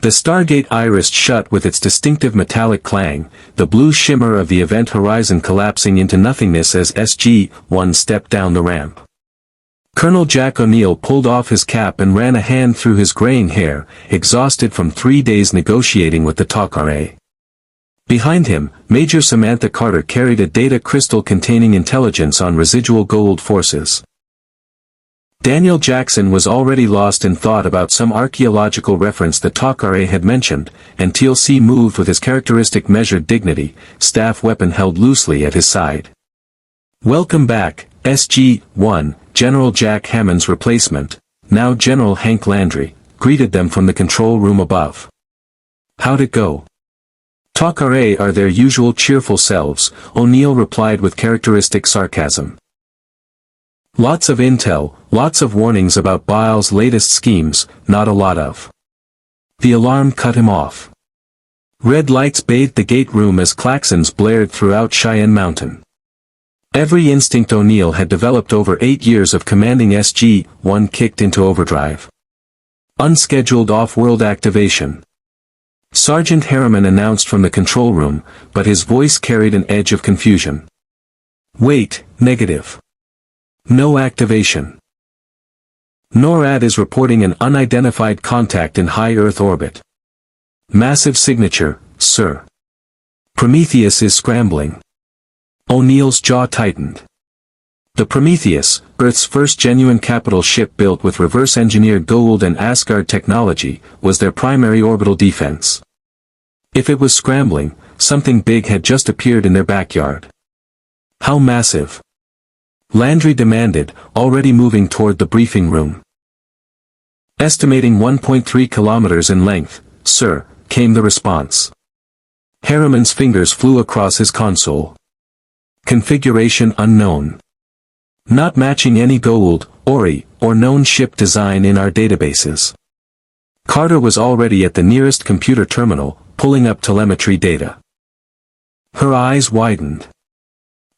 The Stargate irised shut with its distinctive metallic clang, the blue shimmer of the event horizon collapsing into nothingness as SG-1 stepped down the ramp. Colonel Jack O'Neill pulled off his cap and ran a hand through his graying hair, exhausted from 3 days negotiating with the TOC-RA. Behind him, Major Samantha Carter carried a data crystal containing intelligence on residual Goa'uld forces. Daniel Jackson was already lost in thought about some archaeological reference the TOC-RA had mentioned, and TLC moved with his characteristic measured dignity, staff weapon held loosely at his side. "Welcome back, SG-1, General Jack Hammond's replacement, now General Hank Landry, greeted them from the control room above. "How'd it go?" "TOC-RA are their usual cheerful selves," O'Neill replied with characteristic sarcasm. "Lots of intel, lots of warnings about Bile's latest schemes, not a lot of." The alarm cut him off. Red lights bathed the gate room as klaxons blared throughout Cheyenne Mountain. Every instinct O'Neill had developed over 8 years of commanding SG-1 kicked into overdrive. Unscheduled off-world activation. Sergeant Harriman announced from the control room, but his voice carried an edge of confusion. "Wait, negative. No activation. NORAD is reporting an unidentified contact in high Earth orbit. Massive signature, sir. Prometheus is scrambling." O'Neill's jaw tightened. The Prometheus, Earth's first genuine capital ship built with reverse-engineered Goa'uld and Asgard technology, was their primary orbital defense. If it was scrambling, something big had just appeared in their backyard. How massive? Landry demanded, already moving toward the briefing room. "Estimating 1.3 kilometers in length, sir," came the response. Harriman's fingers flew across his console. "Configuration unknown. Not matching any Goa'uld, Ori, or known ship design in our databases." Carter was already at the nearest computer terminal, pulling up telemetry data. Her eyes widened.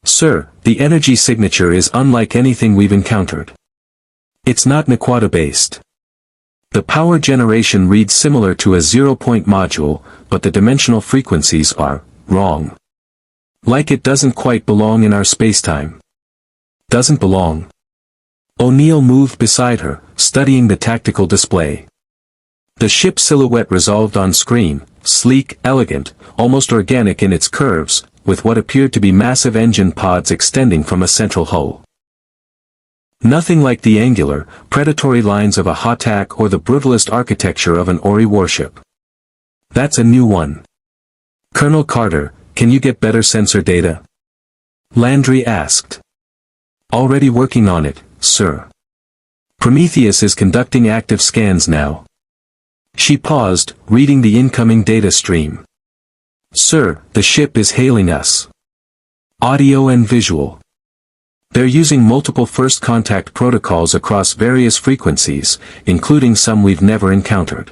"Sir, the energy signature is unlike anything we've encountered. It's not Nequata-based. The power generation reads similar to a zero-point module, but the dimensional frequencies are wrong. Like it doesn't quite belong in our spacetime." "Doesn't belong?" O'Neill moved beside her, studying the tactical display. The ship's silhouette resolved on screen, sleek, elegant, almost organic in its curves, with what appeared to be massive engine pods extending from a central hull. Nothing like the angular, predatory lines of a Hatak or the brutalist architecture of an Ori warship. "That's a new one. Colonel Carter, can you get better sensor data?" Landry asked. "Already working on it, sir. Prometheus is conducting active scans now." She paused, reading the incoming data stream. "Sir, the ship is hailing us. Audio and visual. They're using multiple first contact protocols across various frequencies, including some we've never encountered.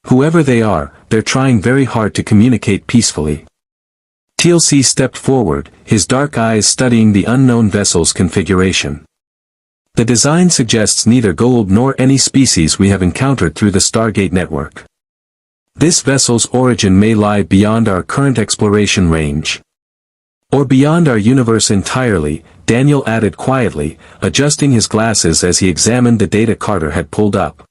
Whoever they are, they're trying very hard to communicate peacefully." TLC stepped forward, his dark eyes studying the unknown vessel's configuration. "The design suggests neither Goa'uld nor any species we have encountered through the Stargate network. This vessel's origin may lie beyond our current exploration range. Or beyond our universe entirely," Daniel added quietly, adjusting his glasses as he examined the data Carter had pulled up.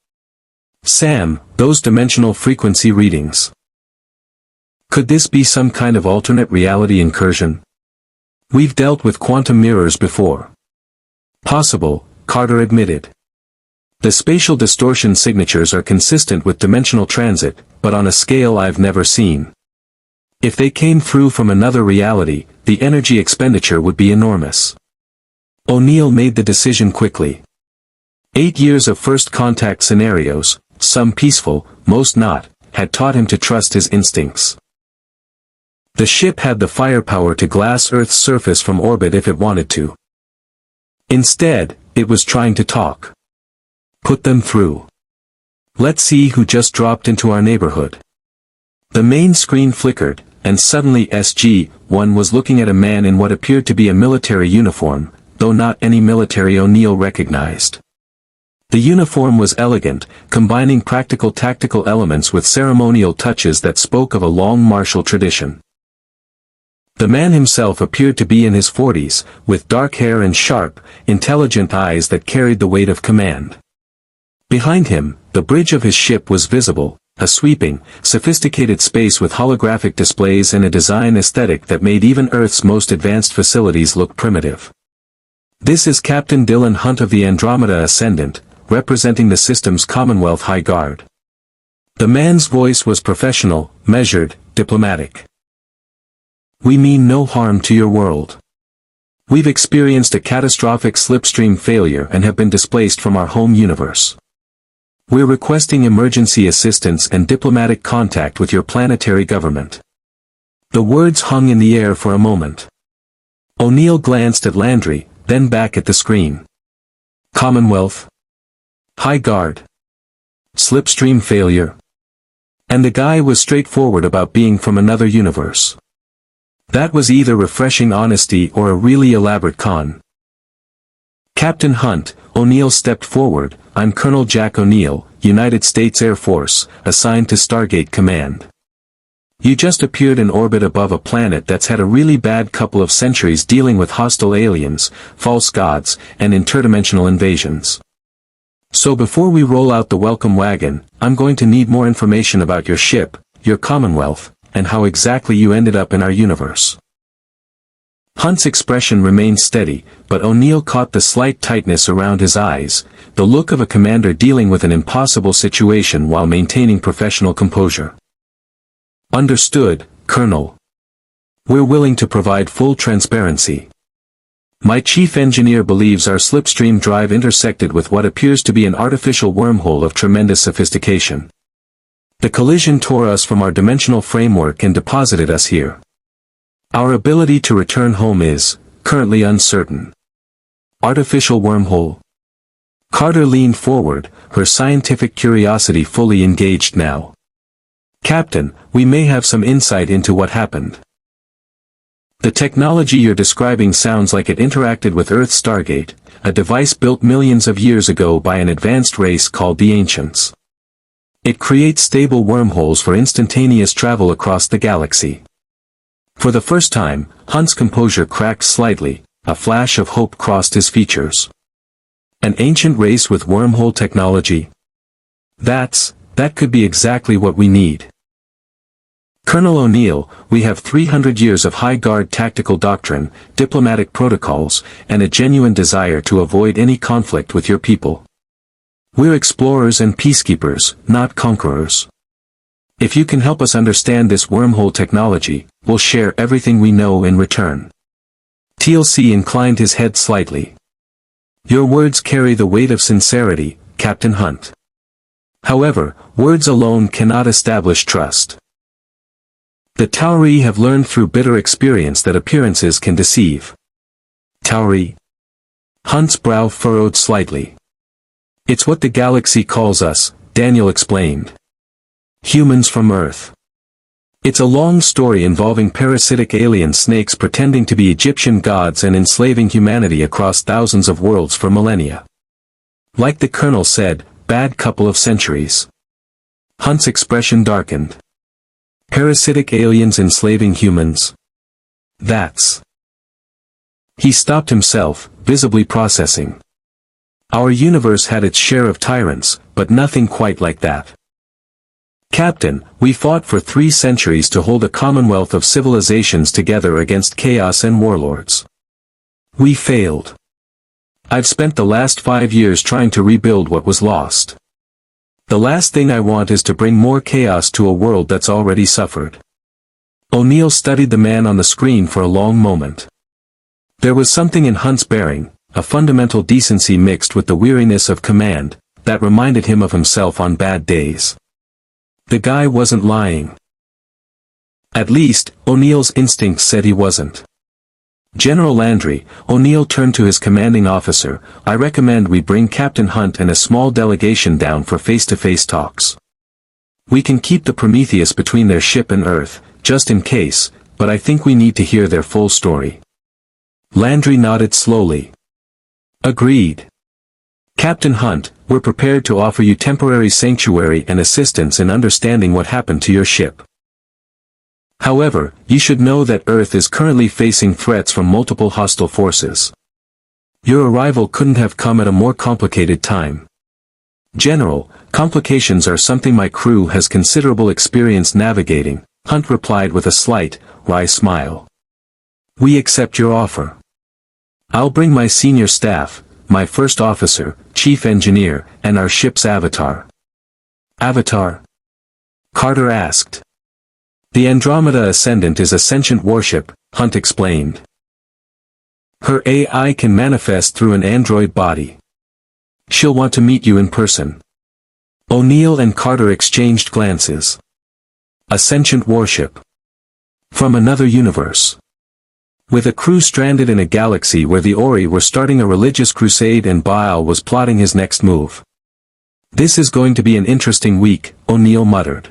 "Sam, those dimensional frequency readings. Could this be some kind of alternate reality incursion? We've dealt with quantum mirrors before." "Possible," Carter admitted. "The spatial distortion signatures are consistent with dimensional transit, but on a scale I've never seen. If they came through from another reality, the energy expenditure would be enormous." O'Neill made the decision quickly. 8 years of first contact scenarios, some peaceful, most not, had taught him to trust his instincts. The ship had the firepower to glass Earth's surface from orbit if it wanted to. Instead, it was trying to talk. Put them through. "Let's see who just dropped into our neighborhood." The main screen flickered, and suddenly SG-1 was looking at a man in what appeared to be a military uniform, though not any military O'Neill recognized. The uniform was elegant, combining practical tactical elements with ceremonial touches that spoke of a long martial tradition. The man himself appeared to be in his 40s, with dark hair and sharp, intelligent eyes that carried the weight of command. Behind him, the bridge of his ship was visible, a sweeping, sophisticated space with holographic displays and a design aesthetic that made even Earth's most advanced facilities look primitive. This is Captain Dylan Hunt of the Andromeda Ascendant, representing the system's Commonwealth High Guard. The man's voice was professional, measured, diplomatic. We mean no harm to your world. We've experienced a catastrophic slipstream failure and have been displaced from our home universe. We're requesting emergency assistance and diplomatic contact with your planetary government. The words hung in the air for a moment. O'Neill glanced at Landry, then back at the screen. Commonwealth. High Guard. Slipstream failure. And the guy was straightforward about being from another universe. That was either refreshing honesty or a really elaborate con. Captain Hunt, O'Neill stepped forward. I'm Colonel Jack O'Neill, United States Air Force, assigned to Stargate Command. You just appeared in orbit above a planet that's had a really bad couple of centuries dealing with hostile aliens, false gods, and interdimensional invasions. So before we roll out the welcome wagon, I'm going to need more information about your ship, your Commonwealth, and how exactly you ended up in our universe. Hunt's expression remained steady, but O'Neill caught the slight tightness around his eyes, the look of a commander dealing with an impossible situation while maintaining professional composure. Understood, Colonel. We're willing to provide full transparency. My chief engineer believes our slipstream drive intersected with what appears to be an artificial wormhole of tremendous sophistication. The collision tore us from our dimensional framework and deposited us here. Our ability to return home is, currently uncertain. Artificial wormhole? Carter leaned forward, her scientific curiosity fully engaged now. Captain, we may have some insight into what happened. The technology you're describing sounds like it interacted with Earth's Stargate, a device built millions of years ago by an advanced race called the Ancients. It creates stable wormholes for instantaneous travel across the galaxy. For the first time, Hunt's composure cracked slightly, a flash of hope crossed his features. An ancient race with wormhole technology? That could be exactly what we need. Colonel O'Neill, we have 300 years of High Guard tactical doctrine, diplomatic protocols, and a genuine desire to avoid any conflict with your people. We're explorers and peacekeepers, not conquerors. If you can help us understand this wormhole technology, we'll share everything we know in return. TLC inclined his head slightly. Your words carry the weight of sincerity, Captain Hunt. However, words alone cannot establish trust. The Tauri have learned through bitter experience that appearances can deceive. Tauri? Hunt's brow furrowed slightly. It's what the galaxy calls us, Daniel explained. Humans from Earth. It's a long story involving parasitic alien snakes pretending to be Egyptian gods and enslaving humanity across thousands of worlds for millennia. Like the Colonel said, bad couple of centuries. Hunt's expression darkened. Parasitic aliens enslaving humans. That's... He stopped himself, visibly processing. Our universe had its share of tyrants, but nothing quite like that. Captain, we fought for 3 centuries to hold a commonwealth of civilizations together against chaos and warlords. We failed. I've spent the last 5 years trying to rebuild what was lost. The last thing I want is to bring more chaos to a world that's already suffered. O'Neill studied the man on the screen for a long moment. There was something in Hunt's bearing, a fundamental decency mixed with the weariness of command, that reminded him of himself on bad days. The guy wasn't lying. At least, O'Neill's instincts said he wasn't. General Landry, O'Neill turned to his commanding officer, I recommend we bring Captain Hunt and a small delegation down for face-to-face talks. We can keep the Prometheus between their ship and Earth, just in case, but I think we need to hear their full story. Landry nodded slowly. Agreed. Captain Hunt, we're prepared to offer you temporary sanctuary and assistance in understanding what happened to your ship. However, you should know that Earth is currently facing threats from multiple hostile forces. Your arrival couldn't have come at a more complicated time. General, complications are something my crew has considerable experience navigating, Hunt replied with a slight, wry smile. We accept your offer. I'll bring my senior staff, my first officer, chief engineer, and our ship's avatar. Avatar? Carter asked. The Andromeda Ascendant is a sentient warship, Hunt explained. Her AI can manifest through an android body. She'll want to meet you in person. O'Neill and Carter exchanged glances. A sentient warship. From another universe. With a crew stranded in a galaxy where the Ori were starting a religious crusade and Baal was plotting his next move. This is going to be an interesting week, O'Neill muttered.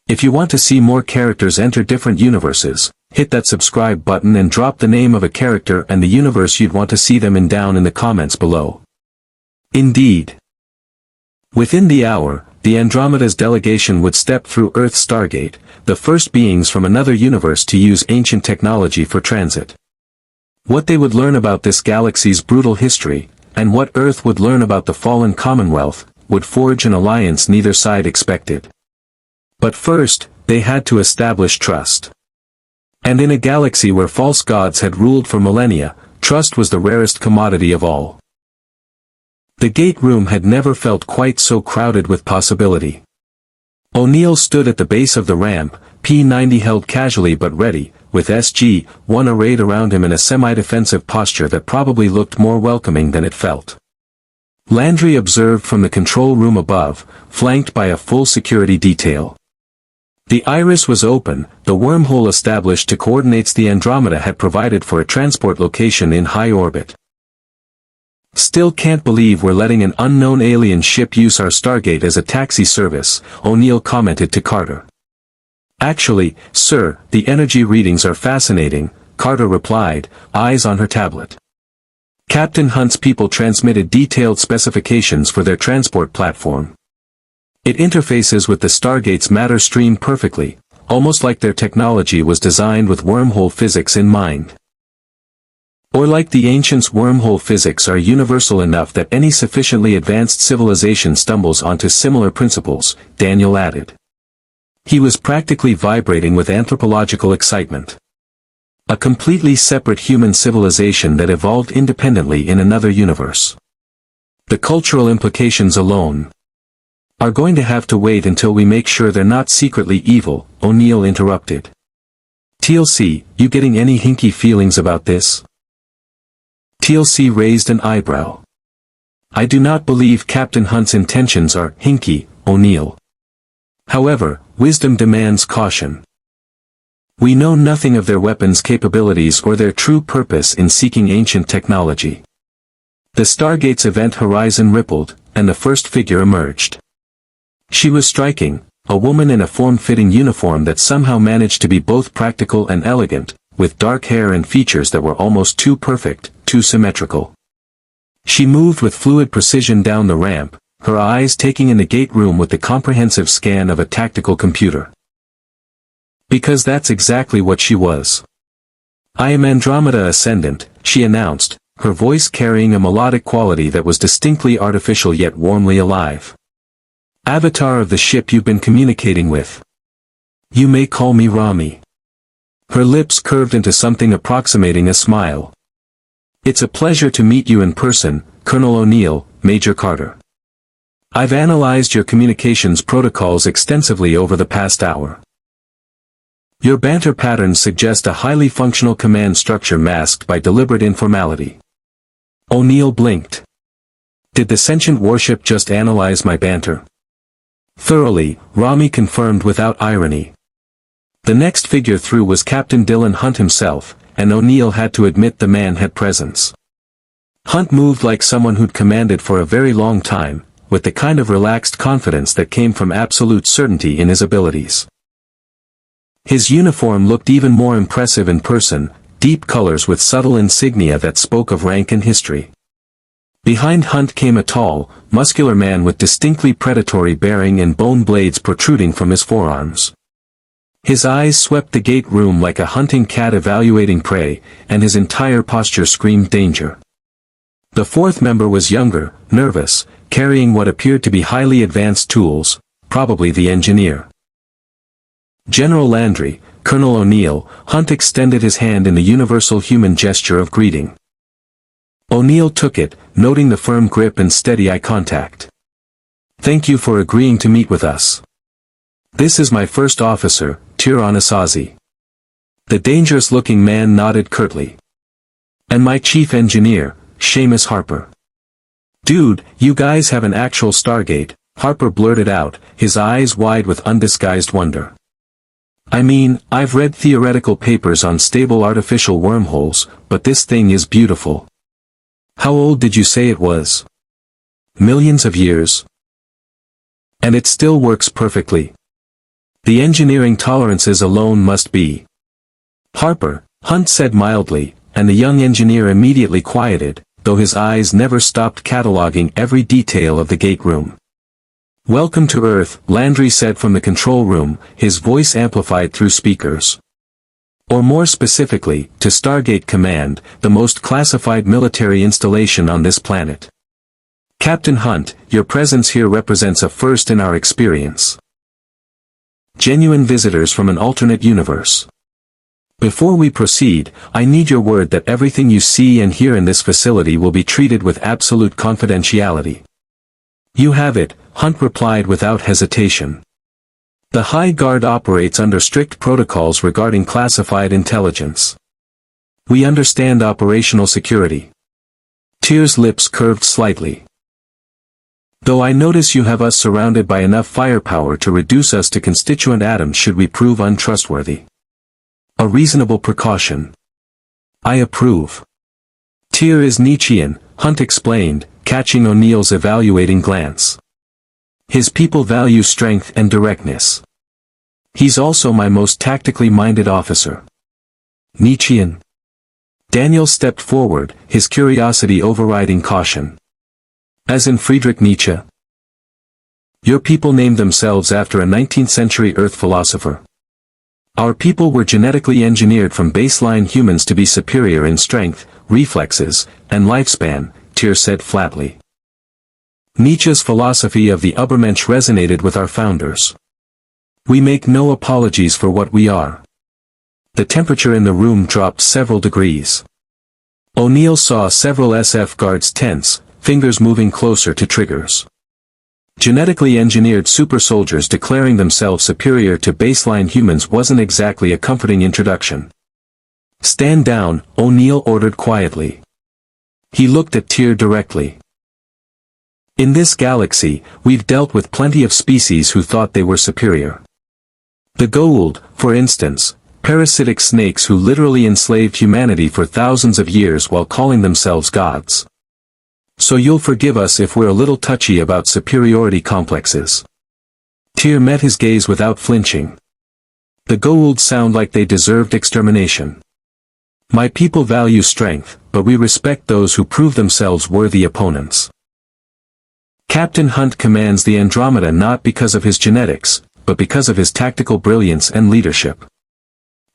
If you want to see more characters enter different universes, hit that subscribe button and drop the name of a character and the universe you'd want to see them in down in the comments below. Indeed. Within the hour, the Andromeda's delegation would step through Earth's Stargate, the first beings from another universe to use ancient technology for transit. What they would learn about this galaxy's brutal history, and what Earth would learn about the fallen Commonwealth, would forge an alliance neither side expected. But first, they had to establish trust. And in a galaxy where false gods had ruled for millennia, trust was the rarest commodity of all. The gate room had never felt quite so crowded with possibility. O'Neill stood at the base of the ramp, P-90 held casually but ready, with SG-1 arrayed around him in a semi-defensive posture that probably looked more welcoming than it felt. Landry observed from the control room above, flanked by a full security detail. The iris was open, the wormhole established to coordinates the Andromeda had provided for a transport location in high orbit. Still can't believe we're letting an unknown alien ship use our Stargate as a taxi service, O'Neill commented to Carter. Actually, sir, the energy readings are fascinating, Carter replied, eyes on her tablet. Captain Hunt's people transmitted detailed specifications for their transport platform. It interfaces with the Stargate's matter stream perfectly, almost like their technology was designed with wormhole physics in mind. Or like the ancients' wormhole physics are universal enough that any sufficiently advanced civilization stumbles onto similar principles, Daniel added. He was practically vibrating with anthropological excitement. A completely separate human civilization that evolved independently in another universe. The cultural implications alone are going to have to wait until we make sure they're not secretly evil, O'Neill interrupted. TLC, you getting any hinky feelings about this? TLC raised an eyebrow. I do not believe Captain Hunt's intentions are hinky, O'Neill. However, wisdom demands caution. We know nothing of their weapons capabilities or their true purpose in seeking ancient technology. The Stargate's event horizon rippled, and the first figure emerged. She was striking, a woman in a form-fitting uniform that somehow managed to be both practical and elegant, with dark hair and features that were almost too perfect, too symmetrical. She moved with fluid precision down the ramp, her eyes taking in the gate room with the comprehensive scan of a tactical computer. Because that's exactly what she was. I am Andromeda Ascendant, she announced, her voice carrying a melodic quality that was distinctly artificial yet warmly alive. Avatar of the ship you've been communicating with. You may call me Rami. Her lips curved into something approximating a smile. It's a pleasure to meet you in person, Colonel O'Neill, Major Carter. I've analyzed your communications protocols extensively over the past hour. Your banter patterns suggest a highly functional command structure masked by deliberate informality. O'Neill blinked. Did the sentient warship just analyze my banter? Thoroughly, Rami confirmed without irony. The next figure through was Captain Dylan Hunt himself, and O'Neill had to admit the man had presence. Hunt moved like someone who'd commanded for a very long time, with the kind of relaxed confidence that came from absolute certainty in his abilities. His uniform looked even more impressive in person, deep colors with subtle insignia that spoke of rank and history. Behind Hunt came a tall, muscular man with distinctly predatory bearing and bone blades protruding from his forearms. His eyes swept the gate room like a hunting cat evaluating prey, and his entire posture screamed danger. The fourth member was younger, nervous, carrying what appeared to be highly advanced tools, probably the engineer. General Landry, Colonel O'Neill, Hunt extended his hand in the universal human gesture of greeting. O'Neill took it, noting the firm grip and steady eye contact. "Thank you for agreeing to meet with us. This is my first officer, Tyr Anasazi." The dangerous-looking man nodded curtly. "And my chief engineer, Seamus Harper." "Dude, you guys have an actual Stargate," Harper blurted out, his eyes wide with undisguised wonder. "I mean, I've read theoretical papers on stable artificial wormholes, but this thing is beautiful." "How old did you say it was?" "Millions of years. And it still works perfectly. The engineering tolerances alone must be." "Harper," Hunt said mildly, and the young engineer immediately quieted, though his eyes never stopped cataloging every detail of the gate room. "Welcome to Earth," Landry said from the control room, his voice amplified through speakers. "Or more specifically, to Stargate Command, the most classified military installation on this planet. Captain Hunt, your presence here represents a first in our experience. Genuine visitors from an alternate universe. Before we proceed, I need your word that everything you see and hear in this facility will be treated with absolute confidentiality." "You have it," Hunt replied without hesitation. "The High Guard operates under strict protocols regarding classified intelligence. We understand operational security." Tyr's lips curved slightly. "Though I notice you have us surrounded by enough firepower to reduce us to constituent atoms should we prove untrustworthy. A reasonable precaution. I approve." "Tyr is Nietzschean," Hunt explained, catching O'Neill's evaluating glance. "His people value strength and directness. He's also my most tactically minded officer." "Nietzschean?" Daniel stepped forward, his curiosity overriding caution. "As in Friedrich Nietzsche?" "Your people named themselves after a 19th-century Earth philosopher. Our people were genetically engineered from baseline humans to be superior in strength, reflexes, and lifespan," Tyr said flatly. "Nietzsche's philosophy of the Übermensch resonated with our founders. We make no apologies for what we are." The temperature in the room dropped several degrees. O'Neill saw several SF guards tense, fingers moving closer to triggers. Genetically engineered super soldiers declaring themselves superior to baseline humans wasn't exactly a comforting introduction. "Stand down," O'Neill ordered quietly. He looked at Tyr directly. "In this galaxy, we've dealt with plenty of species who thought they were superior. The Goa'uld, for instance, parasitic snakes who literally enslaved humanity for thousands of years while calling themselves gods. So you'll forgive us if we're a little touchy about superiority complexes." Tyr met his gaze without flinching. "The Goa'uld sound like they deserved extermination. My people value strength, but we respect those who prove themselves worthy opponents. Captain Hunt commands the Andromeda not because of his genetics, but because of his tactical brilliance and leadership.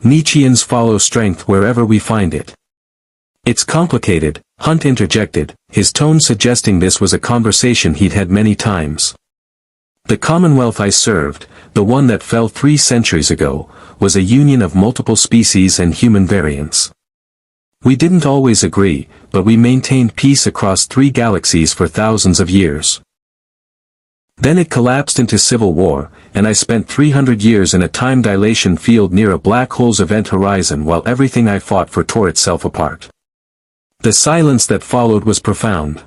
Nietzscheans follow strength wherever we find it." "It's complicated," Hunt interjected, his tone suggesting this was a conversation he'd had many times. "The Commonwealth I served, the one that fell 3 centuries ago, was a union of multiple species and human variants. We didn't always agree, but we maintained peace across 3 galaxies for thousands of years. Then it collapsed into civil war, and I spent 300 years in a time dilation field near a black hole's event horizon while everything I fought for tore itself apart." The silence that followed was profound.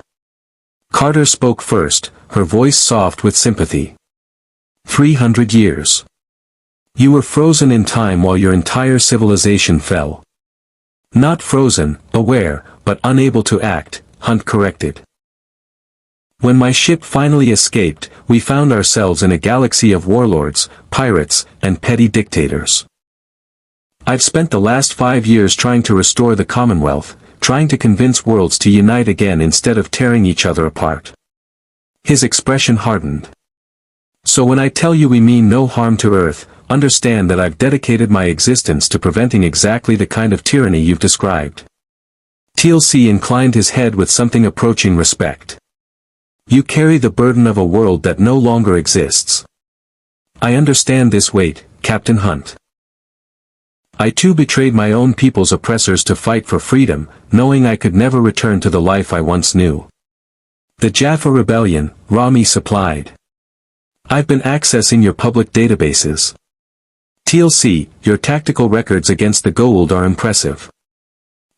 Carter spoke first, her voice soft with sympathy. 300 years. You were frozen in time while your entire civilization fell. Not frozen, aware, but unable to act, Hunt corrected. When my ship finally escaped, we found ourselves in a galaxy of warlords, pirates, and petty dictators. I've spent the last 5 years trying to restore the Commonwealth, trying to convince worlds to unite again instead of tearing each other apart. His expression hardened. So when I tell you we mean no harm to Earth, understand that I've dedicated my existence to preventing exactly the kind of tyranny you've described. TLC inclined his head with something approaching respect. You carry the burden of a world that no longer exists. I understand this weight, Captain Hunt. I too betrayed my own people's oppressors to fight for freedom, knowing I could never return to the life I once knew. The Jaffa Rebellion, Rami supplied. I've been accessing your public databases. TLC, your tactical records against the Goa'uld are impressive.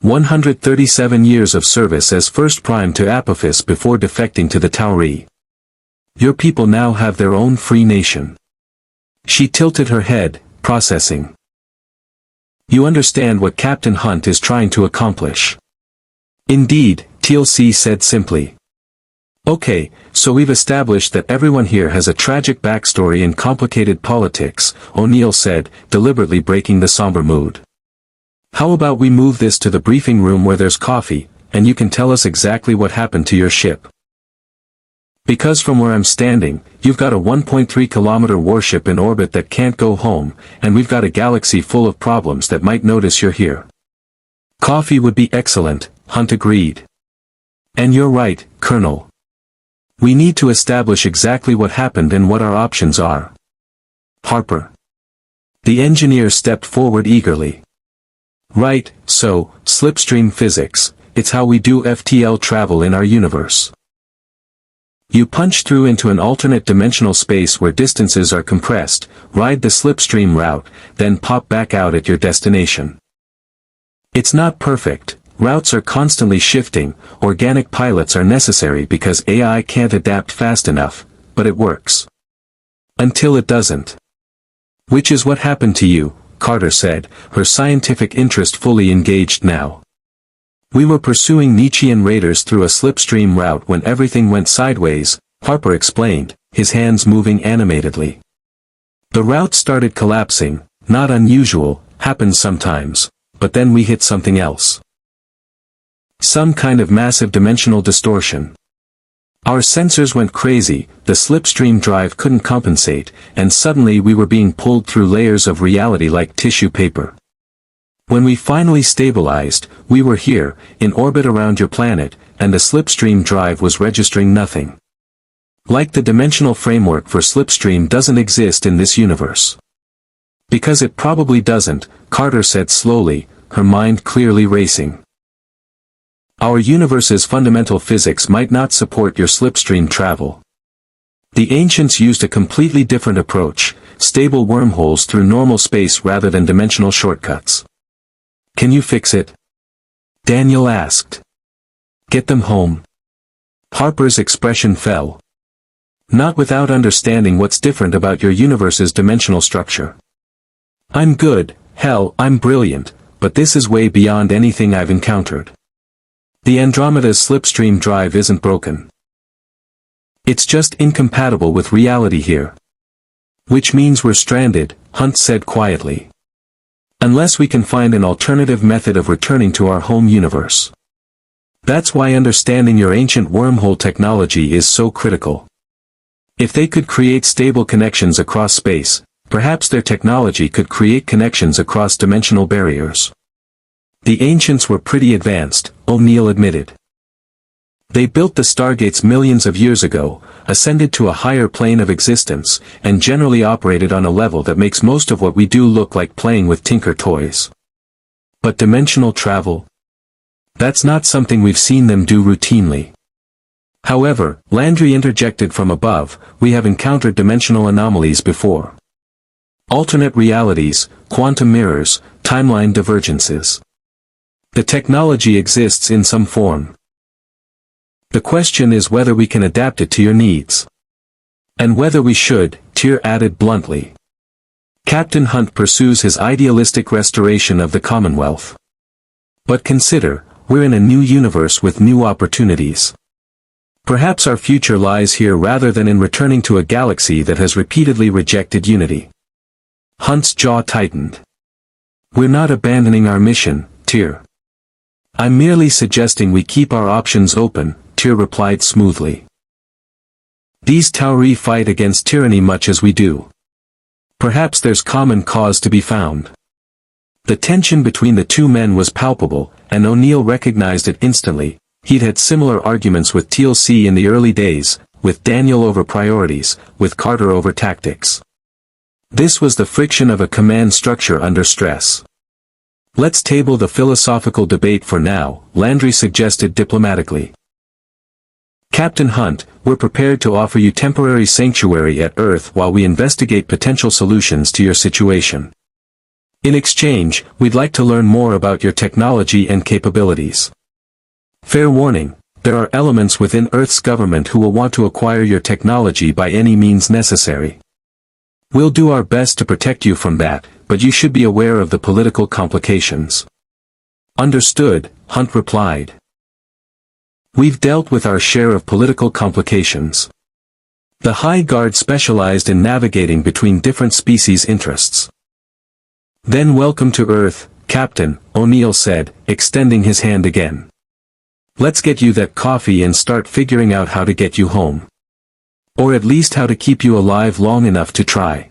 137 years of service as first prime to Apophis before defecting to the Tauri. Your people now have their own free nation. She tilted her head, processing. You understand what Captain Hunt is trying to accomplish. Indeed, TLC said simply. Okay, so we've established that everyone here has a tragic backstory and complicated politics, O'Neill said, deliberately breaking the somber mood. How about we move this to the briefing room where there's coffee, and you can tell us exactly what happened to your ship. Because from where I'm standing, you've got a 1.3-kilometer warship in orbit that can't go home, and we've got a galaxy full of problems that might notice you're here. Coffee would be excellent, Hunt agreed. And you're right, Colonel. We need to establish exactly what happened and what our options are. Harper. The engineer stepped forward eagerly. Right, so, slipstream physics, it's how we do FTL travel in our universe. You punch through into an alternate dimensional space where distances are compressed, ride the slipstream route, then pop back out at your destination. It's not perfect. Routes are constantly shifting, organic pilots are necessary because AI can't adapt fast enough, but it works. Until it doesn't. Which is what happened to you, Carter said, her scientific interest fully engaged now. We were pursuing Nietzschean raiders through a slipstream route when everything went sideways, Harper explained, his hands moving animatedly. The route started collapsing, not unusual, happens sometimes, but then we hit something else. Some kind of massive dimensional distortion. Our sensors went crazy, the slipstream drive couldn't compensate, and suddenly we were being pulled through layers of reality like tissue paper. When we finally stabilized, we were here, in orbit around your planet, and the slipstream drive was registering nothing. Like the dimensional framework for slipstream doesn't exist in this universe. Because it probably doesn't, Carter said slowly, her mind clearly racing. Our universe's fundamental physics might not support your slipstream travel. The ancients used a completely different approach, stable wormholes through normal space rather than dimensional shortcuts. Can you fix it? Daniel asked. Get them home. Harper's expression fell. Not without understanding what's different about your universe's dimensional structure. I'm good, hell, I'm brilliant, but this is way beyond anything I've encountered. The Andromeda's slipstream drive isn't broken. It's just incompatible with reality here. Which means we're stranded, Hunt said quietly. Unless we can find an alternative method of returning to our home universe. That's why understanding your ancient wormhole technology is so critical. If they could create stable connections across space, perhaps their technology could create connections across dimensional barriers. The ancients were pretty advanced, O'Neill admitted. They built the Stargates millions of years ago, ascended to a higher plane of existence, and generally operated on a level that makes most of what we do look like playing with Tinker toys. But dimensional travel? That's not something we've seen them do routinely. However, Landry interjected from above, we have encountered dimensional anomalies before. Alternate realities, quantum mirrors, timeline divergences. The technology exists in some form. The question is whether we can adapt it to your needs. And whether we should, Tyr added bluntly. Captain Hunt pursues his idealistic restoration of the Commonwealth. But consider, we're in a new universe with new opportunities. Perhaps our future lies here rather than in returning to a galaxy that has repeatedly rejected unity. Hunt's jaw tightened. We're not abandoning our mission, Tyr. I'm merely suggesting we keep our options open, Tyr replied smoothly. These Tauri fight against tyranny much as we do. Perhaps there's common cause to be found. The tension between the two men was palpable, and O'Neill recognized it instantly. He'd had similar arguments with TLC in the early days, with Daniel over priorities, with Carter over tactics. This was the friction of a command structure under stress. Let's table the philosophical debate for now, Landry suggested diplomatically. Captain Hunt, we're prepared to offer you temporary sanctuary at Earth while we investigate potential solutions to your situation. In exchange, we'd like to learn more about your technology and capabilities. Fair warning, there are elements within Earth's government who will want to acquire your technology by any means necessary. We'll do our best to protect you from that, but you should be aware of the political complications. Understood, Hunt replied. We've dealt with our share of political complications. The High Guard specialized in navigating between different species' interests. Then welcome to Earth, Captain, O'Neill said, extending his hand again. Let's get you that coffee and start figuring out how to get you home. Or at least how to keep you alive long enough to try.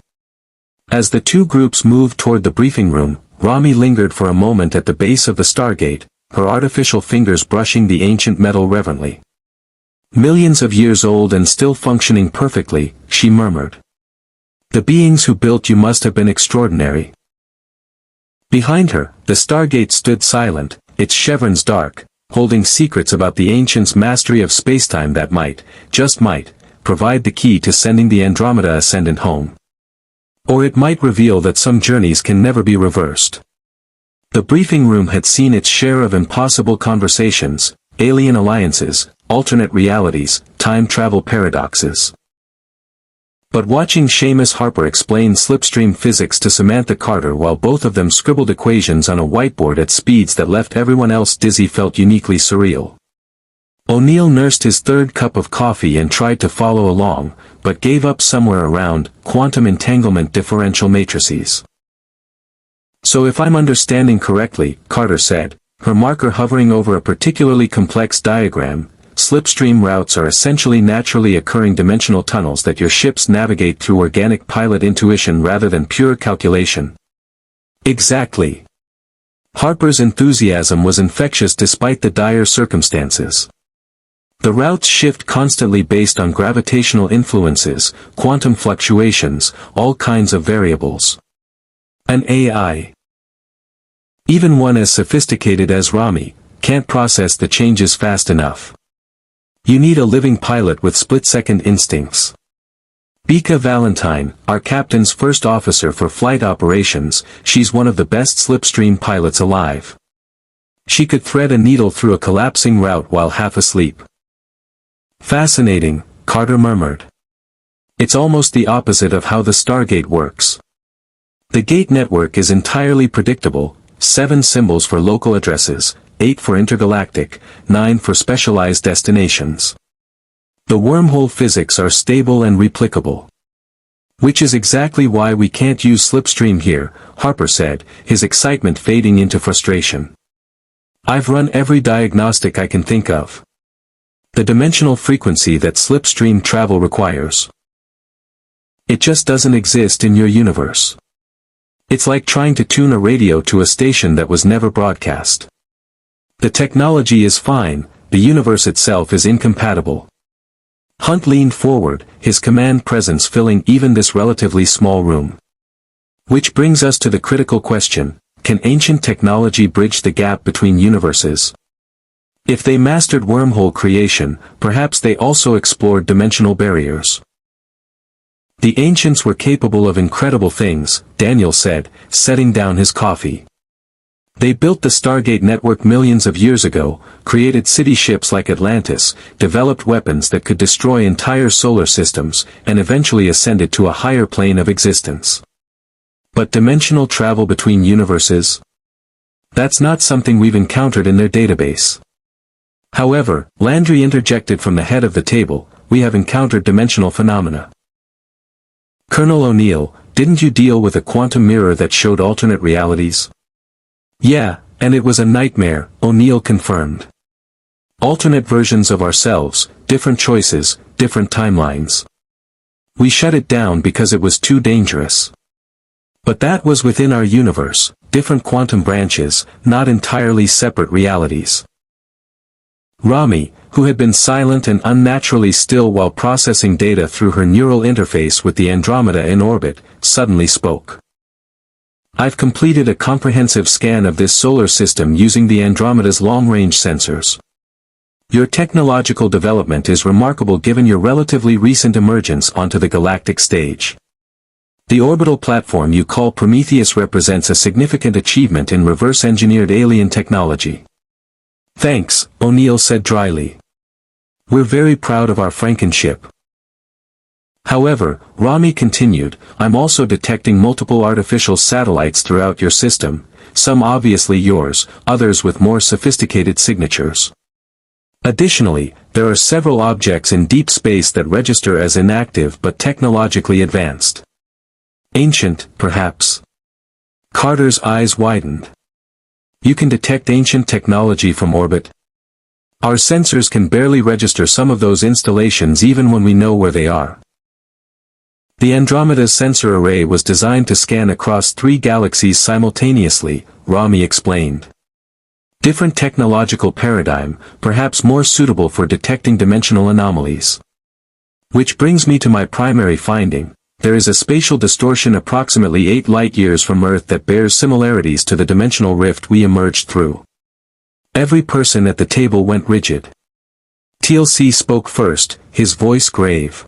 As the two groups moved toward the briefing room, Rami lingered for a moment at the base of the Stargate, her artificial fingers brushing the ancient metal reverently. Millions of years old and still functioning perfectly, she murmured. The beings who built you must have been extraordinary. Behind her, the Stargate stood silent, its chevrons dark, holding secrets about the ancients' mastery of spacetime that might, just might, provide the key to sending the Andromeda Ascendant home. Or it might reveal that some journeys can never be reversed. The briefing room had seen its share of impossible conversations, alien alliances, alternate realities, time travel paradoxes. But watching Seamus Harper explain slipstream physics to Samantha Carter while both of them scribbled equations on a whiteboard at speeds that left everyone else dizzy felt uniquely surreal. O'Neill nursed his third cup of coffee and tried to follow along, but gave up somewhere around quantum entanglement differential matrices. So if I'm understanding correctly, Carter said, her marker hovering over a particularly complex diagram, slipstream routes are essentially naturally occurring dimensional tunnels that your ships navigate through organic pilot intuition rather than pure calculation. Exactly. Harper's enthusiasm was infectious despite the dire circumstances. The routes shift constantly based on gravitational influences, quantum fluctuations, all kinds of variables. An AI, even one as sophisticated as Rami, can't process the changes fast enough. You need a living pilot with split-second instincts. Bika Valentine, our captain's first officer for flight operations, she's one of the best slipstream pilots alive. She could thread a needle through a collapsing route while half asleep. Fascinating, Carter murmured. It's almost the opposite of how the Stargate works. The gate network is entirely predictable, 7 symbols for local addresses, 8 for intergalactic, 9 for specialized destinations. The wormhole physics are stable and replicable. Which is exactly why we can't use slipstream here, Harper said, his excitement fading into frustration. I've run every diagnostic I can think of. The dimensional frequency that slipstream travel requires. It just doesn't exist in your universe. It's like trying to tune a radio to a station that was never broadcast. The technology is fine, the universe itself is incompatible. Hunt leaned forward, his command presence filling even this relatively small room. Which brings us to the critical question, can ancient technology bridge the gap between universes? If they mastered wormhole creation, perhaps they also explored dimensional barriers. The ancients were capable of incredible things, Daniel said, setting down his coffee. They built the Stargate network millions of years ago, created city ships like Atlantis, developed weapons that could destroy entire solar systems, and eventually ascended to a higher plane of existence. But dimensional travel between universes? That's not something we've encountered in their database. However, Landry interjected from the head of the table, we have encountered dimensional phenomena. Colonel O'Neill, didn't you deal with a quantum mirror that showed alternate realities? Yeah, And it was a nightmare, O'Neill confirmed. Alternate versions of ourselves, different choices, different timelines. We shut it down because it was too dangerous. But that was within our universe, different quantum branches, not entirely separate realities. Rami, who had been silent and unnaturally still while processing data through her neural interface with the Andromeda in orbit, suddenly spoke. I've completed a comprehensive scan of this solar system using the Andromeda's long-range sensors. Your technological development is remarkable given your relatively recent emergence onto the galactic stage. The orbital platform you call Prometheus represents a significant achievement in reverse-engineered alien technology. Thanks, O'Neill said dryly. We're very proud of our Frankenship. However, Rami continued, I'm also detecting multiple artificial satellites throughout your system, some obviously yours, others with more sophisticated signatures. Additionally, there are several objects in deep space that register as inactive but technologically advanced. Ancient, perhaps. Carter's eyes widened. You can detect ancient technology from orbit? Our sensors can barely register some of those installations even when we know where they are. The Andromeda's sensor array was designed to scan across 3 galaxies simultaneously, Rami explained. Different technological paradigm, perhaps more suitable for detecting dimensional anomalies. Which brings me to my primary finding. There is a spatial distortion approximately 8 light-years from Earth that bears similarities to the dimensional rift we emerged through. Every person at the table went rigid. TLC spoke first, his voice grave.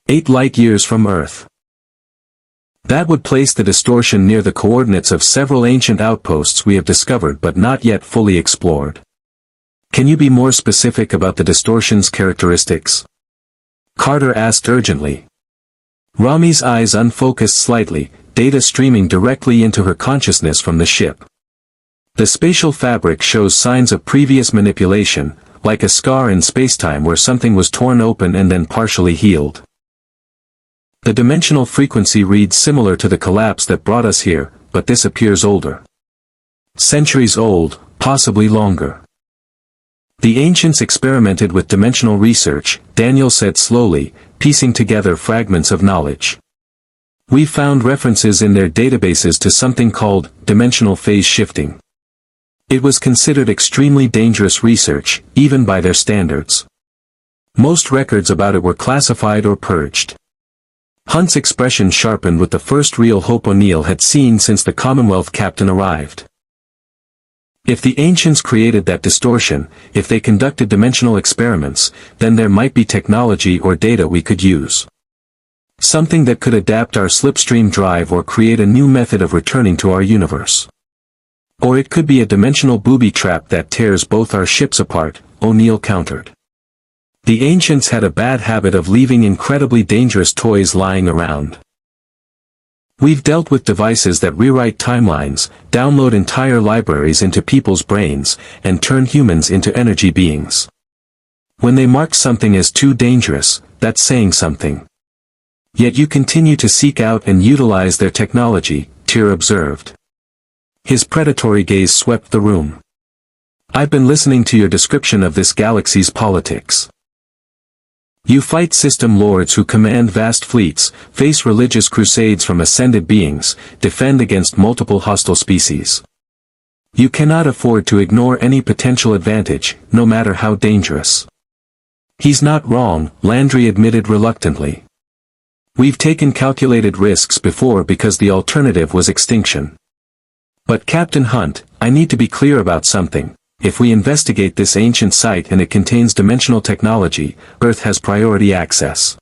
8 light-years from Earth. That would place the distortion near the coordinates of several ancient outposts we have discovered but not yet fully explored. Can you be more specific about the distortion's characteristics? Carter asked urgently. Rami's eyes unfocused slightly, data streaming directly into her consciousness from the ship. The spatial fabric shows signs of previous manipulation, like a scar in spacetime where something was torn open and then partially healed. The dimensional frequency reads similar to the collapse that brought us here, but this appears older. Centuries old, possibly longer. The ancients experimented with dimensional research, Daniel said slowly, piecing together fragments of knowledge. We found references in their databases to something called dimensional phase shifting. It was considered extremely dangerous research, even by their standards. Most records about it were classified or purged. Hunt's expression sharpened with the first real hope O'Neill had seen since the Commonwealth captain arrived. If the ancients created that distortion, if they conducted dimensional experiments, then there might be technology or data we could use. Something that could adapt our slipstream drive or create a new method of returning to our universe. Or it could be a dimensional booby trap that tears both our ships apart, O'Neill countered. The ancients had a bad habit of leaving incredibly dangerous toys lying around. We've dealt with devices that rewrite timelines, download entire libraries into people's brains, and turn humans into energy beings. When they mark something as too dangerous, that's saying something. Yet you continue to seek out and utilize their technology, Tyr observed. His predatory gaze swept the room. I've been listening to your description of this galaxy's politics. You fight system lords who command vast fleets, face religious crusades from ascended beings, defend against multiple hostile species. You cannot afford to ignore any potential advantage, no matter how dangerous. He's not wrong, Landry admitted reluctantly. We've taken calculated risks before because the alternative was extinction. But Captain Hunt, I need to be clear about something. If we investigate this ancient site and it contains dimensional technology, Earth has priority access.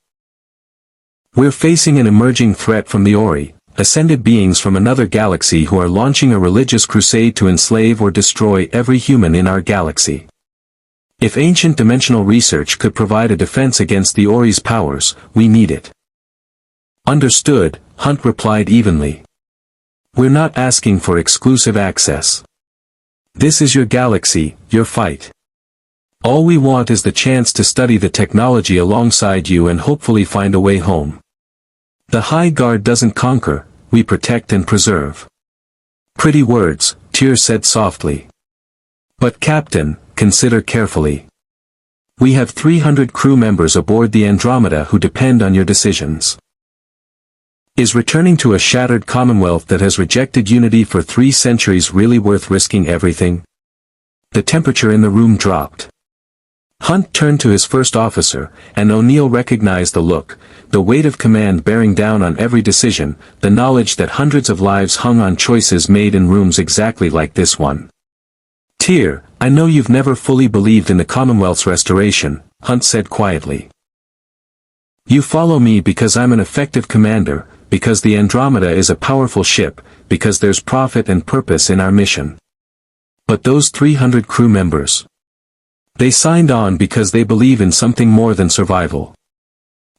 We're facing an emerging threat from the Ori, ascended beings from another galaxy who are launching a religious crusade to enslave or destroy every human in our galaxy. If ancient dimensional research could provide a defense against the Ori's powers, we need it. Understood, Hunt replied evenly. We're not asking for exclusive access. This is your galaxy, your fight. All we want is the chance to study the technology alongside you and hopefully find a way home. The High Guard doesn't conquer, we protect and preserve. Pretty words, Tyr said softly. But Captain, consider carefully. We have 300 crew members aboard the Andromeda who depend on your decisions. Is returning to a shattered Commonwealth that has rejected unity for 3 centuries really worth risking everything? The temperature in the room dropped. Hunt turned to his first officer, and O'Neill recognized the look, the weight of command bearing down on every decision, the knowledge that hundreds of lives hung on choices made in rooms exactly like this one. Tyr, I know you've never fully believed in the Commonwealth's restoration, Hunt said quietly. You follow me because I'm an effective commander, because the Andromeda is a powerful ship, because there's profit and purpose in our mission. But those 300 crew members. They signed on because they believe in something more than survival.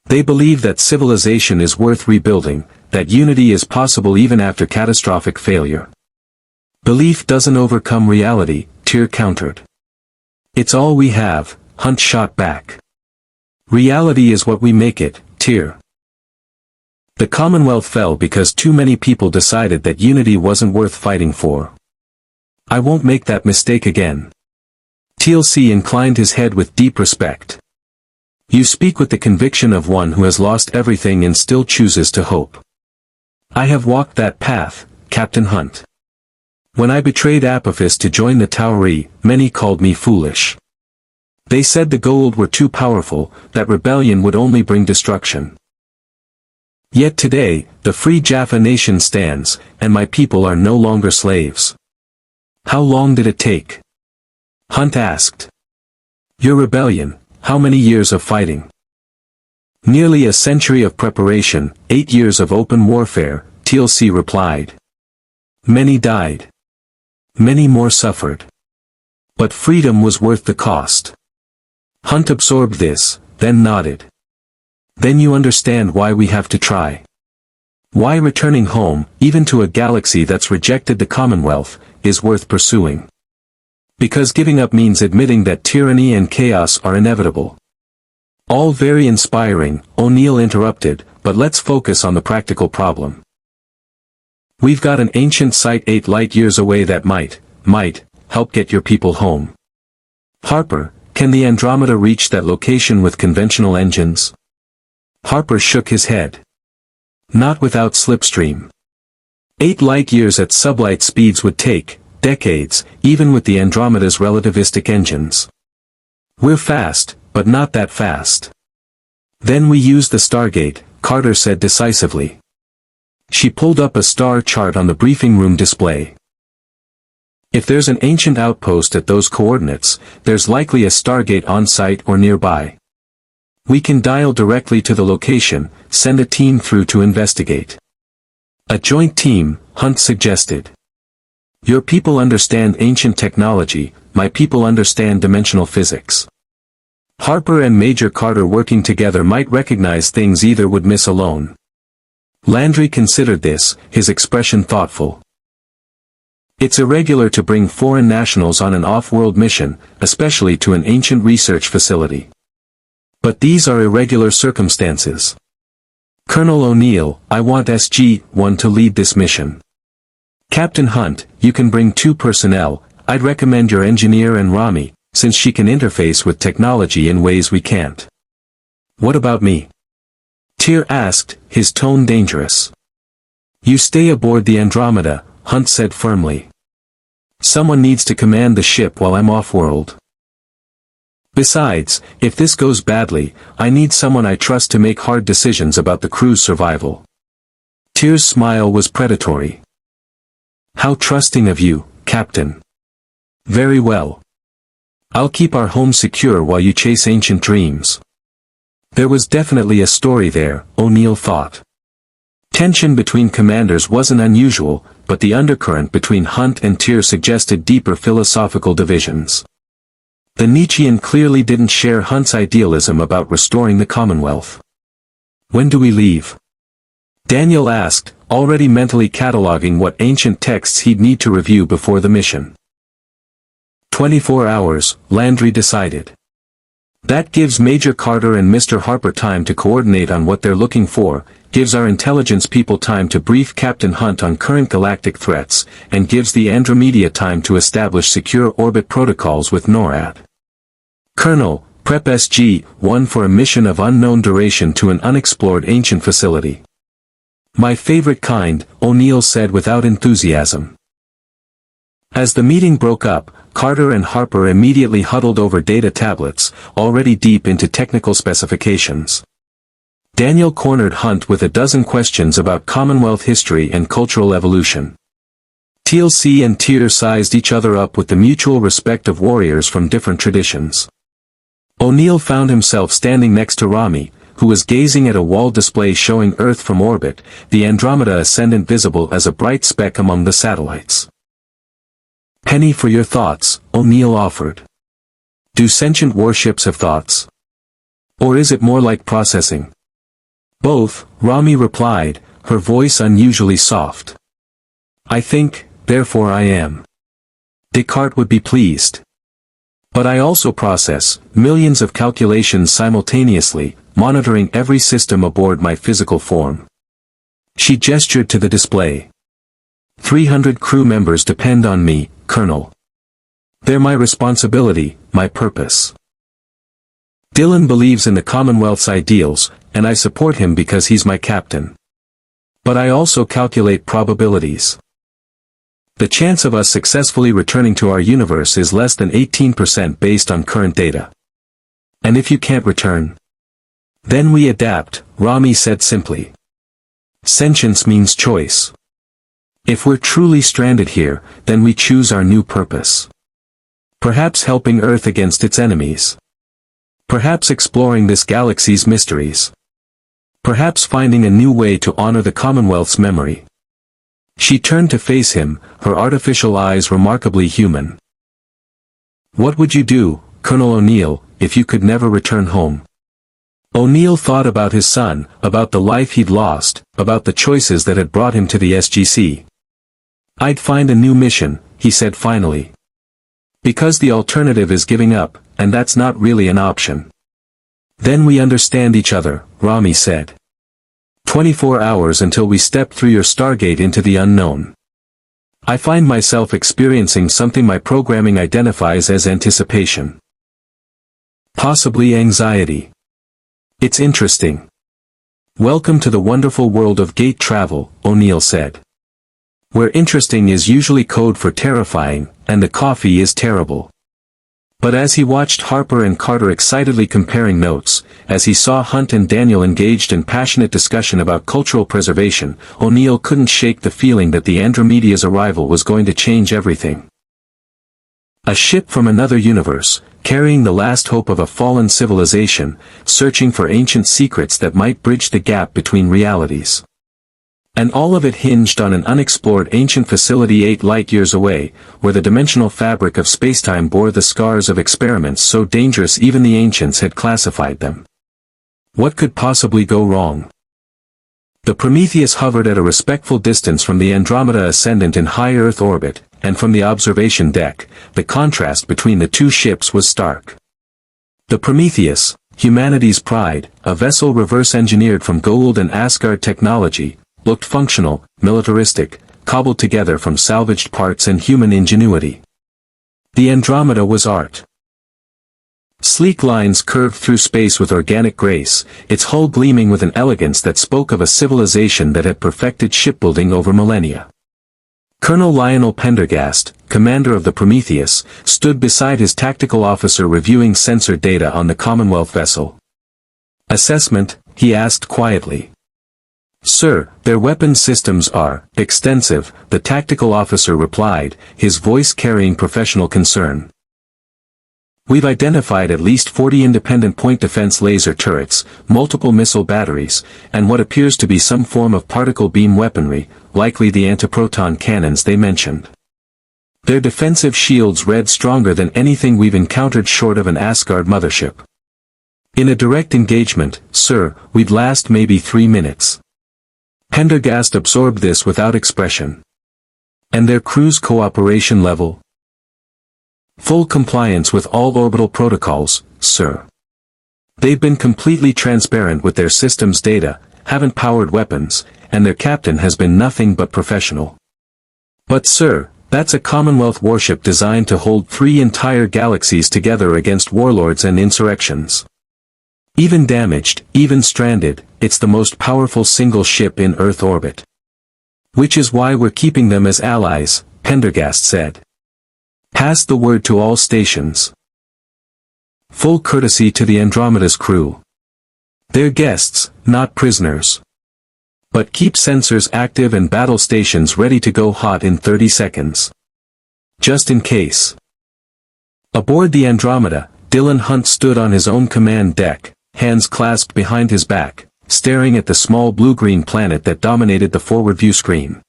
They believe that civilization is worth rebuilding, that unity is possible even after catastrophic failure. Belief doesn't overcome reality, Tyr countered. It's all we have, Hunt shot back. Reality is what we make it, Tyr. The Commonwealth fell because too many people decided that unity wasn't worth fighting for. I won't make that mistake again. TLC inclined his head with deep respect. You speak with the conviction of one who has lost everything and still chooses to hope. I have walked that path, Captain Hunt. When I betrayed Apophis to join the Tauri, many called me foolish. They said the gold were too powerful, that rebellion would only bring destruction. Yet today, the free Jaffa nation stands, and my people are no longer slaves. How long did it take? Hunt asked. Your rebellion, how many years of fighting? Nearly a century of preparation, 8 years of open warfare, TLC replied. Many died. Many more suffered. But freedom was worth the cost. Hunt absorbed this, then nodded. Then you understand why we have to try. Why returning home, even to a galaxy that's rejected the Commonwealth, is worth pursuing. Because giving up means admitting that tyranny and chaos are inevitable. All very inspiring, O'Neill interrupted, but let's focus on the practical problem. We've got an ancient site 8 light years away that might help get your people home. Harper, can the Andromeda reach that location with conventional engines? Harper shook his head. Not without slipstream. 8 light years at sublight speeds would take decades, even with the Andromeda's relativistic engines. We're fast, but not that fast. Then we use the Stargate, Carter said decisively. She pulled up a star chart on the briefing room display. If there's an ancient outpost at those coordinates, there's likely a Stargate on site or nearby. We can dial directly to the location, send a team through to investigate. A joint team, Hunt suggested. Your people understand ancient technology, my people understand dimensional physics. Harper and Major Carter working together might recognize things either would miss alone. Landry considered this, his expression thoughtful. It's irregular to bring foreign nationals on an off-world mission, especially to an ancient research facility. But these are irregular circumstances. Colonel O'Neill, I want SG-1 to lead this mission. Captain Hunt, you can bring 2 personnel, I'd recommend your engineer and Rami, since she can interface with technology in ways we can't. What about me? Tyr asked, his tone dangerous. You stay aboard the Andromeda, Hunt said firmly. Someone needs to command the ship while I'm off-world. Besides, if this goes badly, I need someone I trust to make hard decisions about the crew's survival. Tyr's smile was predatory. How trusting of you, Captain. Very well. I'll keep our home secure while you chase ancient dreams. There was definitely a story there, O'Neill thought. Tension between commanders wasn't unusual, but the undercurrent between Hunt and Tyr suggested deeper philosophical divisions. The Nietzschean clearly didn't share Hunt's idealism about restoring the Commonwealth. When do we leave? Daniel asked, already mentally cataloging what ancient texts he'd need to review before the mission. 24 hours, Landry decided. That gives Major Carter and Mr. Harper time to coordinate on what they're looking for, gives our intelligence people time to brief Captain Hunt on current galactic threats, and gives the Andromeda time to establish secure orbit protocols with NORAD. Colonel, prep SG-1 for a mission of unknown duration to an unexplored ancient facility. My favorite kind, O'Neill said without enthusiasm. As the meeting broke up, Carter and Harper immediately huddled over data tablets, already deep into technical specifications. Daniel cornered Hunt with a dozen questions about Commonwealth history and cultural evolution. TLC and Tyr sized each other up with the mutual respect of warriors from different traditions. O'Neill found himself standing next to Rami, who was gazing at a wall display showing Earth from orbit, the Andromeda Ascendant visible as a bright speck among the satellites. "Penny for your thoughts," O'Neill offered. "Do sentient warships have thoughts? Or is it more like processing?" "Both," Rami replied, her voice unusually soft. "I think, therefore I am." Descartes would be pleased. "But I also process millions of calculations simultaneously, monitoring every system aboard my physical form." She gestured to the display. 300 crew members depend on me, Colonel. They're my responsibility, my purpose. Dylan believes in the Commonwealth's ideals, and I support him because he's my captain. But I also calculate probabilities. The chance of us successfully returning to our universe is less than 18% based on current data. And if you can't return? Then we adapt, Rami said simply. Sentience means choice. If we're truly stranded here, then we choose our new purpose. Perhaps helping Earth against its enemies. Perhaps exploring this galaxy's mysteries. Perhaps finding a new way to honor the Commonwealth's memory. She turned to face him, her artificial eyes remarkably human. What would you do, Colonel O'Neill, if you could never return home? O'Neill thought about his son, about the life he'd lost, about the choices that had brought him to the SGC. I'd find a new mission, he said finally. Because the alternative is giving up, and that's not really an option. Then we understand each other, Rami said. 24 hours until we step through your Stargate into the unknown. I find myself experiencing something my programming identifies as anticipation. Possibly anxiety. It's interesting. Welcome to the wonderful world of gate travel, O'Neill said. Where interesting is usually code for terrifying, and the coffee is terrible. But as he watched Harper and Carter excitedly comparing notes, as he saw Hunt and Daniel engaged in passionate discussion about cultural preservation, O'Neill couldn't shake the feeling that the Andromeda's arrival was going to change everything. A ship from another universe, carrying the last hope of a fallen civilization, searching for ancient secrets that might bridge the gap between realities. And all of it hinged on an unexplored ancient facility 8 light-years away, where the dimensional fabric of spacetime bore the scars of experiments so dangerous even the ancients had classified them. What could possibly go wrong? The Prometheus hovered at a respectful distance from the Andromeda Ascendant in high Earth orbit, and from the observation deck, the contrast between the two ships was stark. The Prometheus, humanity's pride, a vessel reverse-engineered from Goa'uld and Asgard technology, looked functional, militaristic, cobbled together from salvaged parts and human ingenuity. The Andromeda was art. Sleek lines curved through space with organic grace, its hull gleaming with an elegance that spoke of a civilization that had perfected shipbuilding over millennia. Colonel Lionel Pendergast, commander of the Prometheus, stood beside his tactical officer reviewing sensor data on the Commonwealth vessel. Assessment, he asked quietly. Sir, their weapons systems are extensive, the tactical officer replied, his voice carrying professional concern. We've identified at least 40 independent point defense laser turrets, multiple missile batteries, and what appears to be some form of particle beam weaponry, likely the antiproton cannons they mentioned. Their defensive shields read stronger than anything we've encountered short of an Asgard mothership. In a direct engagement, sir, we'd last maybe 3 minutes. Pendergast absorbed this without expression. And their crew's cooperation level? Full compliance with all orbital protocols, sir. They've been completely transparent with their system's data, haven't powered weapons, and their captain has been nothing but professional. But sir, that's a Commonwealth warship designed to hold 3 entire galaxies together against warlords and insurrections. Even damaged, even stranded, it's the most powerful single ship in Earth orbit. Which is why we're keeping them as allies, Pendergast said. Pass the word to all stations. Full courtesy to the Andromeda's crew. They're guests, not prisoners. But keep sensors active and battle stations ready to go hot in 30 seconds. Just in case. Aboard the Andromeda, Dylan Hunt stood on his own command deck, hands clasped behind his back, staring at the small blue-green planet that dominated the forward view screen.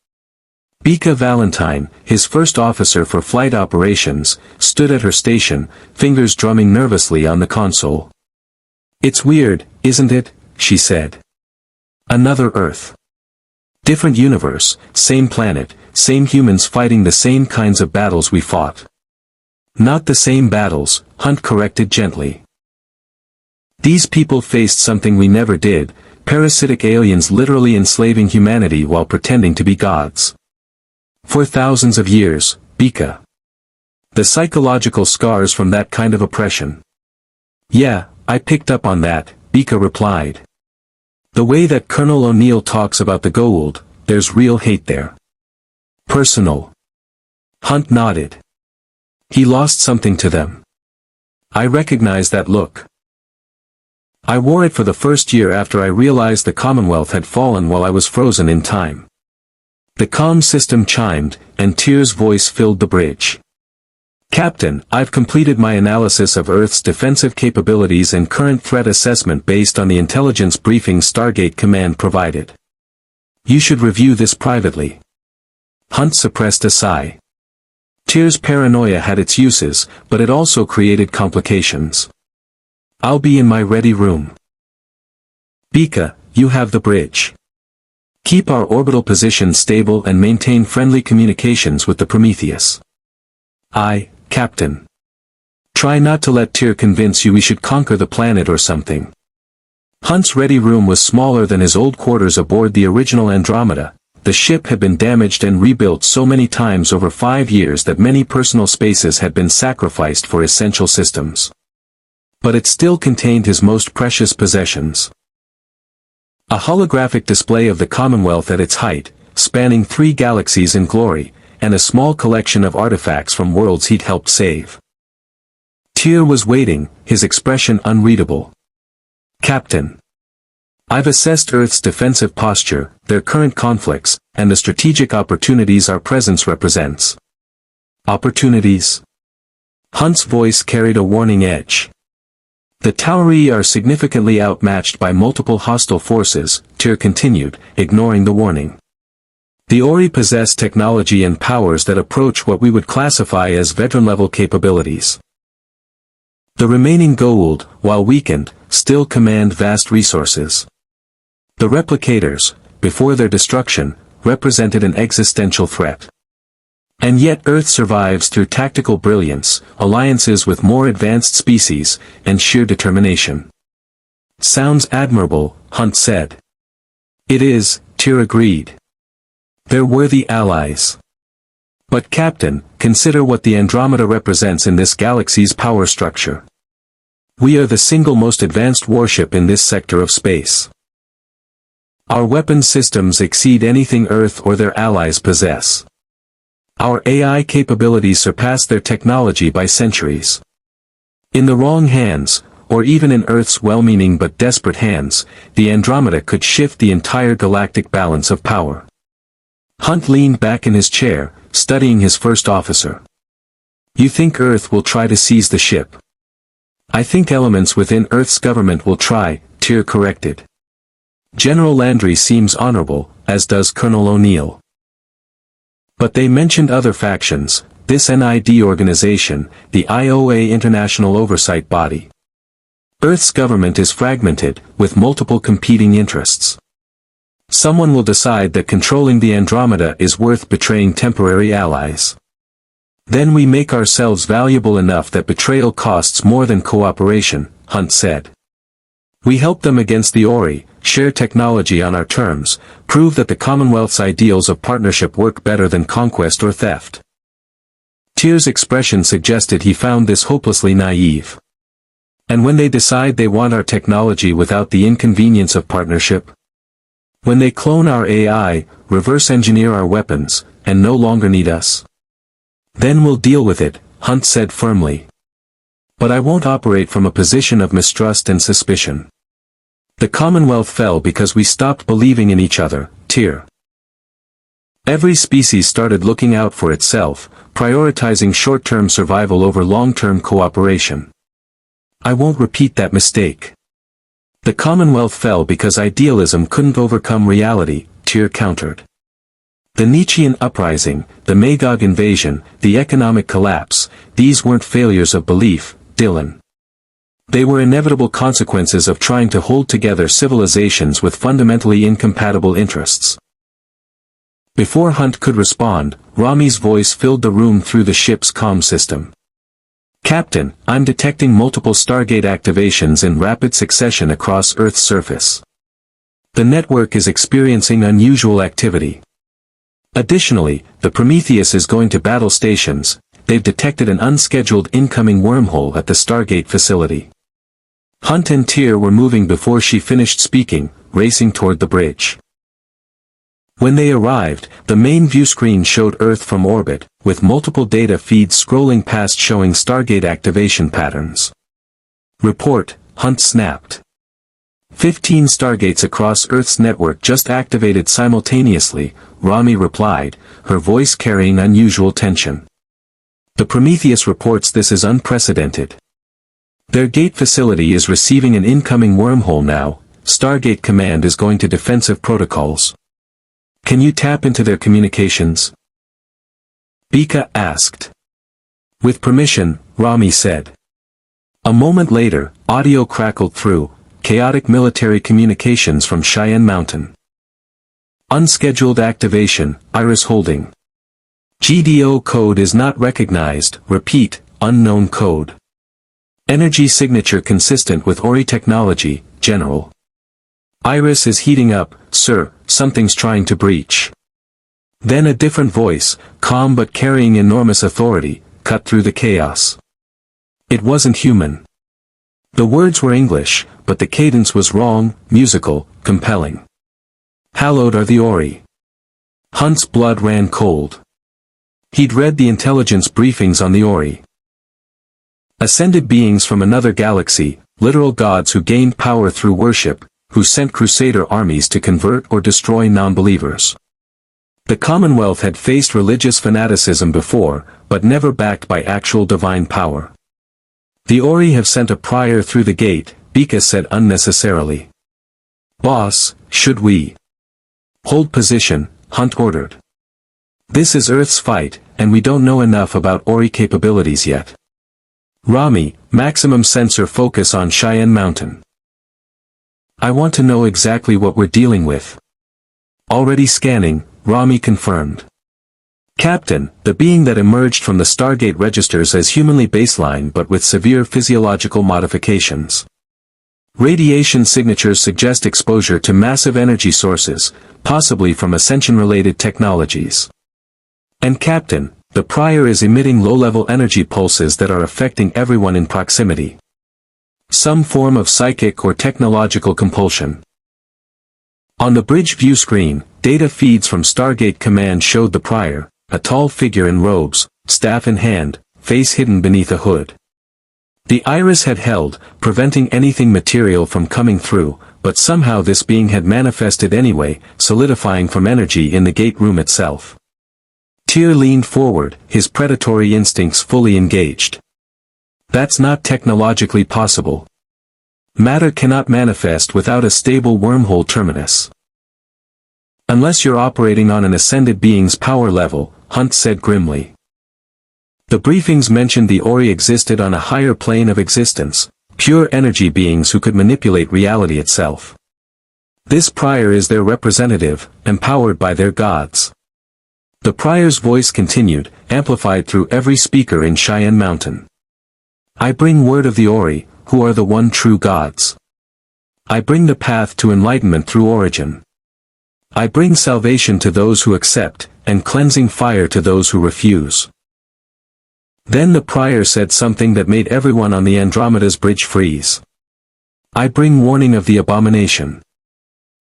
Bika Valentine, his first officer for flight operations, stood at her station, fingers drumming nervously on the console. "It's weird, isn't it?" she said. "Another Earth. Different universe, same planet, same humans fighting the same kinds of battles we fought." "Not the same battles," Hunt corrected gently. "These people faced something we never did, parasitic aliens literally enslaving humanity while pretending to be gods. For thousands of years, Bika. The psychological scars from that kind of oppression." "Yeah, I picked up on that," Bika replied. "The way that Colonel O'Neill talks about the Goa'uld, there's real hate there. Personal." Hunt nodded. "He lost something to them. I recognize that look. I wore it for the first year after I realized the Commonwealth had fallen while I was frozen in time." The comm system chimed, and Tyr's voice filled the bridge. "Captain, I've completed my analysis of Earth's defensive capabilities and current threat assessment based on the intelligence briefing Stargate Command provided. You should review this privately." Hunt suppressed a sigh. Tyr's paranoia had its uses, but it also created complications. "I'll be in my ready room." "Bika, you have the bridge. Keep our orbital position stable and maintain friendly communications with the Prometheus." "Aye, Captain. Try not to let Tyr convince you we should conquer the planet or something." Hunt's ready room was smaller than his old quarters aboard the original Andromeda. The ship had been damaged and rebuilt so many times over 5 years that many personal spaces had been sacrificed for essential systems. But it still contained his most precious possessions. A holographic display of the Commonwealth at its height, spanning 3 galaxies in glory, and a small collection of artifacts from worlds he'd helped save. Tyr was waiting, his expression unreadable. "Captain. I've assessed Earth's defensive posture, their current conflicts, and the strategic opportunities our presence represents." "Opportunities?" Hunt's voice carried a warning edge. "The Tauri are significantly outmatched by multiple hostile forces," Tyr continued, ignoring the warning. "The Ori possess technology and powers that approach what we would classify as veteran-level capabilities. The remaining Goa'uld, while weakened, still command vast resources. The replicators, before their destruction, represented an existential threat. And yet Earth survives through tactical brilliance, alliances with more advanced species, and sheer determination." "Sounds admirable," Hunt said. "It is," Tyr agreed. "They're worthy allies. But Captain, consider what the Andromeda represents in this galaxy's power structure. We are the single most advanced warship in this sector of space. Our weapons systems exceed anything Earth or their allies possess. Our AI capabilities surpass their technology by centuries. In the wrong hands, or even in Earth's well-meaning but desperate hands, the Andromeda could shift the entire galactic balance of power." Hunt leaned back in his chair, studying his first officer. "You think Earth will try to seize the ship?" "I think elements within Earth's government will try," Tyr corrected. "General Landry seems honorable, as does Colonel O'Neill. But they mentioned other factions, this NID organization, the IOA International Oversight Body. Earth's government is fragmented, with multiple competing interests. Someone will decide that controlling the Andromeda is worth betraying temporary allies. Then we make ourselves valuable enough that betrayal costs more than cooperation," Hunt said. "We help them against the Ori, share technology on our terms, prove that the Commonwealth's ideals of partnership work better than conquest or theft. Tyr's expression suggested he found this hopelessly naive. And when they decide they want our technology without the inconvenience of partnership? When they clone our AI, reverse engineer our weapons, and no longer need us? Then we'll deal with it, Hunt said firmly. But I won't operate from a position of mistrust and suspicion. The Commonwealth fell because we stopped believing in each other, Tyr. Every species started looking out for itself, prioritizing short-term survival over long-term cooperation. I won't repeat that mistake. The Commonwealth fell because idealism couldn't overcome reality, Tyr countered. The Nietzschean uprising, the Magog invasion, the economic collapse, these weren't failures of belief, Dylan. They were inevitable consequences of trying to hold together civilizations with fundamentally incompatible interests. Before Hunt could respond, Rami's voice filled the room through the ship's comm system. Captain, I'm detecting multiple Stargate activations in rapid succession across Earth's surface. The network is experiencing unusual activity. Additionally, the Prometheus is going to battle stations. They've detected an unscheduled incoming wormhole at the Stargate facility. Hunt and Tyr were moving before she finished speaking, racing toward the bridge. When they arrived, the main view screen showed Earth from orbit, with multiple data feeds scrolling past showing Stargate activation patterns. Report, Hunt snapped. 15 Stargates across Earth's network just activated simultaneously, Rami replied, her voice carrying unusual tension. The Prometheus reports this is unprecedented. Their gate facility is receiving an incoming wormhole now. Stargate Command is going to defensive protocols. Can you tap into their communications? Bika asked. With permission, Rami said. A moment later, audio crackled through, chaotic military communications from Cheyenne Mountain. Unscheduled activation, Iris holding. GDO code is not recognized, repeat, unknown code. Energy signature consistent with Ori technology, General. Iris is heating up, sir, something's trying to breach. Then a different voice, calm but carrying enormous authority, cut through the chaos. It wasn't human. The words were English, but the cadence was wrong, musical, compelling. Hallowed are the Ori. Hunt's blood ran cold. He'd read the intelligence briefings on the Ori. Ascended beings from another galaxy, literal gods who gained power through worship, who sent crusader armies to convert or destroy non-believers. The Commonwealth had faced religious fanaticism before, but never backed by actual divine power. The Ori have sent a prior through the gate, Bika said unnecessarily. Boss, should we hold position? Hunt ordered. This is Earth's fight, and we don't know enough about Ori capabilities yet. Rami, maximum sensor focus on Cheyenne Mountain. I want to know exactly what we're dealing with. Already scanning, Rami confirmed. Captain, the being that emerged from the Stargate registers as humanly baseline but with severe physiological modifications. Radiation signatures suggest exposure to massive energy sources, possibly from ascension-related technologies. And Captain, the Prior is emitting low-level energy pulses that are affecting everyone in proximity. Some form of psychic or technological compulsion. On the bridge view screen, data feeds from Stargate Command showed the Prior, a tall figure in robes, staff in hand, face hidden beneath a hood. The iris had held, preventing anything material from coming through, but somehow this being had manifested anyway, solidifying from energy in the gate room itself. Tyr leaned forward, his predatory instincts fully engaged. That's not technologically possible. Matter cannot manifest without a stable wormhole terminus. Unless you're operating on an ascended being's power level, Hunt said grimly. The briefings mentioned the Ori existed on a higher plane of existence, pure energy beings who could manipulate reality itself. This Prior is their representative, empowered by their gods. The Prior's voice continued, amplified through every speaker in Cheyenne Mountain. I bring word of the Ori, who are the one true gods. I bring the path to enlightenment through origin. I bring salvation to those who accept, and cleansing fire to those who refuse. Then the prior said something that made everyone on the Andromeda's bridge freeze. I bring warning of the abomination.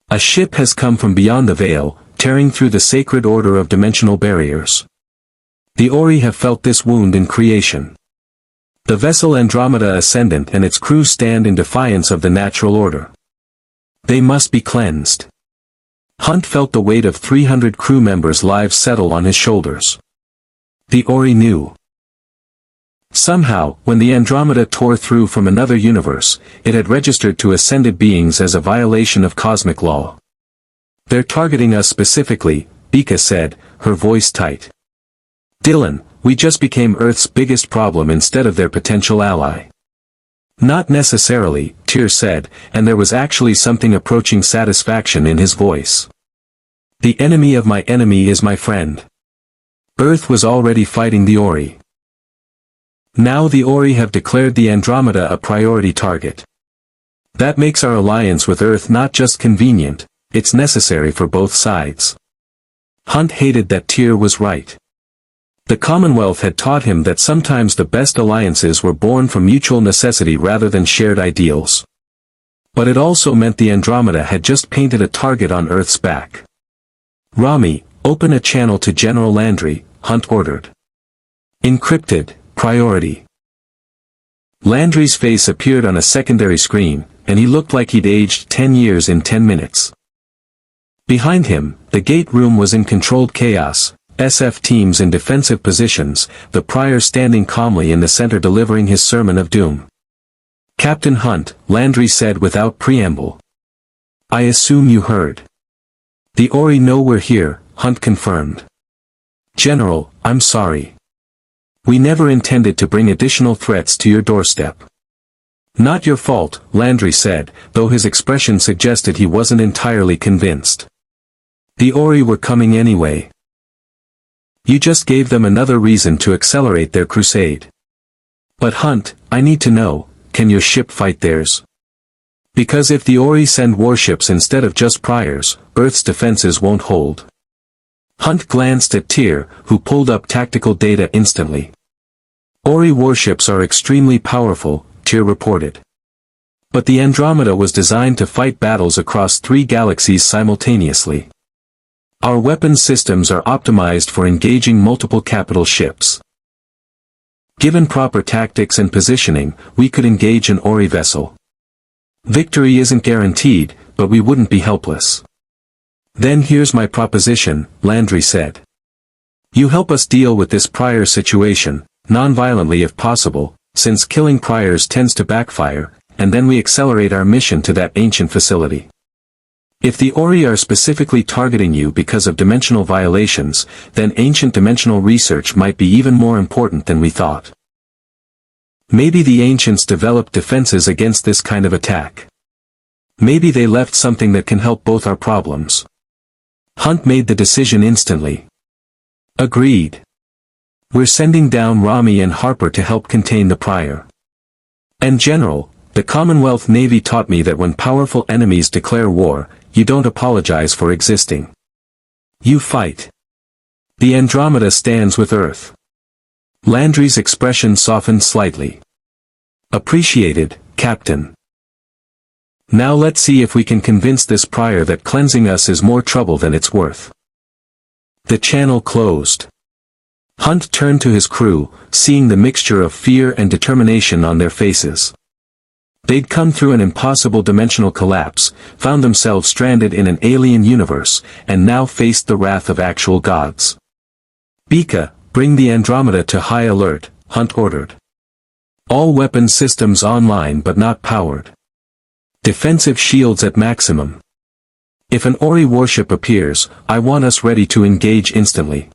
A ship has come from beyond the veil, tearing through the sacred order of dimensional barriers. The Ori have felt this wound in creation. The vessel Andromeda Ascendant and its crew stand in defiance of the natural order. They must be cleansed. Hunt felt the weight of 300 crew members' lives settle on his shoulders. The Ori knew. Somehow, when the Andromeda tore through from another universe, it had registered to ascended beings as a violation of cosmic law. They're targeting us specifically, Bika said, her voice tight. Dylan, we just became Earth's biggest problem instead of their potential ally. Not necessarily, Tyr said, and there was actually something approaching satisfaction in his voice. The enemy of my enemy is my friend. Earth was already fighting the Ori. Now the Ori have declared the Andromeda a priority target. That makes our alliance with Earth not just convenient, it's necessary for both sides. Hunt hated that Tyr was right. The Commonwealth had taught him that sometimes the best alliances were born from mutual necessity rather than shared ideals. But it also meant the Andromeda had just painted a target on Earth's back. Rami, open a channel to General Landry, Hunt ordered. Encrypted, priority. Landry's face appeared on a secondary screen, and he looked like he'd aged 10 years in 10 minutes. Behind him, the gate room was in controlled chaos. SF teams in defensive positions, the prior standing calmly in the center delivering his sermon of doom. Captain Hunt, Landry said without preamble. I assume you heard. The Ori know we're here, Hunt confirmed. General, I'm sorry. We never intended to bring additional threats to your doorstep. Not your fault, Landry said, though his expression suggested he wasn't entirely convinced. The Ori were coming anyway. You just gave them another reason to accelerate their crusade. But Hunt, I need to know, can your ship fight theirs? Because if the Ori send warships instead of just priors, Earth's defenses won't hold. Hunt glanced at Tyr, who pulled up tactical data instantly. Ori warships are extremely powerful, Tyr reported. But the Andromeda was designed to fight battles across 3 galaxies simultaneously. Our weapons systems are optimized for engaging multiple capital ships. Given proper tactics and positioning, we could engage an Ori vessel. Victory isn't guaranteed, but we wouldn't be helpless. Then here's my proposition, Landry said. You help us deal with this prior situation, non-violently if possible, since killing priors tends to backfire, and then we accelerate our mission to that ancient facility. If the Ori are specifically targeting you because of dimensional violations, then ancient dimensional research might be even more important than we thought. Maybe the ancients developed defenses against this kind of attack. Maybe they left something that can help both our problems. Hunt made the decision instantly. Agreed. We're sending down Rami and Harper to help contain the prior. And General, the Commonwealth Navy taught me that when powerful enemies declare war, you don't apologize for existing. You fight. The Andromeda stands with Earth. Landry's expression softened slightly. Appreciated, Captain. Now let's see if we can convince this prior that cleansing us is more trouble than it's worth. The channel closed. Hunt turned to his crew, seeing the mixture of fear and determination on their faces. They'd come through an impossible dimensional collapse, found themselves stranded in an alien universe, and now faced the wrath of actual gods. Bika, bring the Andromeda to high alert, Hunt ordered. All weapon systems online but not powered. Defensive shields at maximum. If an Ori warship appears, I want us ready to engage instantly.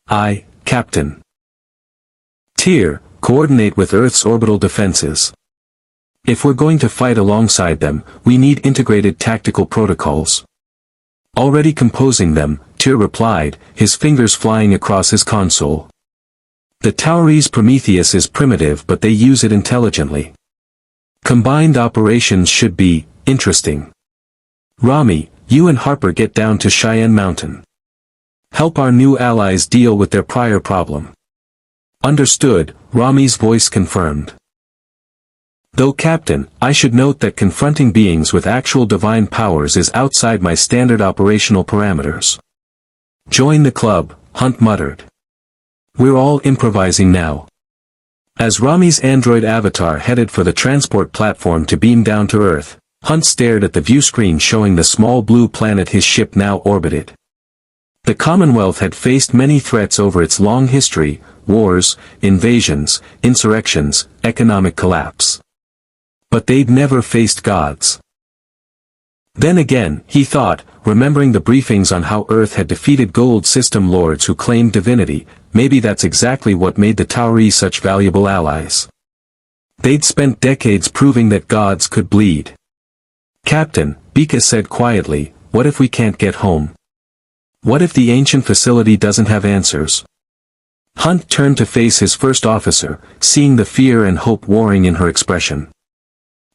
Aye, Captain. Tyr, coordinate with Earth's orbital defenses. If we're going to fight alongside them, we need integrated tactical protocols. Already composing them, Tyr replied, his fingers flying across his console. The Tauri's Prometheus is primitive but they use it intelligently. Combined operations should be interesting. Rami, you and Harper get down to Cheyenne Mountain. Help our new allies deal with their prior problem. Understood, Rami's voice confirmed. Though Captain, I should note that confronting beings with actual divine powers is outside my standard operational parameters. Join the club, Hunt muttered. We're all improvising now. As Rami's android avatar headed for the transport platform to beam down to Earth, Hunt stared at the view screen showing the small blue planet his ship now orbited. The Commonwealth had faced many threats over its long history: wars, invasions, insurrections, economic collapse. But they'd never faced gods. Then again, he thought, remembering the briefings on how Earth had defeated gold system lords who claimed divinity, maybe that's exactly what made the Tauri such valuable allies. They'd spent decades proving that gods could bleed. Captain, Bika said quietly, what if we can't get home? What if the ancient facility doesn't have answers? Hunt turned to face his first officer, seeing the fear and hope warring in her expression.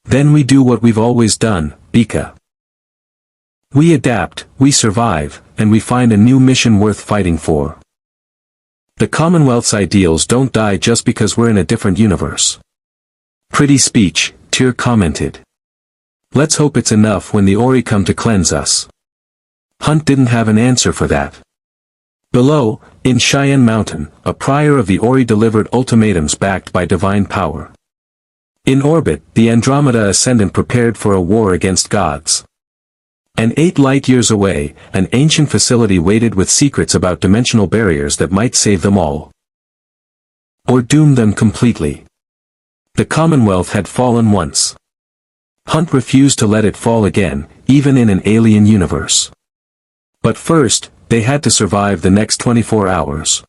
Then we do what we've always done, Bika. We adapt, we survive, and we find a new mission worth fighting for. The Commonwealth's ideals don't die just because we're in a different universe. Pretty speech, Tyr commented. Let's hope it's enough when the Ori come to cleanse us. Hunt didn't have an answer for that. Below, in Cheyenne Mountain, a prior of the Ori delivered ultimatums backed by divine power. In orbit, the Andromeda Ascendant prepared for a war against gods. And 8 light-years away, an ancient facility waited with secrets about dimensional barriers that might save them all. Or doom them completely. The Commonwealth had fallen once. Hunt refused to let it fall again, even in an alien universe. But first, they had to survive the next 24 hours.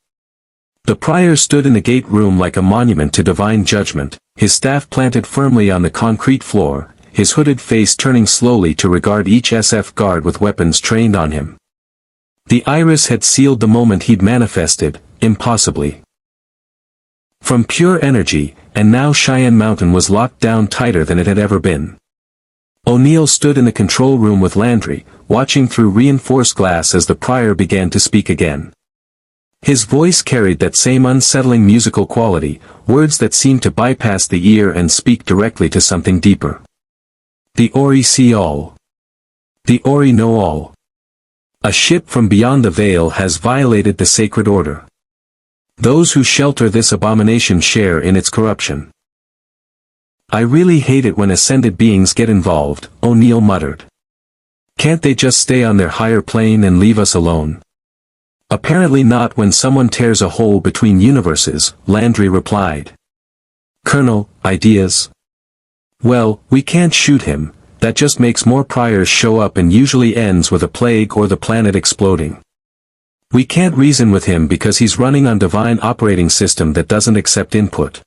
The prior stood in the gate room like a monument to divine judgment, his staff planted firmly on the concrete floor, his hooded face turning slowly to regard each SF guard with weapons trained on him. The iris had sealed the moment he'd manifested, impossibly. From pure energy, and now Cheyenne Mountain was locked down tighter than it had ever been. O'Neill stood in the control room with Landry, watching through reinforced glass as the prior began to speak again. His voice carried that same unsettling musical quality, words that seemed to bypass the ear and speak directly to something deeper. The Ori see all. The Ori know all. A ship from beyond the veil has violated the sacred order. Those who shelter this abomination share in its corruption. I really hate it when ascended beings get involved, O'Neill muttered. Can't they just stay on their higher plane and leave us alone? Apparently not when someone tears a hole between universes, Landry replied. Colonel, ideas? Well, we can't shoot him, that just makes more priors show up and usually ends with a plague or the planet exploding. We can't reason with him because he's running on divine operating system that doesn't accept input.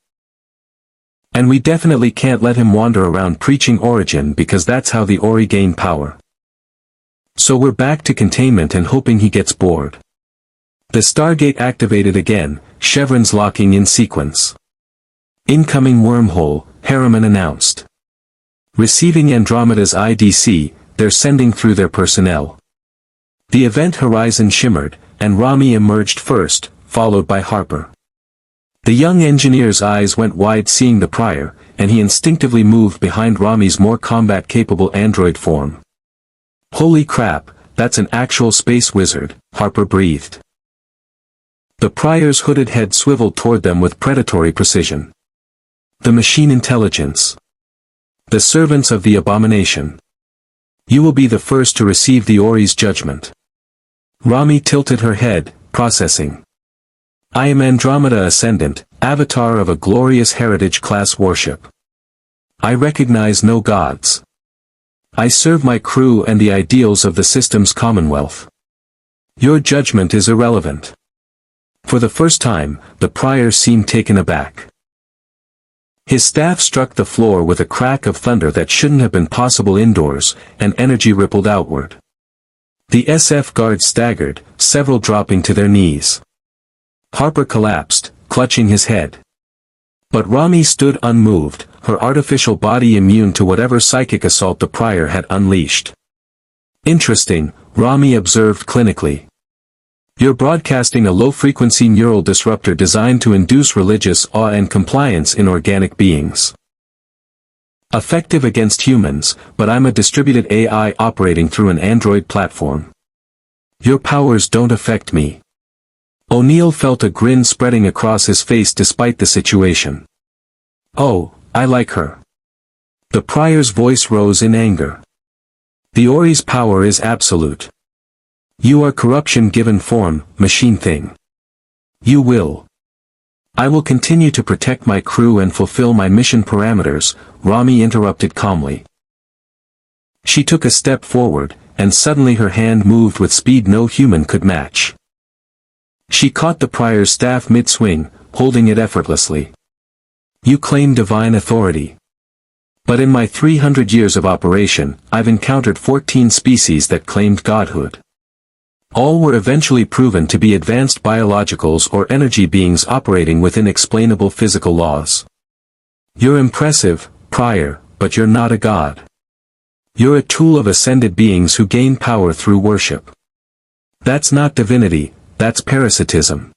And we definitely can't let him wander around preaching origin because that's how the Ori gain power. So we're back to containment and hoping he gets bored. The Stargate activated again, chevrons locking in sequence. Incoming wormhole, Harriman announced. Receiving Andromeda's IDC, they're sending through their personnel. The event horizon shimmered, and Rami emerged first, followed by Harper. The young engineer's eyes went wide seeing the prior, and he instinctively moved behind Rami's more combat-capable android form. Holy crap, that's an actual space wizard, Harper breathed. The prior's hooded head swiveled toward them with predatory precision. The machine intelligence. The servants of the abomination. You will be the first to receive the Ori's judgment. Rami tilted her head, processing. I am Andromeda Ascendant, avatar of a glorious heritage-class warship. I recognize no gods. I serve my crew and the ideals of the system's Commonwealth. Your judgment is irrelevant. For the first time, the prior seemed taken aback. His staff struck the floor with a crack of thunder that shouldn't have been possible indoors, and energy rippled outward. The SF guards staggered, several dropping to their knees. Harper collapsed, clutching his head. But Rami stood unmoved, her artificial body immune to whatever psychic assault the Prior had unleashed. Interesting, Rami observed clinically. You're broadcasting a low-frequency neural disruptor designed to induce religious awe and compliance in organic beings. Effective against humans, but I'm a distributed AI operating through an Android platform. Your powers don't affect me. O'Neill felt a grin spreading across his face despite the situation. Oh, I like her. The Prior's voice rose in anger. The Ori's power is absolute. You are corruption given form, machine thing. You will. I will continue to protect my crew and fulfill my mission parameters, Rami interrupted calmly. She took a step forward, and suddenly her hand moved with speed no human could match. She caught the Prior's staff mid-swing, holding it effortlessly. You claim divine authority. But in my 300 years of operation, I've encountered 14 species that claimed godhood. All were eventually proven to be advanced biologicals or energy beings operating within explainable physical laws. You're impressive, Prior, but you're not a god. You're a tool of ascended beings who gain power through worship. That's not divinity, that's parasitism.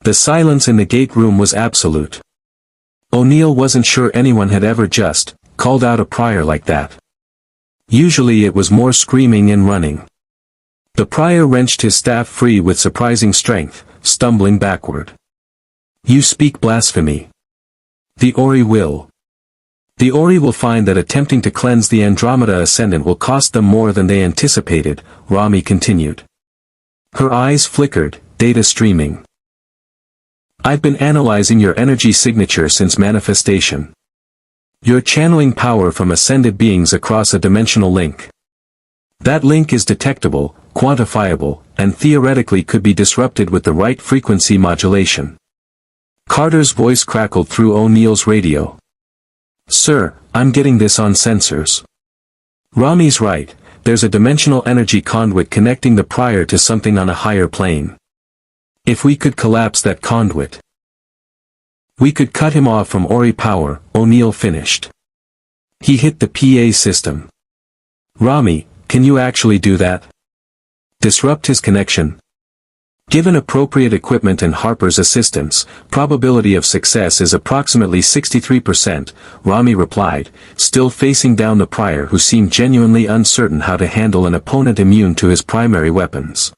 The silence in the gate room was absolute. O'Neill wasn't sure anyone had ever just called out a Prior like that. Usually it was more screaming and running. The Prior wrenched his staff free with surprising strength, stumbling backward. You speak blasphemy. The Ori will. The Ori will find that attempting to cleanse the Andromeda Ascendant will cost them more than they anticipated, Rami continued. Her eyes flickered, data streaming. I've been analyzing your energy signature since manifestation. You're channeling power from ascended beings across a dimensional link. That link is detectable, quantifiable, and theoretically could be disrupted with the right frequency modulation. Carter's voice crackled through O'Neill's radio. Sir, I'm getting this on sensors. Rami's right, there's a dimensional energy conduit connecting the Prior to something on a higher plane. If we could collapse that conduit, we could cut him off from Ori power, O'Neill finished. He hit the PA system. Rami, can you actually do that? Disrupt his connection? Given appropriate equipment and Harper's assistance, probability of success is approximately 63%, Rami replied, still facing down the Prior who seemed genuinely uncertain how to handle an opponent immune to his primary weapons.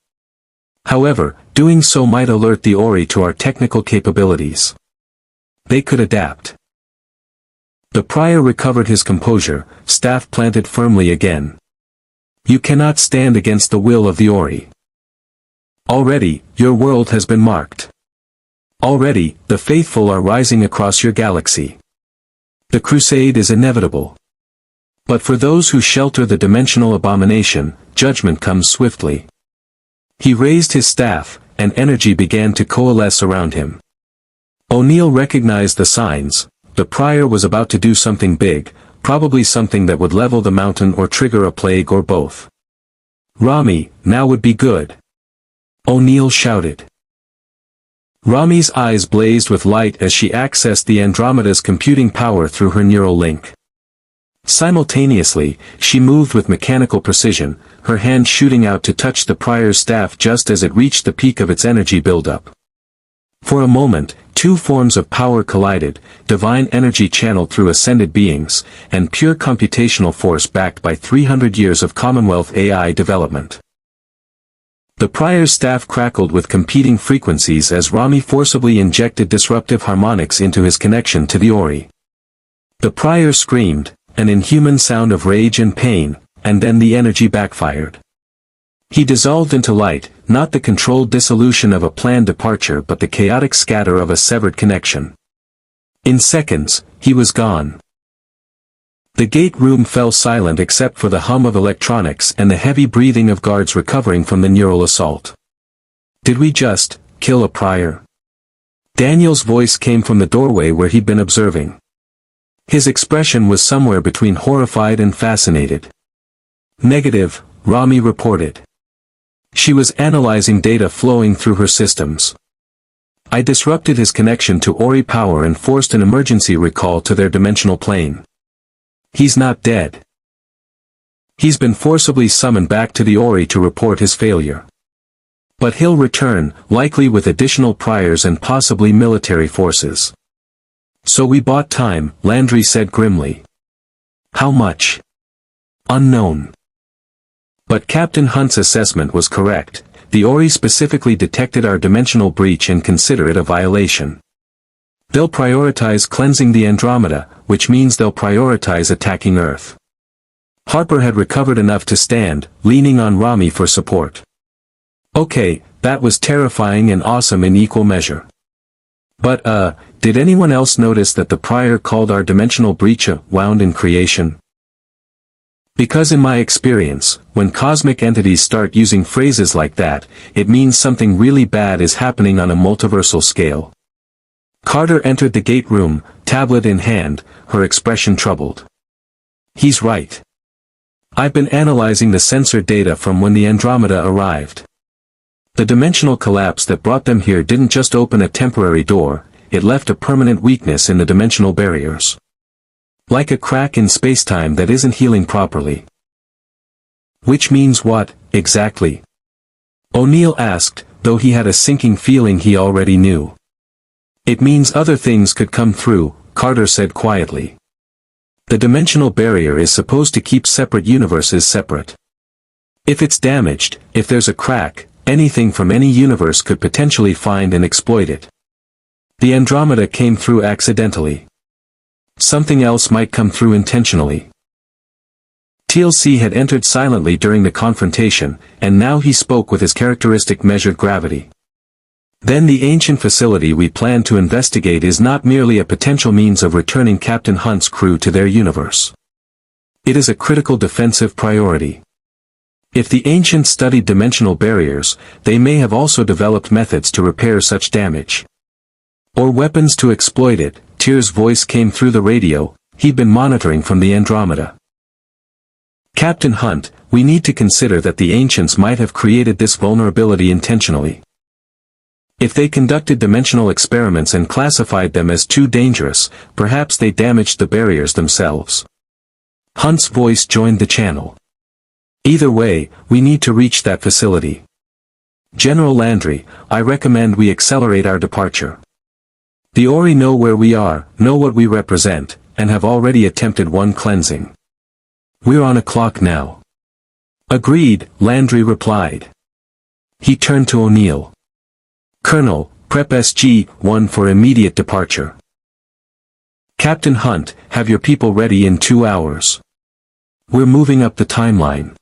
However, doing so might alert the Ori to our technical capabilities. They could adapt. The Prior recovered his composure, staff planted firmly again. You cannot stand against the will of the Ori. Already, your world has been marked. Already, the faithful are rising across your galaxy. The crusade is inevitable. But for those who shelter the dimensional abomination, judgment comes swiftly. He raised his staff, and energy began to coalesce around him. O'Neill recognized the signs. The Prior was about to do something big, probably something that would level the mountain or trigger a plague or both. Rami, now would be good. O'Neill shouted. Rami's eyes blazed with light as she accessed the Andromeda's computing power through her neural link. Simultaneously, she moved with mechanical precision, her hand shooting out to touch the Prior's staff just as it reached the peak of its energy buildup. For a moment, two forms of power collided, divine energy channeled through ascended beings, and pure computational force backed by 300 years of Commonwealth AI development. The Prior's staff crackled with competing frequencies as Rami forcibly injected disruptive harmonics into his connection to the Ori. The Prior screamed, an inhuman sound of rage and pain, and then the energy backfired. He dissolved into light, not the controlled dissolution of a planned departure but the chaotic scatter of a severed connection. In seconds, he was gone. The gate room fell silent except for the hum of electronics and the heavy breathing of guards recovering from the neural assault. Did we just kill a Prior? Daniel's voice came from the doorway where he'd been observing. His expression was somewhere between horrified and fascinated. Negative, Rami reported. She was analyzing data flowing through her systems. I disrupted his connection to Ori power and forced an emergency recall to their dimensional plane. He's not dead. He's been forcibly summoned back to the Ori to report his failure. But he'll return, likely with additional priors and possibly military forces. So we bought time, Landry said grimly. How much? Unknown. But Captain Hunt's assessment was correct. The Ori specifically detected our dimensional breach and consider it a violation. They'll prioritize cleansing the Andromeda, which means they'll prioritize attacking Earth. Harper had recovered enough to stand, leaning on Rami for support. Okay, that was terrifying and awesome in equal measure. But did anyone else notice that the Prior called our dimensional breach a wound in creation? Because in my experience, when cosmic entities start using phrases like that, it means something really bad is happening on a multiversal scale. Carter entered the gate room, tablet in hand, her expression troubled. He's right. I've been analyzing the sensor data from when the Andromeda arrived. The dimensional collapse that brought them here didn't just open a temporary door, it left a permanent weakness in the dimensional barriers. Like a crack in spacetime that isn't healing properly. Which means what, exactly? O'Neill asked, though he had a sinking feeling he already knew. It means other things could come through, Carter said quietly. The dimensional barrier is supposed to keep separate universes separate. If it's damaged, if there's a crack, anything from any universe could potentially find and exploit it. The Andromeda came through accidentally. Something else might come through intentionally. TLC had entered silently during the confrontation, and now he spoke with his characteristic measured gravity. Then the ancient facility we plan to investigate is not merely a potential means of returning Captain Hunt's crew to their universe. It is a critical defensive priority. If the ancients studied dimensional barriers, they may have also developed methods to repair such damage. Or weapons to exploit it. Tyr's voice came through the radio, he'd been monitoring from the Andromeda. Captain Hunt, we need to consider that the ancients might have created this vulnerability intentionally. If they conducted dimensional experiments and classified them as too dangerous, perhaps they damaged the barriers themselves. Hunt's voice joined the channel. Either way, we need to reach that facility. General Landry, I recommend we accelerate our departure. The Ori know where we are, know what we represent, and have already attempted one cleansing. We're on a clock now. Agreed, Landry replied. He turned to O'Neill. Colonel, prep SG-1 for immediate departure. Captain Hunt, have your people ready in 2 hours. We're moving up the timeline.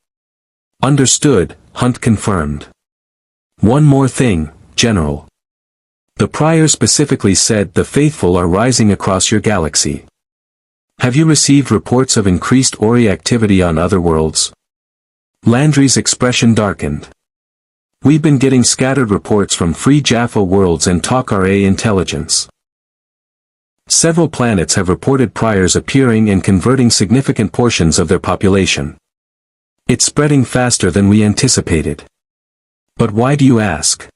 Understood, Hunt confirmed. One more thing, General. The Prior specifically said the faithful are rising across your galaxy. Have you received reports of increased Ori activity on other worlds? Landry's expression darkened. We've been getting scattered reports from Free Jaffa worlds and Talk-RA intelligence. Several planets have reported Priors appearing and converting significant portions of their population. It's spreading faster than we anticipated. But why do you ask?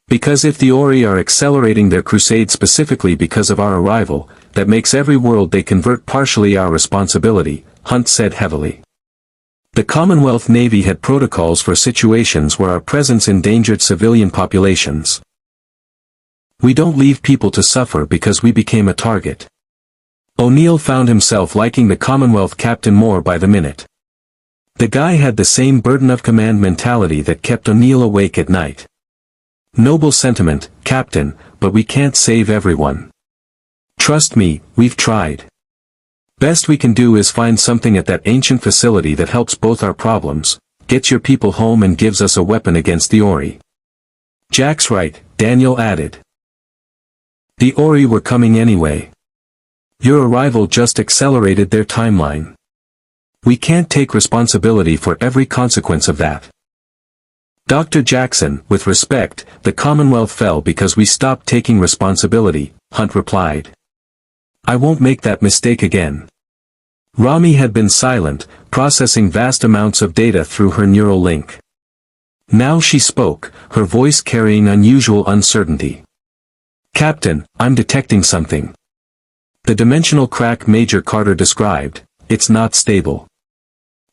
Because if the Ori are accelerating their crusade specifically because of our arrival, that makes every world they convert partially our responsibility, Hunt said heavily. The Commonwealth Navy had protocols for situations where our presence endangered civilian populations. We don't leave people to suffer because we became a target. O'Neill found himself liking the Commonwealth captain more by the minute. The guy had the same burden of command mentality that kept O'Neill awake at night. Noble sentiment, Captain, but we can't save everyone. Trust me, we've tried. Best we can do is find something at that ancient facility that helps both our problems, gets your people home and gives us a weapon against the Ori. Jack's right, Daniel added. The Ori were coming anyway. Your arrival just accelerated their timeline. We can't take responsibility for every consequence of that. Dr. Jackson, with respect, the Commonwealth fell because we stopped taking responsibility, Hunt replied. I won't make that mistake again. Rami had been silent, processing vast amounts of data through her neural link. Now she spoke, her voice carrying unusual uncertainty. "Captain, I'm detecting something." The dimensional crack Major Carter described, "It's not stable.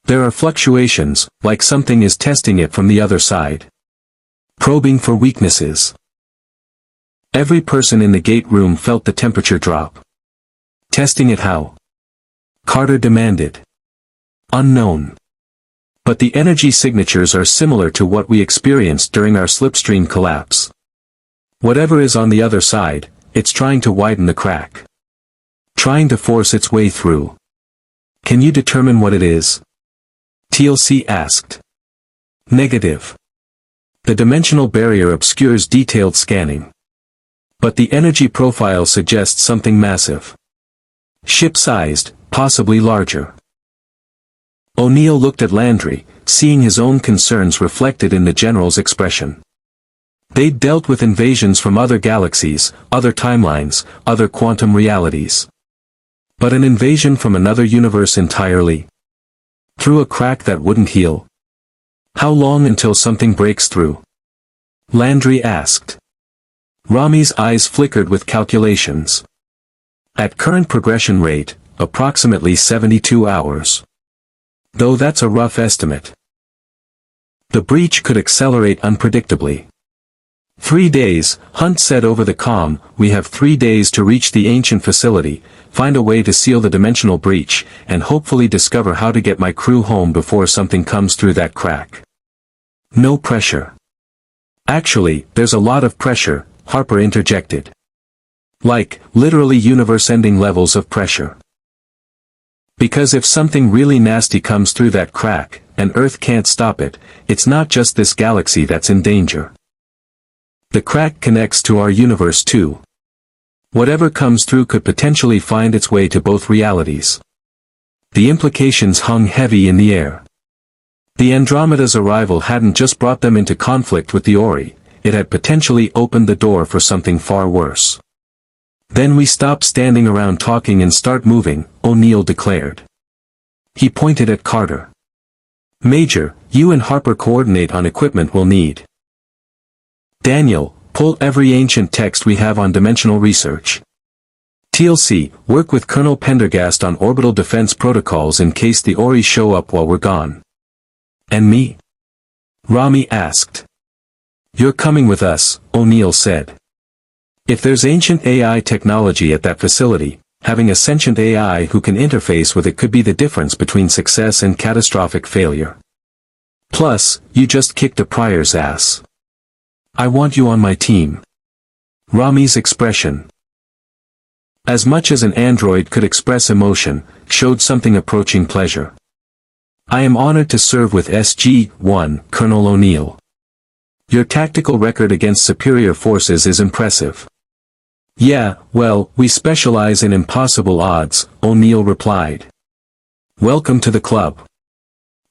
There are fluctuations, like something is testing it from the other side. Probing for weaknesses." Every person in the gate room felt the temperature drop. "Testing it how?" Carter demanded. "Unknown. But the energy signatures are similar to what we experienced during our slipstream collapse. Whatever is on the other side, it's trying to widen the crack. Trying to force its way through. Can you determine what it is?" TLC asked. "Negative. The dimensional barrier obscures detailed scanning. But the energy profile suggests something massive. Ship-sized, possibly larger." O'Neill looked at Landry, seeing his own concerns reflected in the general's expression. They'd dealt with invasions from other galaxies, other timelines, other quantum realities. But an invasion from another universe entirely? Through a crack that wouldn't heal? How long until something breaks through? Landry asked. Rami's eyes flickered with calculations. At current progression rate, approximately 72 hours. Though that's a rough estimate. The breach could accelerate unpredictably. 3 days, Hunt said over the comm. "We have 3 days to reach the ancient facility, find a way to seal the dimensional breach, and hopefully discover how to get my crew home before something comes through that crack." "No pressure." "Actually, there's a lot of pressure," Harper interjected. "Like, literally universe-ending levels of pressure. Because if something really nasty comes through that crack, and Earth can't stop it, it's not just this galaxy that's in danger. The crack connects to our universe too. Whatever comes through could potentially find its way to both realities." The implications hung heavy in the air. The Andromeda's arrival hadn't just brought them into conflict with the Ori, it had potentially opened the door for something far worse. "Then we stop standing around talking and start moving," O'Neill declared. He pointed at Carter. "Major, you and Harper coordinate on equipment we'll need. Daniel, pull every ancient text we have on dimensional research. TLC, work with Colonel Pendergast on orbital defense protocols in case the Ori show up while we're gone." "And me?" Rami asked. "You're coming with us," O'Neill said. "If there's ancient AI technology at that facility, having a sentient AI who can interface with it could be the difference between success and catastrophic failure. Plus, you just kicked a Prior's ass. I want you on my team." Rami's expression, as much as an android could express emotion, showed something approaching pleasure. "I am honored to serve with SG-1, Colonel O'Neill. Your tactical record against superior forces is impressive." "Yeah, well, we specialize in impossible odds," O'Neill replied. "Welcome to the club.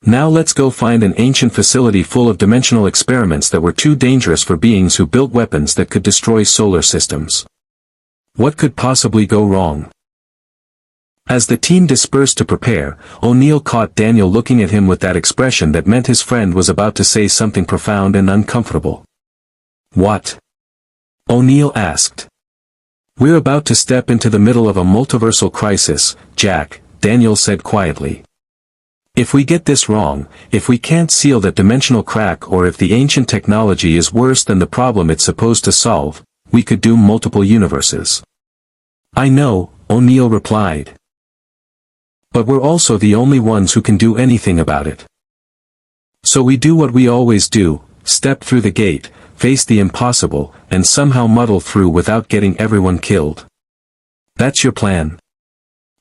Now let's go find an ancient facility full of dimensional experiments that were too dangerous for beings who built weapons that could destroy solar systems. What could possibly go wrong?" As the team dispersed to prepare, O'Neill caught Daniel looking at him with that expression that meant his friend was about to say something profound and uncomfortable. "What?" O'Neill asked. "We're about to step into the middle of a multiversal crisis, Jack," Daniel said quietly. "If we get this wrong, if we can't seal that dimensional crack, or if the ancient technology is worse than the problem it's supposed to solve, we could doom multiple universes." "I know," O'Neill replied. "But we're also the only ones who can do anything about it. So we do what we always do, step through the gate, face the impossible, and somehow muddle through without getting everyone killed. That's your plan?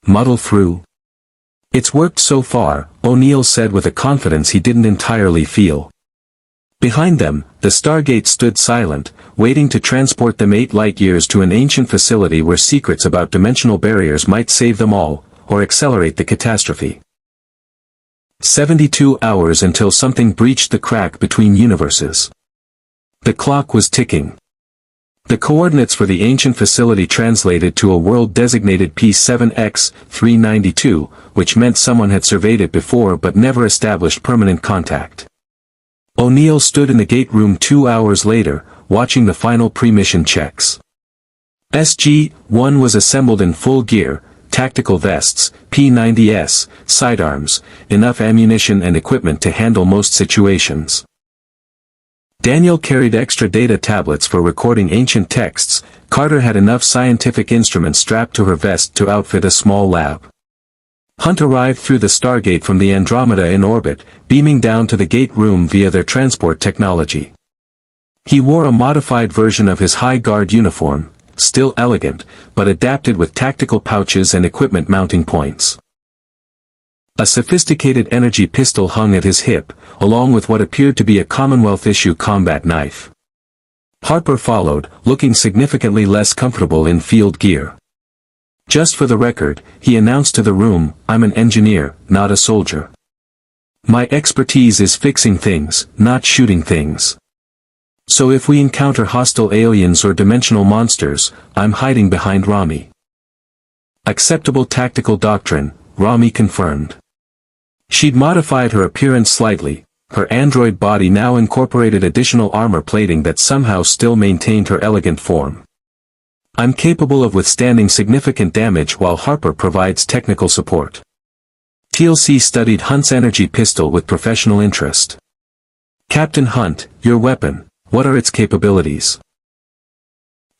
Muddle through?" "It's worked so far," O'Neill said with a confidence he didn't entirely feel. Behind them, the Stargate stood silent, waiting to transport them 8 light-years to an ancient facility where secrets about dimensional barriers might save them all, or accelerate the catastrophe. 72 hours until something breached the crack between universes. The clock was ticking. The coordinates for the ancient facility translated to a world designated P7X-392, which meant someone had surveyed it before but never established permanent contact. O'Neill stood in the gate room 2 hours later, watching the final pre-mission checks. SG-1 was assembled in full gear, tactical vests, P-90S, sidearms, enough ammunition and equipment to handle most situations. Daniel carried extra data tablets for recording ancient texts. Carter had enough scientific instruments strapped to her vest to outfit a small lab. Hunt arrived through the Stargate from the Andromeda in orbit, beaming down to the gate room via their transport technology. He wore a modified version of his High Guard uniform, still elegant, but adapted with tactical pouches and equipment mounting points. A sophisticated energy pistol hung at his hip, along with what appeared to be a Commonwealth-issue combat knife. Harper followed, looking significantly less comfortable in field gear. Just for the record, he announced to the room, "I'm an engineer, not a soldier. My expertise is fixing things, not shooting things. So if we encounter hostile aliens or dimensional monsters, I'm hiding behind Rami." Acceptable tactical doctrine, Rami confirmed. She'd modified her appearance slightly. Her android body now incorporated additional armor plating that somehow still maintained her elegant form. "I'm capable of withstanding significant damage while Harper provides technical support." TLC studied Hunt's energy pistol with professional interest. "Captain Hunt, your weapon, what are its capabilities?"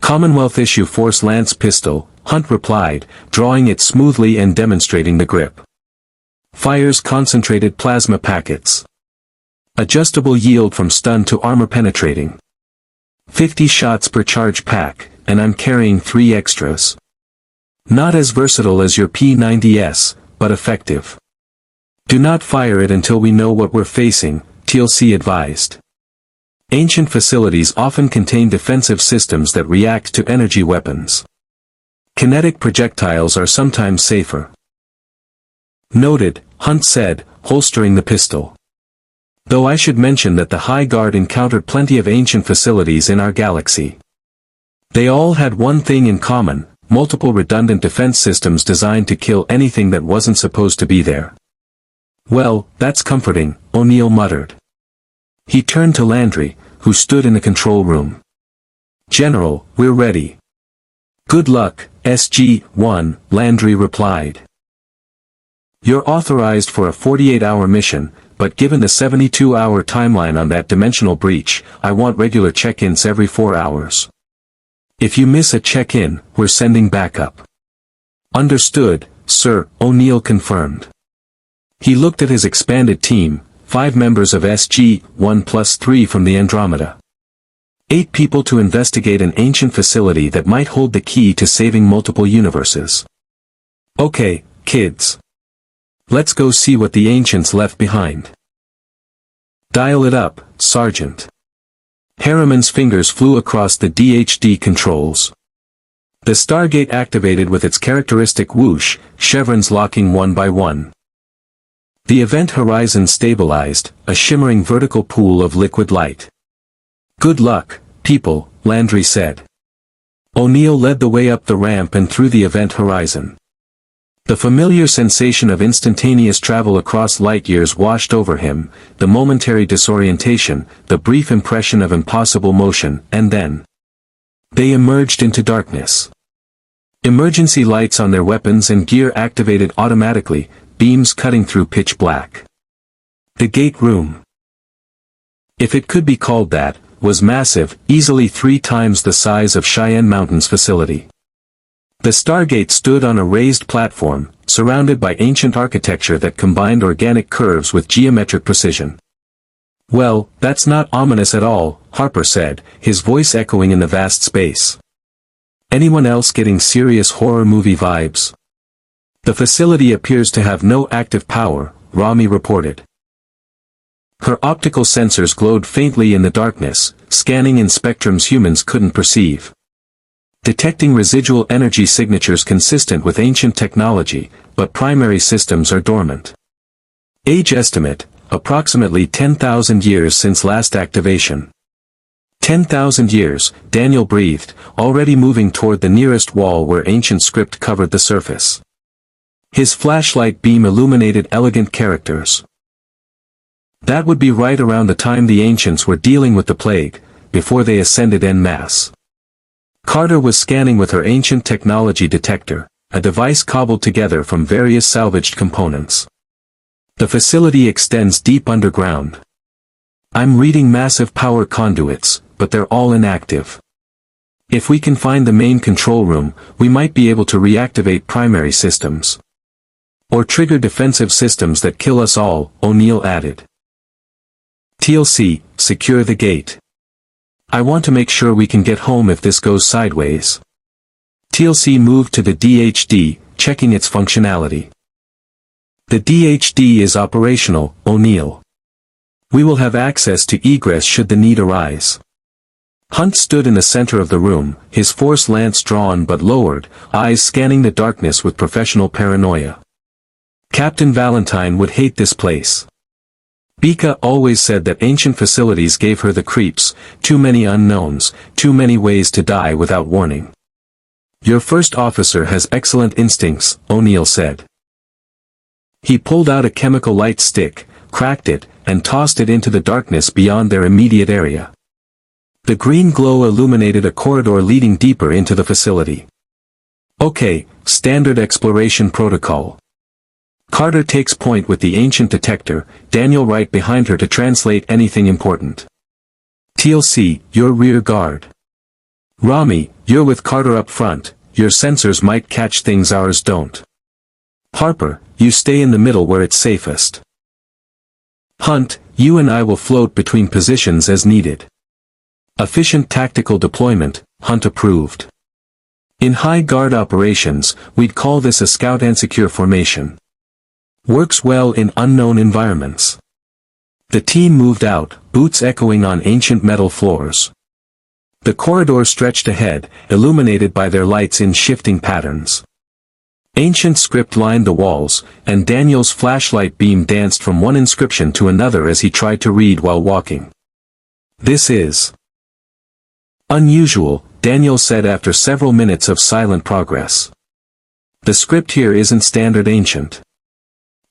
"Commonwealth issue Force Lance pistol," Hunt replied, drawing it smoothly and demonstrating the grip. "Fires concentrated plasma packets. Adjustable yield from stun to armor penetrating. 50 shots per charge pack, and I'm carrying 3 extras. Not as versatile as your P-90S, but effective. Do not fire it until we know what we're facing," TLC advised. Ancient facilities often contain defensive systems that react to energy weapons. Kinetic projectiles are sometimes safer. "Noted," Hunt said, holstering the pistol. "Though I should mention that the High Guard encountered plenty of ancient facilities in our galaxy. They all had one thing in common, multiple redundant defense systems designed to kill anything that wasn't supposed to be there." "Well, that's comforting," O'Neill muttered. He turned to Landry, who stood in the control room. "General, we're ready." "Good luck, SG-1, Landry replied. "You're authorized for a 48-hour mission, but given the 72-hour timeline on that dimensional breach, I want regular check-ins every 4 hours. If you miss a check-in, we're sending backup." "Understood, sir," O'Neill confirmed. He looked at his expanded team, 5 members of SG-1 plus 3 from the Andromeda. 8 people to investigate an ancient facility that might hold the key to saving multiple universes. "Okay, kids. Let's go see what the ancients left behind." "Dial it up, Sergeant." Harriman's fingers flew across the DHD controls. The Stargate activated with its characteristic whoosh, chevrons locking one by one. The event horizon stabilized, a shimmering vertical pool of liquid light. "Good luck, people," Landry said. O'Neill led the way up the ramp and through the event horizon. The familiar sensation of instantaneous travel across light years washed over him, the momentary disorientation, the brief impression of impossible motion, and then they emerged into darkness. Emergency lights on their weapons and gear activated automatically, beams cutting through pitch black. The gate room, if it could be called that, was massive, easily 3 times the size of Cheyenne Mountain's facility. The Stargate stood on a raised platform, surrounded by ancient architecture that combined organic curves with geometric precision. "Well, that's not ominous at all," Harper said, his voice echoing in the vast space. "Anyone else getting serious horror movie vibes?" "The facility appears to have no active power," Rami reported. Her optical sensors glowed faintly in the darkness, scanning in spectrums humans couldn't perceive. Detecting residual energy signatures consistent with ancient technology, but primary systems are dormant. Age estimate, approximately 10,000 years since last activation. 10,000 years, Daniel breathed, already moving toward the nearest wall where ancient script covered the surface. His flashlight beam illuminated elegant characters. That would be right around the time the ancients were dealing with the plague, before they ascended en masse. Carter was scanning with her ancient technology detector, a device cobbled together from various salvaged components. The facility extends deep underground. I'm reading massive power conduits, but they're all inactive. If we can find the main control room, we might be able to reactivate primary systems. Or trigger defensive systems that kill us all, O'Neill added. TLC, secure the gate. I want to make sure we can get home if this goes sideways. TLC moved to the DHD, checking its functionality. The DHD is operational, O'Neill. We will have access to egress should the need arise. Hunt stood in the center of the room, his force lance drawn but lowered, eyes scanning the darkness with professional paranoia. Captain Valentine would hate this place. Bika always said that ancient facilities gave her the creeps, too many unknowns, too many ways to die without warning. Your first officer has excellent instincts, O'Neill said. He pulled out a chemical light stick, cracked it, and tossed it into the darkness beyond their immediate area. The green glow illuminated a corridor leading deeper into the facility. Okay, standard exploration protocol. Carter takes point with the ancient detector, Daniel right behind her to translate anything important. TLC, your rear guard. Rami, you're with Carter up front, your sensors might catch things ours don't. Harper, you stay in the middle where it's safest. Hunt, you and I will float between positions as needed. Efficient tactical deployment, Hunt approved. In high guard operations, we'd call this a scout and secure formation. Works well in unknown environments. The team moved out, boots echoing on ancient metal floors. The corridor stretched ahead, illuminated by their lights in shifting patterns. Ancient script lined the walls, and Daniel's flashlight beam danced from one inscription to another as he tried to read while walking. This is unusual, Daniel said after several minutes of silent progress. The script here isn't standard ancient.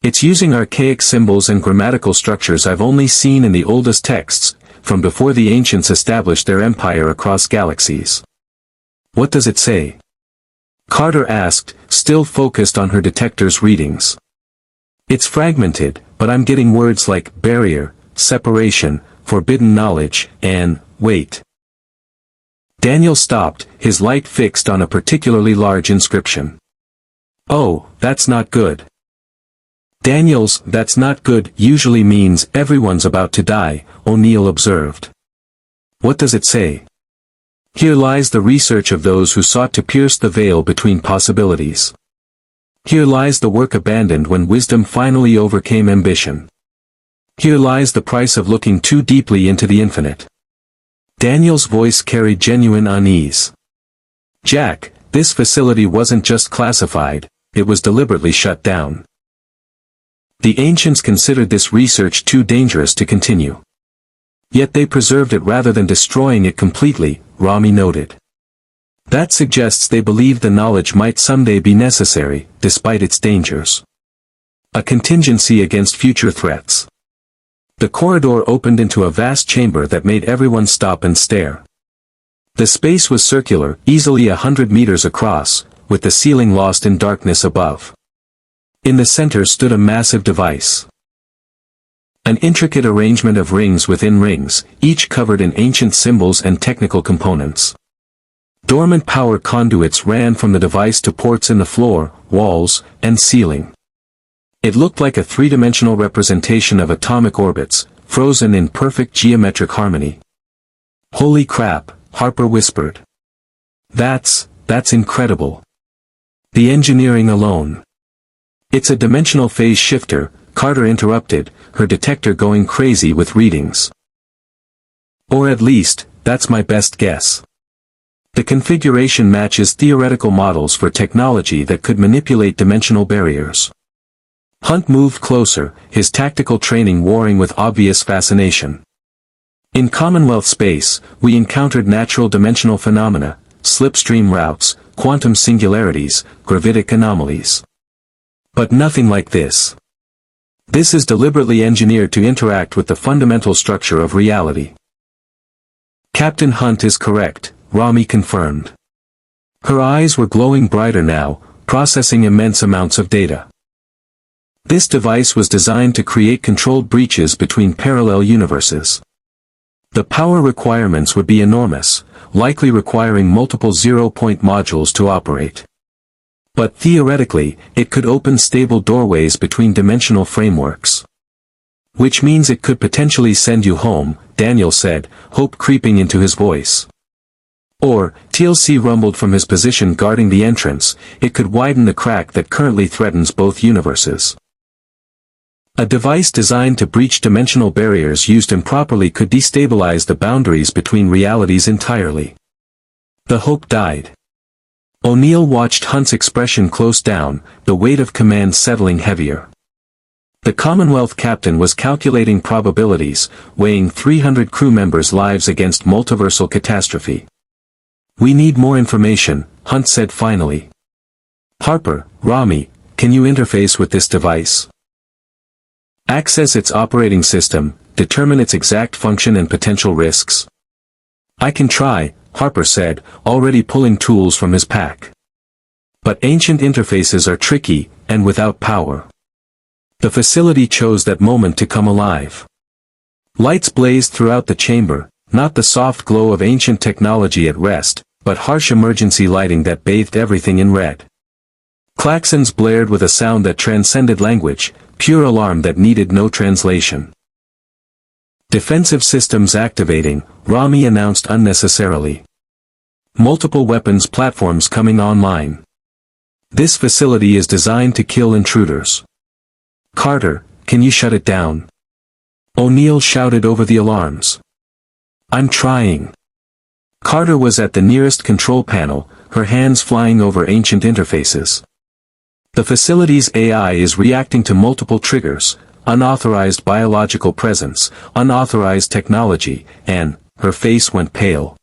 It's using archaic symbols and grammatical structures I've only seen in the oldest texts, from before the ancients established their empire across galaxies. What does it say? Carter asked, still focused on her detector's readings. It's fragmented, but I'm getting words like barrier, separation, forbidden knowledge, and wait. Daniel stopped, his light fixed on a particularly large inscription. Oh, that's not good. Daniel's "that's not good" usually means everyone's about to die, O'Neill observed. What does it say? Here lies the research of those who sought to pierce the veil between possibilities. Here lies the work abandoned when wisdom finally overcame ambition. Here lies the price of looking too deeply into the infinite. Daniel's voice carried genuine unease. Jack, this facility wasn't just classified, it was deliberately shut down. The ancients considered this research too dangerous to continue. Yet they preserved it rather than destroying it completely, Rami noted. That suggests they believed the knowledge might someday be necessary, despite its dangers. A contingency against future threats. The corridor opened into a vast chamber that made everyone stop and stare. The space was circular, easily 100 meters across, with the ceiling lost in darkness above. In the center stood a massive device. An intricate arrangement of rings within rings, each covered in ancient symbols and technical components. Dormant power conduits ran from the device to ports in the floor, walls, and ceiling. It looked like a three-dimensional representation of atomic orbits, frozen in perfect geometric harmony. Holy crap, Harper whispered. That's incredible. The engineering alone. It's a dimensional phase shifter, Carter interrupted, her detector going crazy with readings. Or at least, that's my best guess. The configuration matches theoretical models for technology that could manipulate dimensional barriers. Hunt moved closer, his tactical training warring with obvious fascination. In Commonwealth space, we encountered natural dimensional phenomena, slipstream routes, quantum singularities, gravitic anomalies. But nothing like this. This is deliberately engineered to interact with the fundamental structure of reality. Captain Hunt is correct, Rami confirmed. Her eyes were glowing brighter now, processing immense amounts of data. This device was designed to create controlled breaches between parallel universes. The power requirements would be enormous, likely requiring multiple zero-point modules to operate. But theoretically, it could open stable doorways between dimensional frameworks. Which means it could potentially send you home, Daniel said, hope creeping into his voice. Or, TLC rumbled from his position guarding the entrance, it could widen the crack that currently threatens both universes. A device designed to breach dimensional barriers used improperly could destabilize the boundaries between realities entirely. The hope died. O'Neill watched Hunt's expression close down, the weight of command settling heavier. The Commonwealth captain was calculating probabilities, weighing 300 crew members' lives against multiversal catastrophe. We need more information, Hunt said finally. Harper, Rami, can you interface with this device? Access its operating system, determine its exact function and potential risks. I can try, Harper said, already pulling tools from his pack. But ancient interfaces are tricky, and without power. The facility chose that moment to come alive. Lights blazed throughout the chamber, not the soft glow of ancient technology at rest, but harsh emergency lighting that bathed everything in red. Klaxons blared with a sound that transcended language, pure alarm that needed no translation. Defensive systems activating, Rami announced unnecessarily. Multiple weapons platforms coming online. This facility is designed to kill intruders. Carter, can you shut it down? O'Neill shouted over the alarms. I'm trying. Carter was at the nearest control panel, her hands flying over ancient interfaces. The facility's AI is reacting to multiple triggers, unauthorized biological presence, unauthorized technology, and, her face went pale.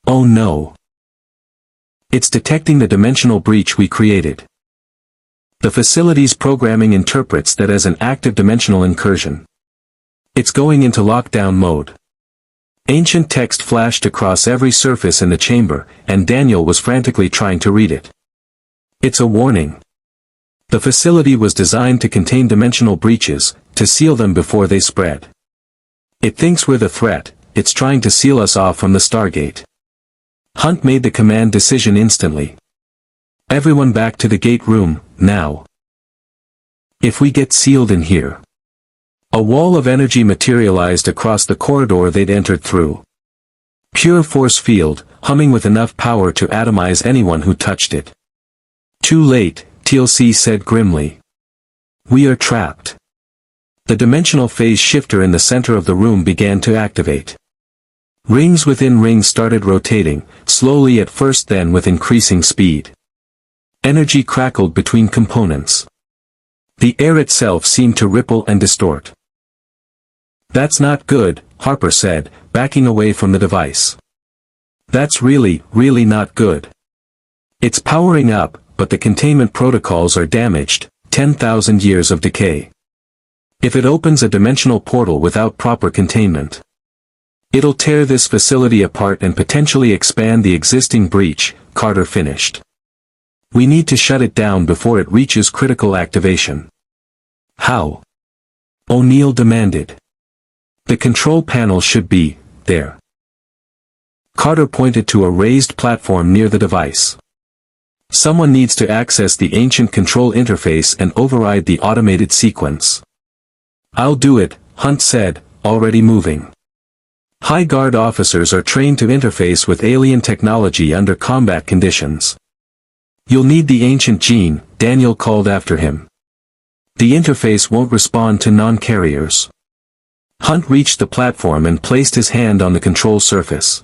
Oh no. It's detecting the dimensional breach we created. The facility's programming interprets that as an active dimensional incursion. It's going into lockdown mode. Ancient text flashed across every surface in the chamber, and Daniel was frantically trying to read it. It's a warning. The facility was designed to contain dimensional breaches, to seal them before they spread. It thinks we're the threat, it's trying to seal us off from the Stargate. Hunt made the command decision instantly. Everyone back to the gate room, now. If we get sealed in here. A wall of energy materialized across the corridor they'd entered through. Pure force field, humming with enough power to atomize anyone who touched it. Too late, TLC said grimly. We are trapped. The dimensional phase shifter in the center of the room began to activate. Rings within rings started rotating, slowly at first then with increasing speed. Energy crackled between components. The air itself seemed to ripple and distort. That's not good, Harper said, backing away from the device. That's really not good. It's powering up, but the containment protocols are damaged, 10,000 years of decay. If it opens a dimensional portal without proper containment, it'll tear this facility apart and potentially expand the existing breach, Carter finished. We need to shut it down before it reaches critical activation. How? O'Neill demanded. The control panel should be there. Carter pointed to a raised platform near the device. Someone needs to access the ancient control interface and override the automated sequence. I'll do it, Hunt said, already moving. High Guard officers are trained to interface with alien technology under combat conditions. You'll need the ancient gene, Daniel called after him. The interface won't respond to non-carriers. Hunt reached the platform and placed his hand on the control surface.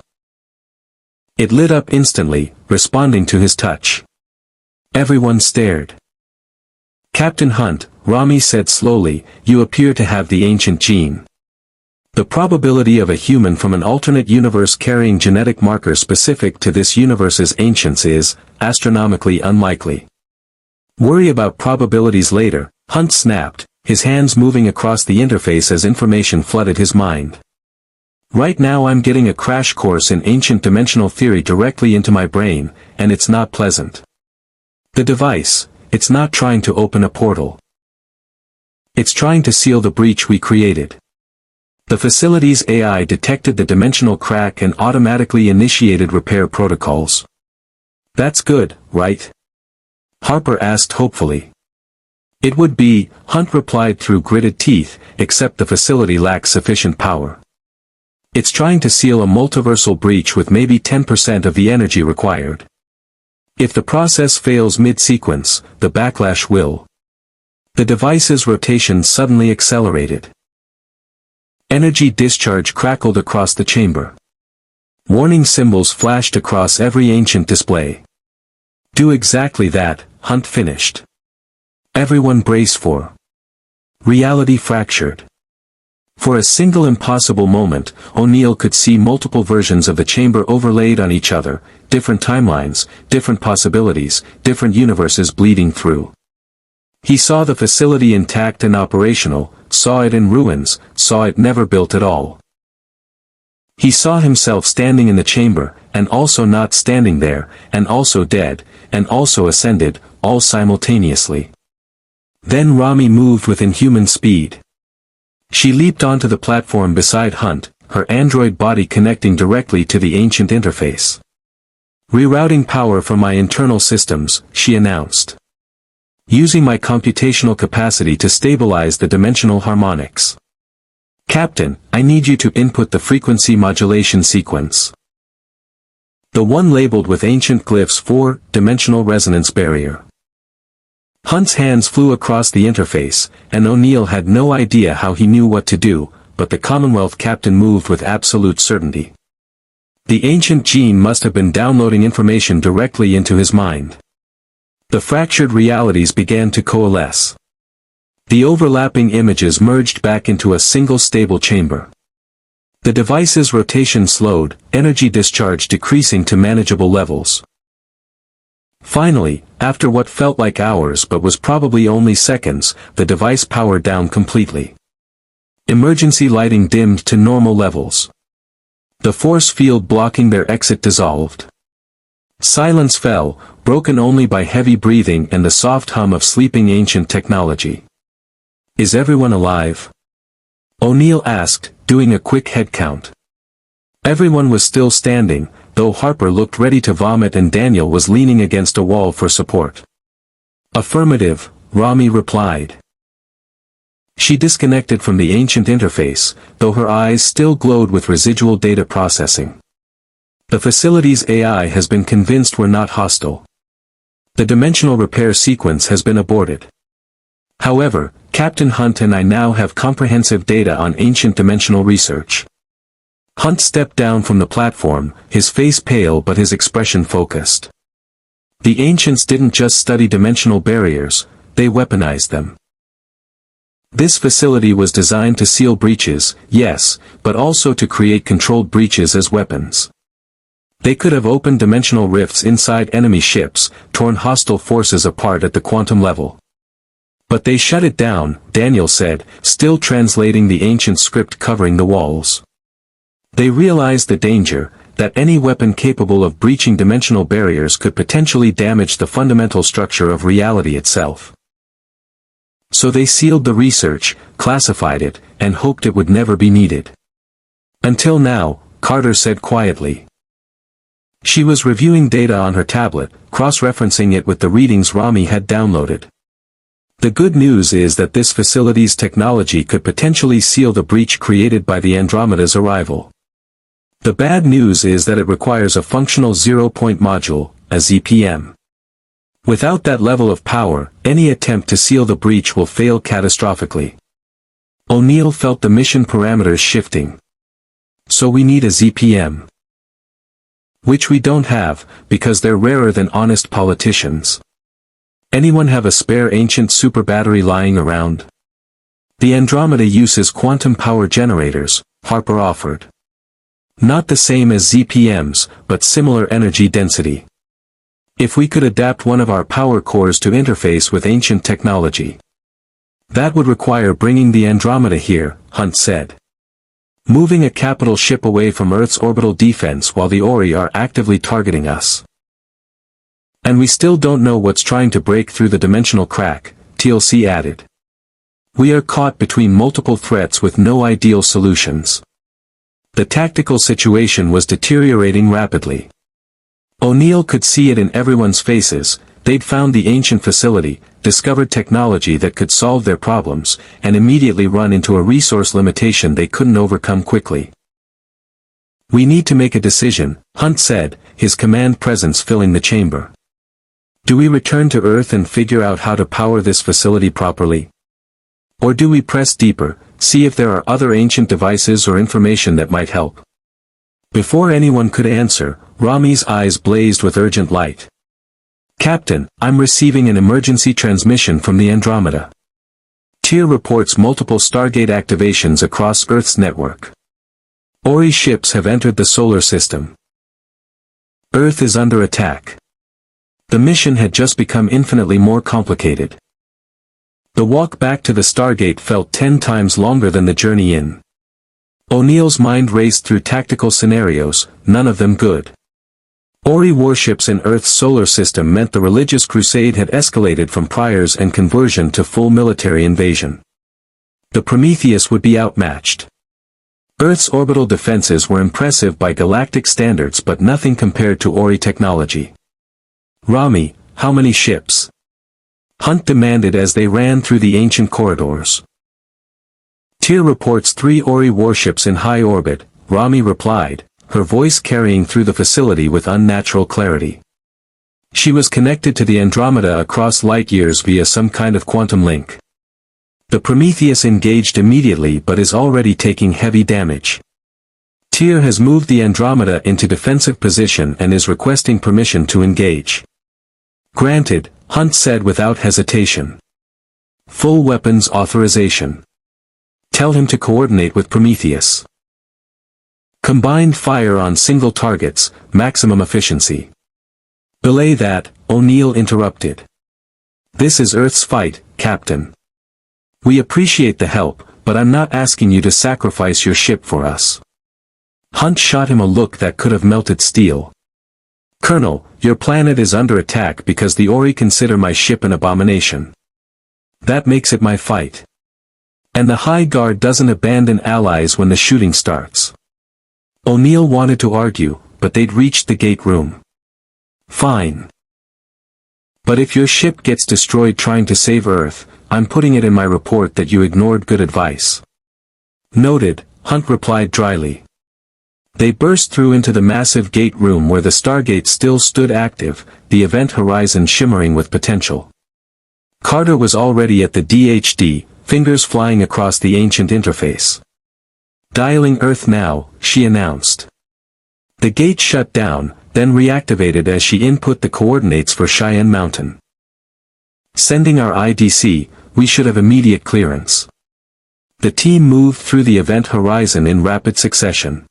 It lit up instantly, responding to his touch. Everyone stared. Captain Hunt, Rami said slowly, you appear to have the ancient gene. The probability of a human from an alternate universe carrying genetic markers specific to this universe's ancients is astronomically unlikely. Worry about probabilities later, Hunt snapped, his hands moving across the interface as information flooded his mind. Right now I'm getting a crash course in ancient dimensional theory directly into my brain, and it's not pleasant. The device, it's not trying to open a portal. It's trying to seal the breach we created. The facility's AI detected the dimensional crack and automatically initiated repair protocols. That's good, right? Harper asked hopefully. It would be, Hunt replied through gritted teeth, except the facility lacks sufficient power. It's trying to seal a multiversal breach with maybe 10% of the energy required. If the process fails mid-sequence, the backlash will. The device's rotation suddenly accelerated. Energy discharge crackled across the chamber. Warning symbols flashed across every ancient display. Do exactly that, Hunt finished. Everyone brace for. Reality fractured. For a single impossible moment, O'Neill could see multiple versions of the chamber overlaid on each other, different timelines, different possibilities, different universes bleeding through. He saw the facility intact and operational, saw it in ruins, saw it never built at all. He saw himself standing in the chamber, and also not standing there, and also dead, and also ascended, all simultaneously. Then Rami moved with inhuman speed. She leaped onto the platform beside Hunt, her android body connecting directly to the ancient interface. Rerouting power from my internal systems, she announced. Using my computational capacity to stabilize the dimensional harmonics. Captain, I need you to input the frequency modulation sequence. The one labeled with ancient glyphs 4-dimensional resonance barrier. Hunt's hands flew across the interface, and O'Neill had no idea how he knew what to do, but the Commonwealth captain moved with absolute certainty. The ancient gene must have been downloading information directly into his mind. The fractured realities began to coalesce. The overlapping images merged back into a single stable chamber. The device's rotation slowed, energy discharge decreasing to manageable levels. Finally, after what felt like hours but was probably only seconds, the device powered down completely. Emergency lighting dimmed to normal levels. The force field blocking their exit dissolved. Silence fell, broken only by heavy breathing and the soft hum of sleeping ancient technology. Is everyone alive? O'Neill asked, doing a quick head count. Everyone was still standing, though Harper looked ready to vomit and Daniel was leaning against a wall for support. Affirmative, Rami replied. She disconnected from the ancient interface, though her eyes still glowed with residual data processing. The facility's AI has been convinced we're not hostile. The dimensional repair sequence has been aborted. However, Captain Hunt and I now have comprehensive data on ancient dimensional research. Hunt stepped down from the platform, his face pale but his expression focused. The ancients didn't just study dimensional barriers, they weaponized them. This facility was designed to seal breaches, yes, but also to create controlled breaches as weapons. They could have opened dimensional rifts inside enemy ships, torn hostile forces apart at the quantum level. But they shut it down, Daniel said, still translating the ancient script covering the walls. They realized the danger, that any weapon capable of breaching dimensional barriers could potentially damage the fundamental structure of reality itself. So they sealed the research, classified it, and hoped it would never be needed. Until now, Carter said quietly. She was reviewing data on her tablet, cross-referencing it with the readings Rami had downloaded. The good news is that this facility's technology could potentially seal the breach created by the Andromeda's arrival. The bad news is that it requires a functional zero-point module, a ZPM. Without that level of power, any attempt to seal the breach will fail catastrophically. O'Neill felt the mission parameters shifting. So we need a ZPM. Which we don't have, because they're rarer than honest politicians. Anyone have a spare ancient super battery lying around? The Andromeda uses quantum power generators, Harper offered. Not the same as ZPMs, but similar energy density. If we could adapt one of our power cores to interface with ancient technology. That would require bringing the Andromeda here, Hunt said. moving a capital ship away from Earth's orbital defense while the Ori are actively targeting us. And we still don't know what's trying to break through the dimensional crack, TLC added. We are caught between multiple threats with no ideal solutions. The tactical situation was deteriorating rapidly. O'Neill could see it in everyone's faces. They'd found the ancient facility, discovered technology that could solve their problems, and immediately run into a resource limitation they couldn't overcome quickly. We need to make a decision, Hunt said, his command presence filling the chamber. Do we return to Earth and figure out how to power this facility properly? Or do we press deeper, see if there are other ancient devices or information that might help? Before anyone could answer, Rami's eyes blazed with urgent light. Captain, I'm receiving an emergency transmission from the Andromeda. Tyr reports multiple Stargate activations across Earth's network. Ori ships have entered the solar system. Earth is under attack. The mission had just become infinitely more complicated. The walk back to the Stargate felt 10 times longer than the journey in. O'Neill's mind raced through tactical scenarios, none of them good. Ori warships in Earth's solar system meant the religious crusade had escalated from priors and conversion to full military invasion. The Prometheus would be outmatched. Earth's orbital defenses were impressive by galactic standards but nothing compared to Ori technology. Rami, how many ships? Hunt demanded as they ran through the ancient corridors. Tyr reports 3 Ori warships in high orbit, Rami replied, her voice carrying through the facility with unnatural clarity. She was connected to the Andromeda across light years via some kind of quantum link. The Prometheus engaged immediately but is already taking heavy damage. Tyr has moved the Andromeda into defensive position and is requesting permission to engage. Granted, Hunt said without hesitation. Full weapons authorization. Tell him to coordinate with Prometheus. Combined fire on single targets, maximum efficiency. Belay that, O'Neill interrupted. This is Earth's fight, Captain. We appreciate the help, but I'm not asking you to sacrifice your ship for us. Hunt shot him a look that could have melted steel. Colonel, your planet is under attack because the Ori consider my ship an abomination. That makes it my fight. And the High Guard doesn't abandon allies when the shooting starts. O'Neill wanted to argue, but they'd reached the gate room. Fine. But if your ship gets destroyed trying to save Earth, I'm putting it in my report that you ignored good advice. Noted, Hunt replied dryly. They burst through into the massive gate room where the Stargate still stood active, the event horizon shimmering with potential. Carter was already at the DHD, fingers flying across the ancient interface. Dialing Earth now, she announced. The gate shut down, then reactivated as she input the coordinates for Cheyenne Mountain. Sending our IDC, we should have immediate clearance. The team moved through the event horizon in rapid succession.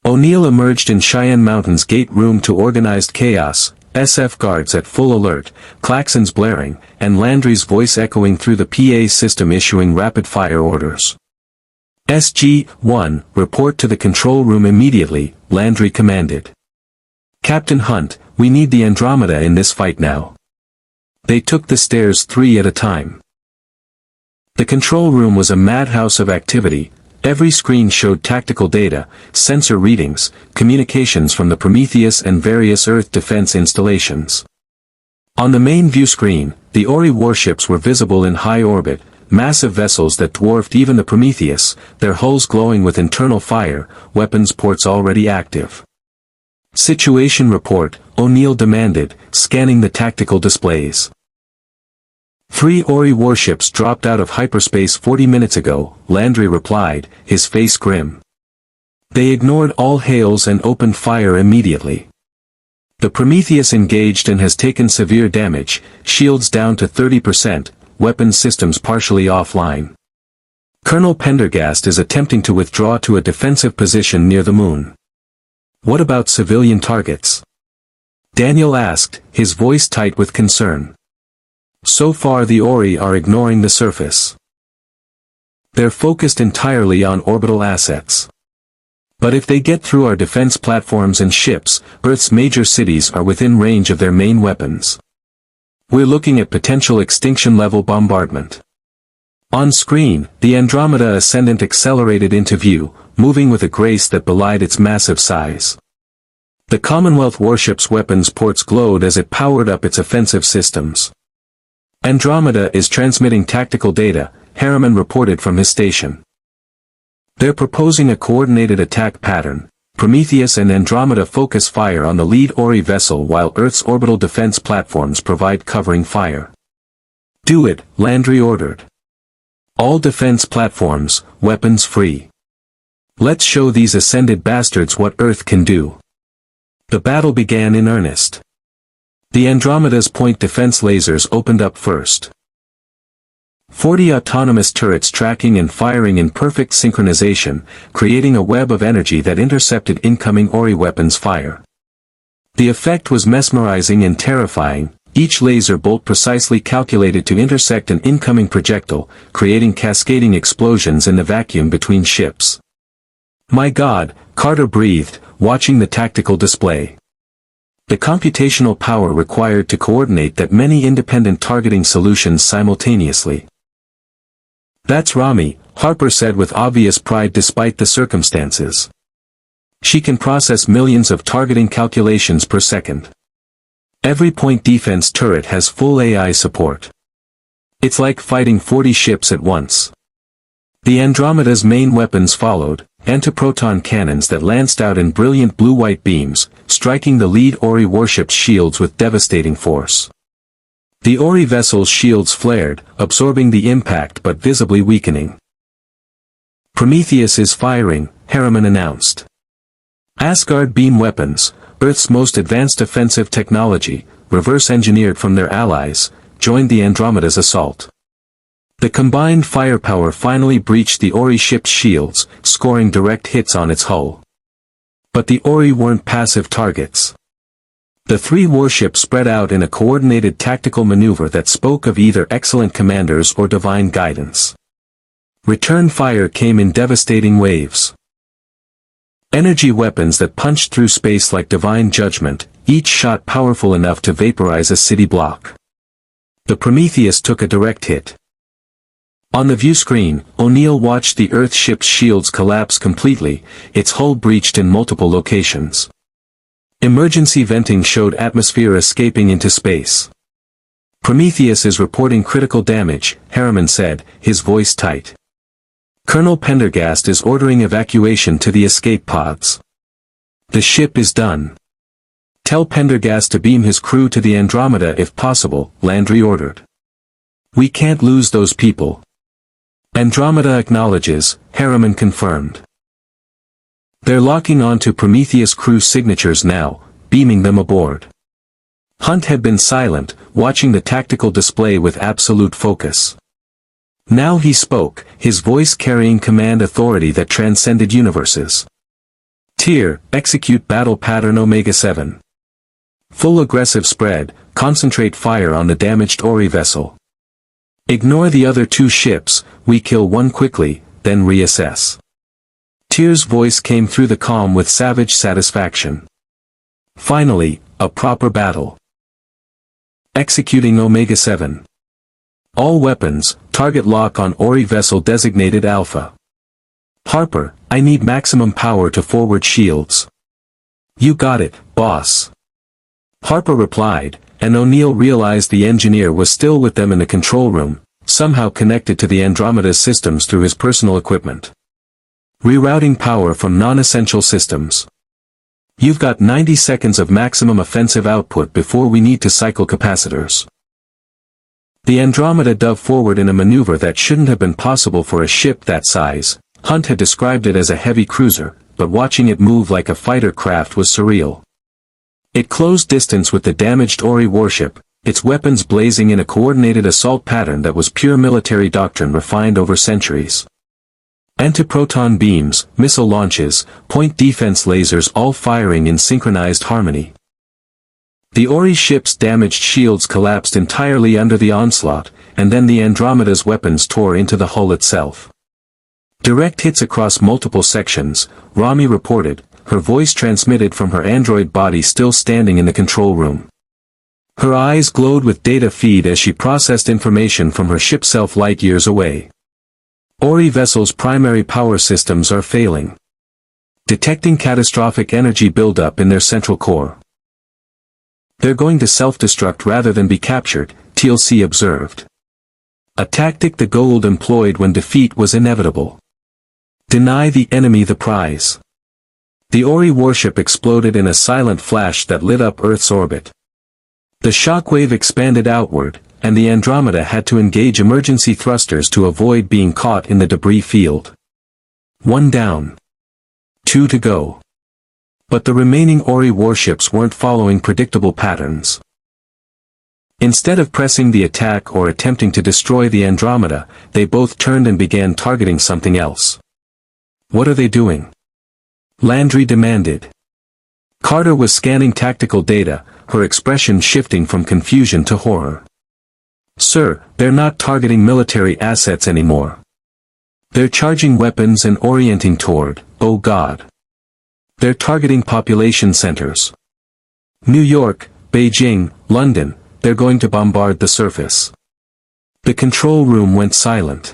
O'Neill emerged in Cheyenne Mountain's gate room to organized chaos, SF guards at full alert, klaxons blaring, and Landry's voice echoing through the PA system issuing rapid-fire orders. SG-1, report to the control room immediately, Landry commanded. Captain Hunt, we need the Andromeda in this fight now. They took the stairs 3 at a time. The control room was a madhouse of activity. Every screen showed tactical data, sensor readings, communications from the Prometheus and various Earth defense installations. On the main view screen, the Ori warships were visible in high orbit, massive vessels that dwarfed even the Prometheus, their hulls glowing with internal fire, weapons ports already active. Situation report, O'Neill demanded, scanning the tactical displays. 3 Ori warships dropped out of hyperspace 40 minutes ago, Landry replied, his face grim. They ignored all hails and opened fire immediately. The Prometheus engaged and has taken severe damage, shields down to 30%, weapons systems partially offline. Colonel Pendergast is attempting to withdraw to a defensive position near the moon. What about civilian targets? Daniel asked, his voice tight with concern. So far the Ori are ignoring the surface. They're focused entirely on orbital assets. But if they get through our defense platforms and ships, Earth's major cities are within range of their main weapons. We're looking at potential extinction-level bombardment. On screen, the Andromeda Ascendant accelerated into view, moving with a grace that belied its massive size. The Commonwealth warship's weapons ports glowed as it powered up its offensive systems. Andromeda is transmitting tactical data, Harriman reported from his station. They're proposing a coordinated attack pattern. Prometheus and Andromeda focus fire on the lead Ori vessel while Earth's orbital defense platforms provide covering fire. Do it, Landry ordered. All defense platforms, weapons free. Let's show these ascended bastards what Earth can do. The battle began in earnest. The Andromeda's point defense lasers opened up first. 40 autonomous turrets tracking and firing in perfect synchronization, creating a web of energy that intercepted incoming Ori weapons fire. The effect was mesmerizing and terrifying, each laser bolt precisely calculated to intersect an incoming projectile, creating cascading explosions in the vacuum between ships. My God, Carter breathed, watching the tactical display. The computational power required to coordinate that many independent targeting solutions simultaneously. That's Rami, Harper said with obvious pride despite the circumstances. She can process millions of targeting calculations per second. Every point defense turret has full AI support. It's like fighting 40 ships at once. The Andromeda's main weapons followed, antiproton cannons that lanced out in brilliant blue-white beams, striking the lead Ori warship's shields with devastating force. The Ori vessel's shields flared, absorbing the impact but visibly weakening. Prometheus is firing, Harriman announced. Asgard beam weapons, Earth's most advanced offensive technology, reverse-engineered from their allies, joined the Andromeda's assault. The combined firepower finally breached the Ori ship's shields, scoring direct hits on its hull. But the Ori weren't passive targets. The three warships spread out in a coordinated tactical maneuver that spoke of either excellent commanders or divine guidance. Return fire came in devastating waves. Energy weapons that punched through space like divine judgment, each shot powerful enough to vaporize a city block. The Prometheus took a direct hit. On the view screen, O'Neill watched the Earth ship's shields collapse completely, its hull breached in multiple locations. Emergency venting showed atmosphere escaping into space. Prometheus is reporting critical damage, Harriman said, his voice tight. Colonel Pendergast is ordering evacuation to the escape pods. The ship is done. Tell Pendergast to beam his crew to the Andromeda if possible, Landry ordered. We can't lose those people. Andromeda acknowledges, Harriman confirmed. They're locking onto Prometheus crew signatures now, beaming them aboard. Hunt had been silent, watching the tactical display with absolute focus. Now he spoke, his voice carrying command authority that transcended universes. Tier, execute battle pattern Omega-7. Full aggressive spread, concentrate fire on the damaged Ori vessel. Ignore the other two ships, we kill one quickly, then reassess. Tier's voice came through the calm with savage satisfaction. Finally, a proper battle. Executing Omega-7. All weapons, target lock on Ori vessel designated Alpha. Harper, I need maximum power to forward shields. You got it, boss. Harper replied, and O'Neill realized the engineer was still with them in the control room, somehow connected to the Andromeda's systems through his personal equipment. Rerouting power from non-essential systems. You've got 90 seconds of maximum offensive output before we need to cycle capacitors. The Andromeda dove forward in a maneuver that shouldn't have been possible for a ship that size. Hunt had described it as a heavy cruiser, but watching it move like a fighter craft was surreal. It closed distance with the damaged Ori warship, its weapons blazing in a coordinated assault pattern that was pure military doctrine refined over centuries. Antiproton beams, missile launches, point defense lasers all firing in synchronized harmony. The Ori ship's damaged shields collapsed entirely under the onslaught, and then the Andromeda's weapons tore into the hull itself. Direct hits across multiple sections, Rami reported, her voice transmitted from her android body still standing in the control room. Her eyes glowed with data feed as she processed information from her ship self light years away. Ori vessel's primary power systems are failing. Detecting catastrophic energy buildup in their central core. They're going to self-destruct rather than be captured, TLC observed. A tactic the Goa'uld employed when defeat was inevitable. Deny the enemy the prize. The Ori warship exploded in a silent flash that lit up Earth's orbit. The shockwave expanded outward, and the Andromeda had to engage emergency thrusters to avoid being caught in the debris field. 1 down. 2 to go. But the remaining Ori warships weren't following predictable patterns. Instead of pressing the attack or attempting to destroy the Andromeda, they both turned and began targeting something else. What are they doing? Landry demanded. Carter was scanning tactical data, her expression shifting from confusion to horror. Sir, they're not targeting military assets anymore. They're charging weapons and orienting toward, oh God. They're targeting population centers. New York, Beijing, London, they're going to bombard the surface. The control room went silent.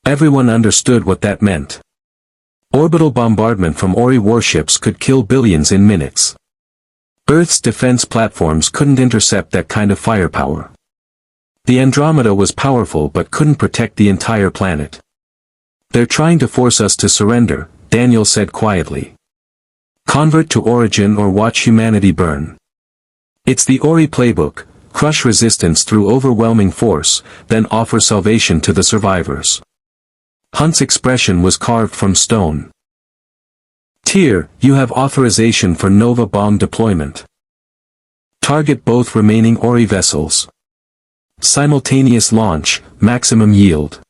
Everyone understood what that meant. Orbital bombardment from Ori warships could kill billions in minutes. Earth's defense platforms couldn't intercept that kind of firepower. The Andromeda was powerful but couldn't protect the entire planet. They're trying to force us to surrender, Daniel said quietly. Convert to origin or watch humanity burn. It's the Ori playbook, crush resistance through overwhelming force, then offer salvation to the survivors. Hunt's expression was carved from stone. Tyr, you have authorization for Nova bomb deployment. Target both remaining Ori vessels. Simultaneous launch, maximum yield.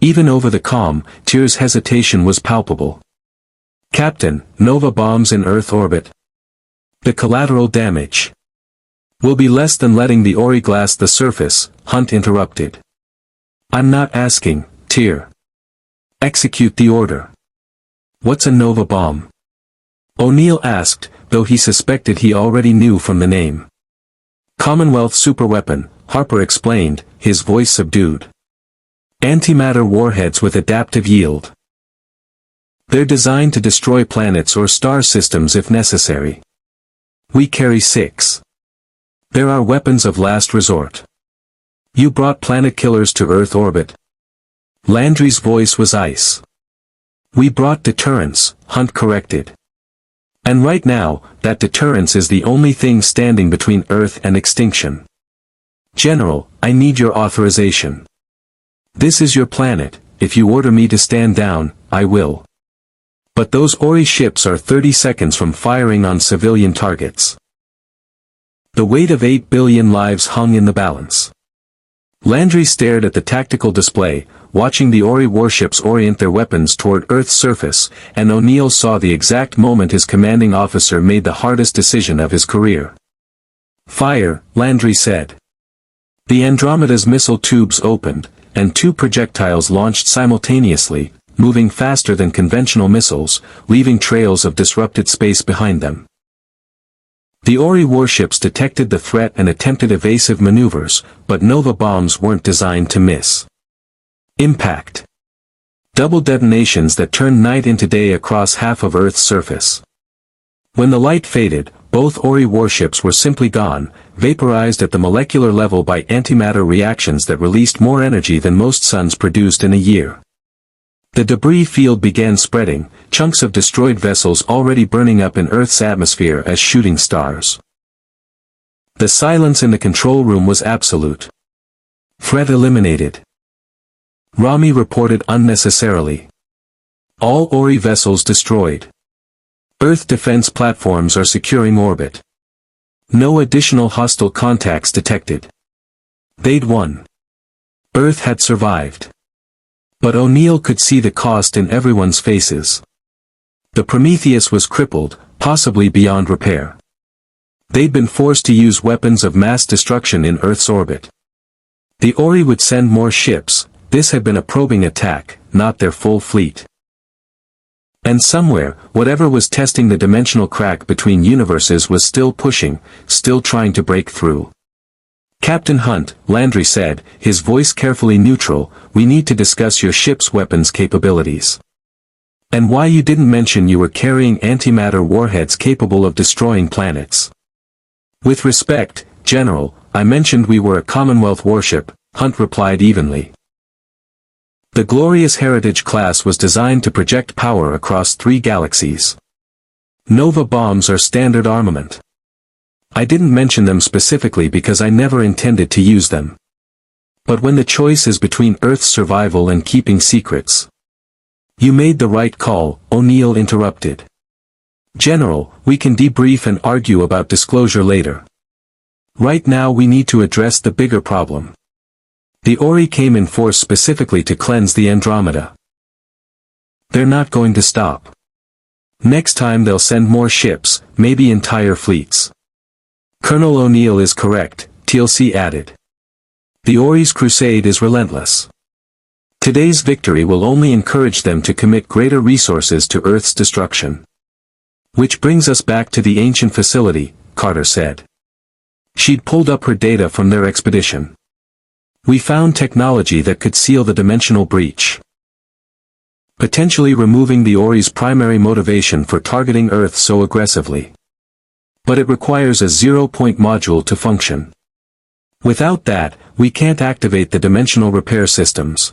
Even over the comm, Tyr's hesitation was palpable. Captain, Nova bombs in Earth orbit. The collateral damage will be less than letting the Ori glass the surface, Hunt interrupted. I'm not asking, Tyr. Execute the order. What's a Nova bomb? O'Neill asked, though he suspected he already knew from the name. Commonwealth superweapon, Harper explained, his voice subdued. Antimatter warheads with adaptive yield. They're designed to destroy planets or star systems if necessary. We carry 6. There are weapons of last resort. You brought planet killers to Earth orbit. Landry's voice was ice. We brought deterrence, Hunt corrected. And right now, that deterrence is the only thing standing between Earth and extinction. General, I need your authorization. This is your planet, if you order me to stand down, I will. But those Ori ships are 30 seconds from firing on civilian targets. The weight of 8 billion lives hung in the balance. Landry stared at the tactical display, watching the Ori warships orient their weapons toward Earth's surface, and O'Neill saw the exact moment his commanding officer made the hardest decision of his career. Fire, Landry said. The Andromeda's missile tubes opened, and 2 projectiles launched simultaneously, moving faster than conventional missiles, leaving trails of disrupted space behind them. The Ori warships detected the threat and attempted evasive maneuvers, but Nova bombs weren't designed to miss. Impact. Double detonations that turned night into day across half of Earth's surface. When the light faded, both Ori warships were simply gone, vaporized at the molecular level by antimatter reactions that released more energy than most suns produced in a year. The debris field began spreading, chunks of destroyed vessels already burning up in Earth's atmosphere as shooting stars. The silence in the control room was absolute. Threat eliminated. Rami reported unnecessarily. All Ori vessels destroyed. Earth defense platforms are securing orbit. No additional hostile contacts detected. They'd won. Earth had survived. But O'Neill could see the cost in everyone's faces. The Prometheus was crippled, possibly beyond repair. They'd been forced to use weapons of mass destruction in Earth's orbit. The Ori would send more ships. This had been a probing attack, not their full fleet. And somewhere, whatever was testing the dimensional crack between universes was still pushing, still trying to break through. "Captain Hunt," Landry said, his voice carefully neutral, "we need to discuss your ship's weapons capabilities. And why you didn't mention you were carrying antimatter warheads capable of destroying planets." "With respect, General, I mentioned we were a Commonwealth warship," Hunt replied evenly. "The Glorious Heritage class was designed to project power across 3 galaxies. Nova bombs are standard armament. I didn't mention them specifically because I never intended to use them. But when the choice is between Earth's survival and keeping secrets..." "You made the right call," O'Neill interrupted. "General, we can debrief and argue about disclosure later. Right now we need to address the bigger problem. The Ori came in force specifically to cleanse the Andromeda. They're not going to stop. Next time they'll send more ships, maybe entire fleets." "Colonel O'Neill is correct," TLC added. "The Ori's crusade is relentless. Today's victory will only encourage them to commit greater resources to Earth's destruction." "Which brings us back to the ancient facility," Carter said. She'd pulled up her data from their expedition. "We found technology that could seal the dimensional breach, potentially removing the Ori's primary motivation for targeting Earth so aggressively. But it requires a zero-point module to function. Without that, we can't activate the dimensional repair systems."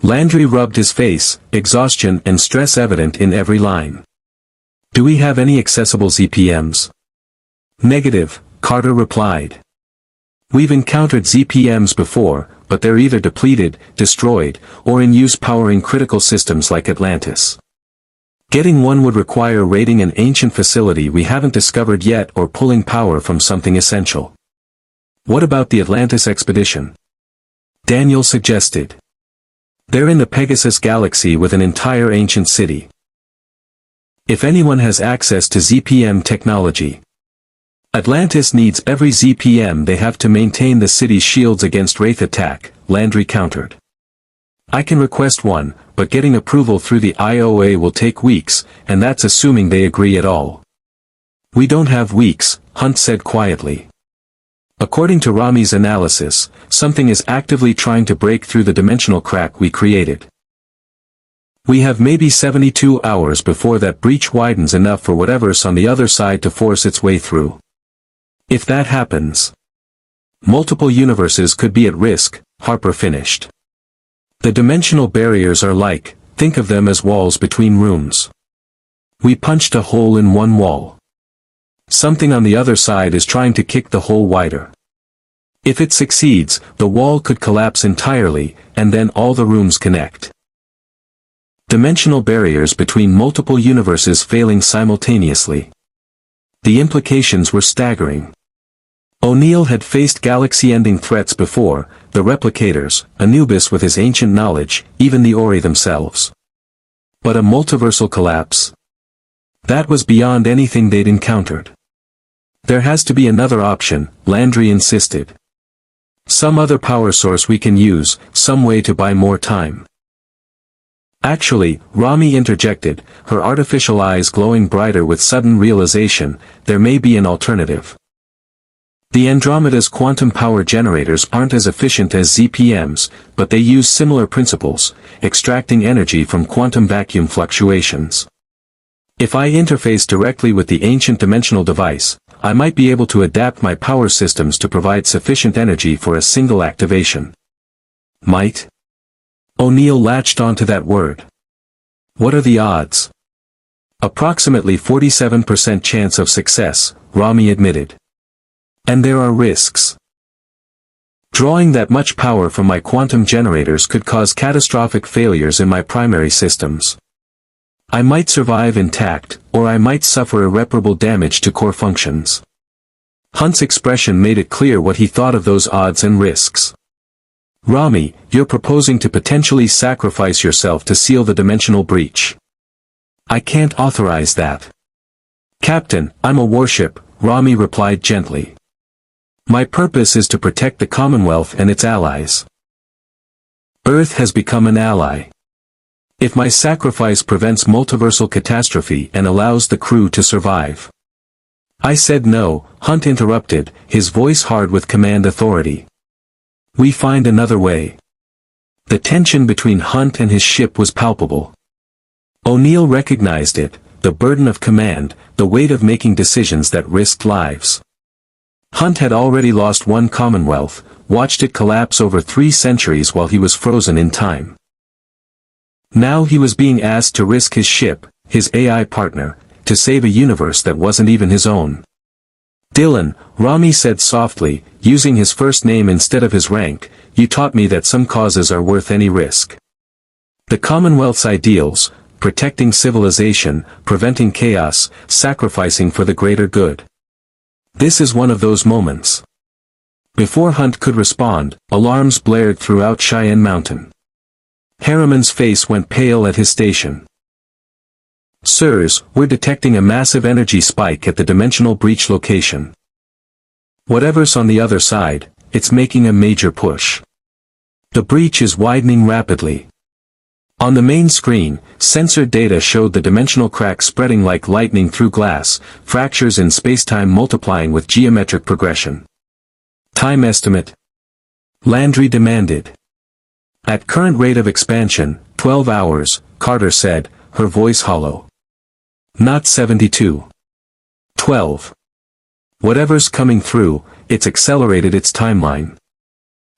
Landry rubbed his face, exhaustion and stress evident in every line. "Do we have any accessible ZPMs?" "Negative," Carter replied. "We've encountered ZPMs before, but they're either depleted, destroyed, or in use powering critical systems like Atlantis. Getting one would require raiding an ancient facility we haven't discovered yet or pulling power from something essential." "What about the Atlantis expedition?" Daniel suggested. "They're in the Pegasus galaxy with an entire ancient city. If anyone has access to ZPM technology, Atlantis needs every ZPM they have to maintain the city's shields against Wraith attack," Landry countered. "I can request one, but getting approval through the IOA will take weeks, and that's assuming they agree at all." "We don't have weeks," Hunt said quietly. "According to Rami's analysis, something is actively trying to break through the dimensional crack we created. We have maybe 72 hours before that breach widens enough for whatever's on the other side to force its way through. If that happens, multiple universes could be at risk," Harper finished. "The dimensional barriers are like, think of them as walls between rooms. We punched a hole in one wall. Something on the other side is trying to kick the hole wider. If it succeeds, the wall could collapse entirely, and then all the rooms connect. Dimensional barriers between multiple universes failing simultaneously. The implications were staggering. O'Neill had faced galaxy-ending threats before, the replicators, Anubis with his ancient knowledge, even the Ori themselves. But a multiversal collapse? That was beyond anything they'd encountered. "There has to be another option," Landry insisted. "Some other power source we can use, some way to buy more time." "Actually," Rami interjected, her artificial eyes glowing brighter with sudden realization, "there may be an alternative. The Andromeda's quantum power generators aren't as efficient as ZPMs, but they use similar principles, extracting energy from quantum vacuum fluctuations. If I interface directly with the ancient dimensional device, I might be able to adapt my power systems to provide sufficient energy for a single activation." "Might?" O'Neill latched onto that word. "What are the odds?" "Approximately 47% chance of success," Rami admitted. "And there are risks. Drawing that much power from my quantum generators could cause catastrophic failures in my primary systems. I might survive intact, or I might suffer irreparable damage to core functions." Hunt's expression made it clear what he thought of those odds and risks. "Rami, you're proposing to potentially sacrifice yourself to seal the dimensional breach. I can't authorize that." "Captain, I'm a warship," Rami replied gently. "My purpose is to protect the Commonwealth and its allies. Earth has become an ally. If my sacrifice prevents multiversal catastrophe and allows the crew to survive. I said no, Hunt interrupted, his voice hard with command authority. We find another way. The tension between Hunt and his ship was palpable. O'Neill recognized it, the burden of command, the weight of making decisions that risked lives. Hunt had already lost one Commonwealth, watched it collapse over 3 centuries while he was frozen in time. Now he was being asked to risk his ship, his AI partner, to save a universe that wasn't even his own. Dylan, Rami said softly, using his first name instead of his rank, you taught me that some causes are worth any risk. The Commonwealth's ideals, protecting civilization, preventing chaos, sacrificing for the greater good. This is one of those moments. Before Hunt could respond, alarms blared throughout Cheyenne Mountain. Harriman's face went pale at his station. Sirs, we're detecting a massive energy spike at the dimensional breach location. Whatever's on the other side, it's making a major push. The breach is widening rapidly. On the main screen, censored data showed the dimensional crack spreading like lightning through glass, fractures in spacetime multiplying with geometric progression. Time estimate? Landry demanded. At current rate of expansion, 12 hours, Carter said, her voice hollow. Not 72. 12. Whatever's coming through, it's accelerated its timeline.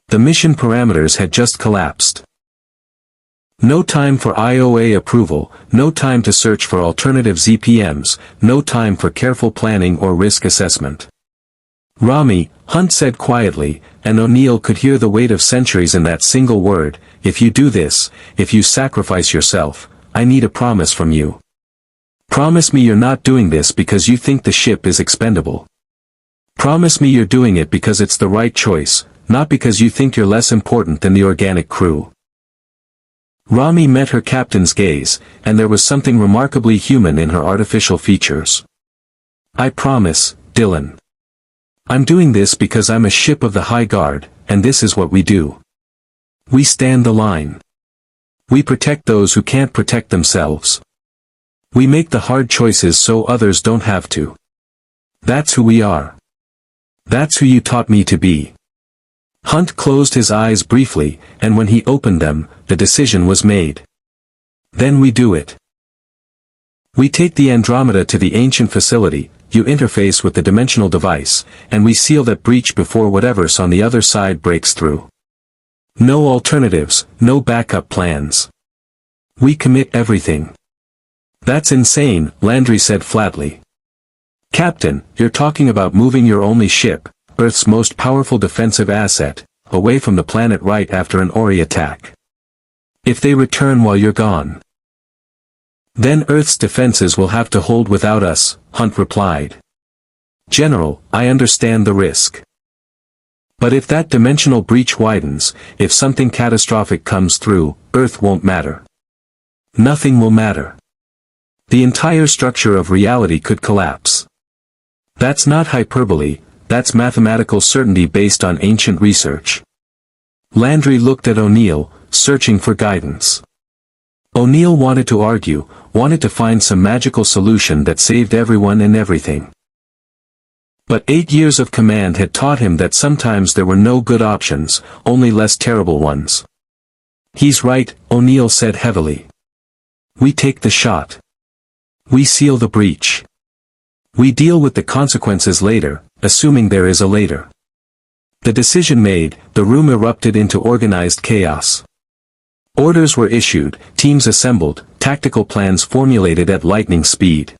The mission parameters had just collapsed. No time for IOA approval, no time to search for alternative ZPMs, no time for careful planning or risk assessment. Rami, Hunt said quietly, and O'Neill could hear the weight of centuries in that single word, if you do this, if you sacrifice yourself, I need a promise from you. Promise me you're not doing this because you think the ship is expendable. Promise me you're doing it because it's the right choice, not because you think you're less important than the organic crew. Rami met her captain's gaze, and there was something remarkably human in her artificial features. I promise, Dylan. I'm doing this because I'm a ship of the High Guard, and this is what we do. We stand the line. We protect those who can't protect themselves. We make the hard choices so others don't have to. That's who we are. That's who you taught me to be. Hunt closed his eyes briefly, and when he opened them, the decision was made. Then we do it. We take the Andromeda to the ancient facility, you interface with the dimensional device, and we seal that breach before whatever's on the other side breaks through. No alternatives, no backup plans. We commit everything. That's insane, Landry said flatly. Captain, you're talking about moving your only ship, Earth's most powerful defensive asset, away from the planet right after an Ori attack. If they return while you're gone, then Earth's defenses will have to hold without us, Hunt replied. General, I understand the risk. But if that dimensional breach widens, if something catastrophic comes through, Earth won't matter. Nothing will matter. The entire structure of reality could collapse. That's not hyperbole, that's mathematical certainty based on ancient research. Landry looked at O'Neill, searching for guidance. O'Neill wanted to argue, wanted to find some magical solution that saved everyone and everything. But 8 years of command had taught him that sometimes there were no good options, only less terrible ones. He's right, O'Neill said heavily. We take the shot. We seal the breach. We deal with the consequences later, assuming there is a later. The decision made, the room erupted into organized chaos. Orders were issued, teams assembled, tactical plans formulated at lightning speed.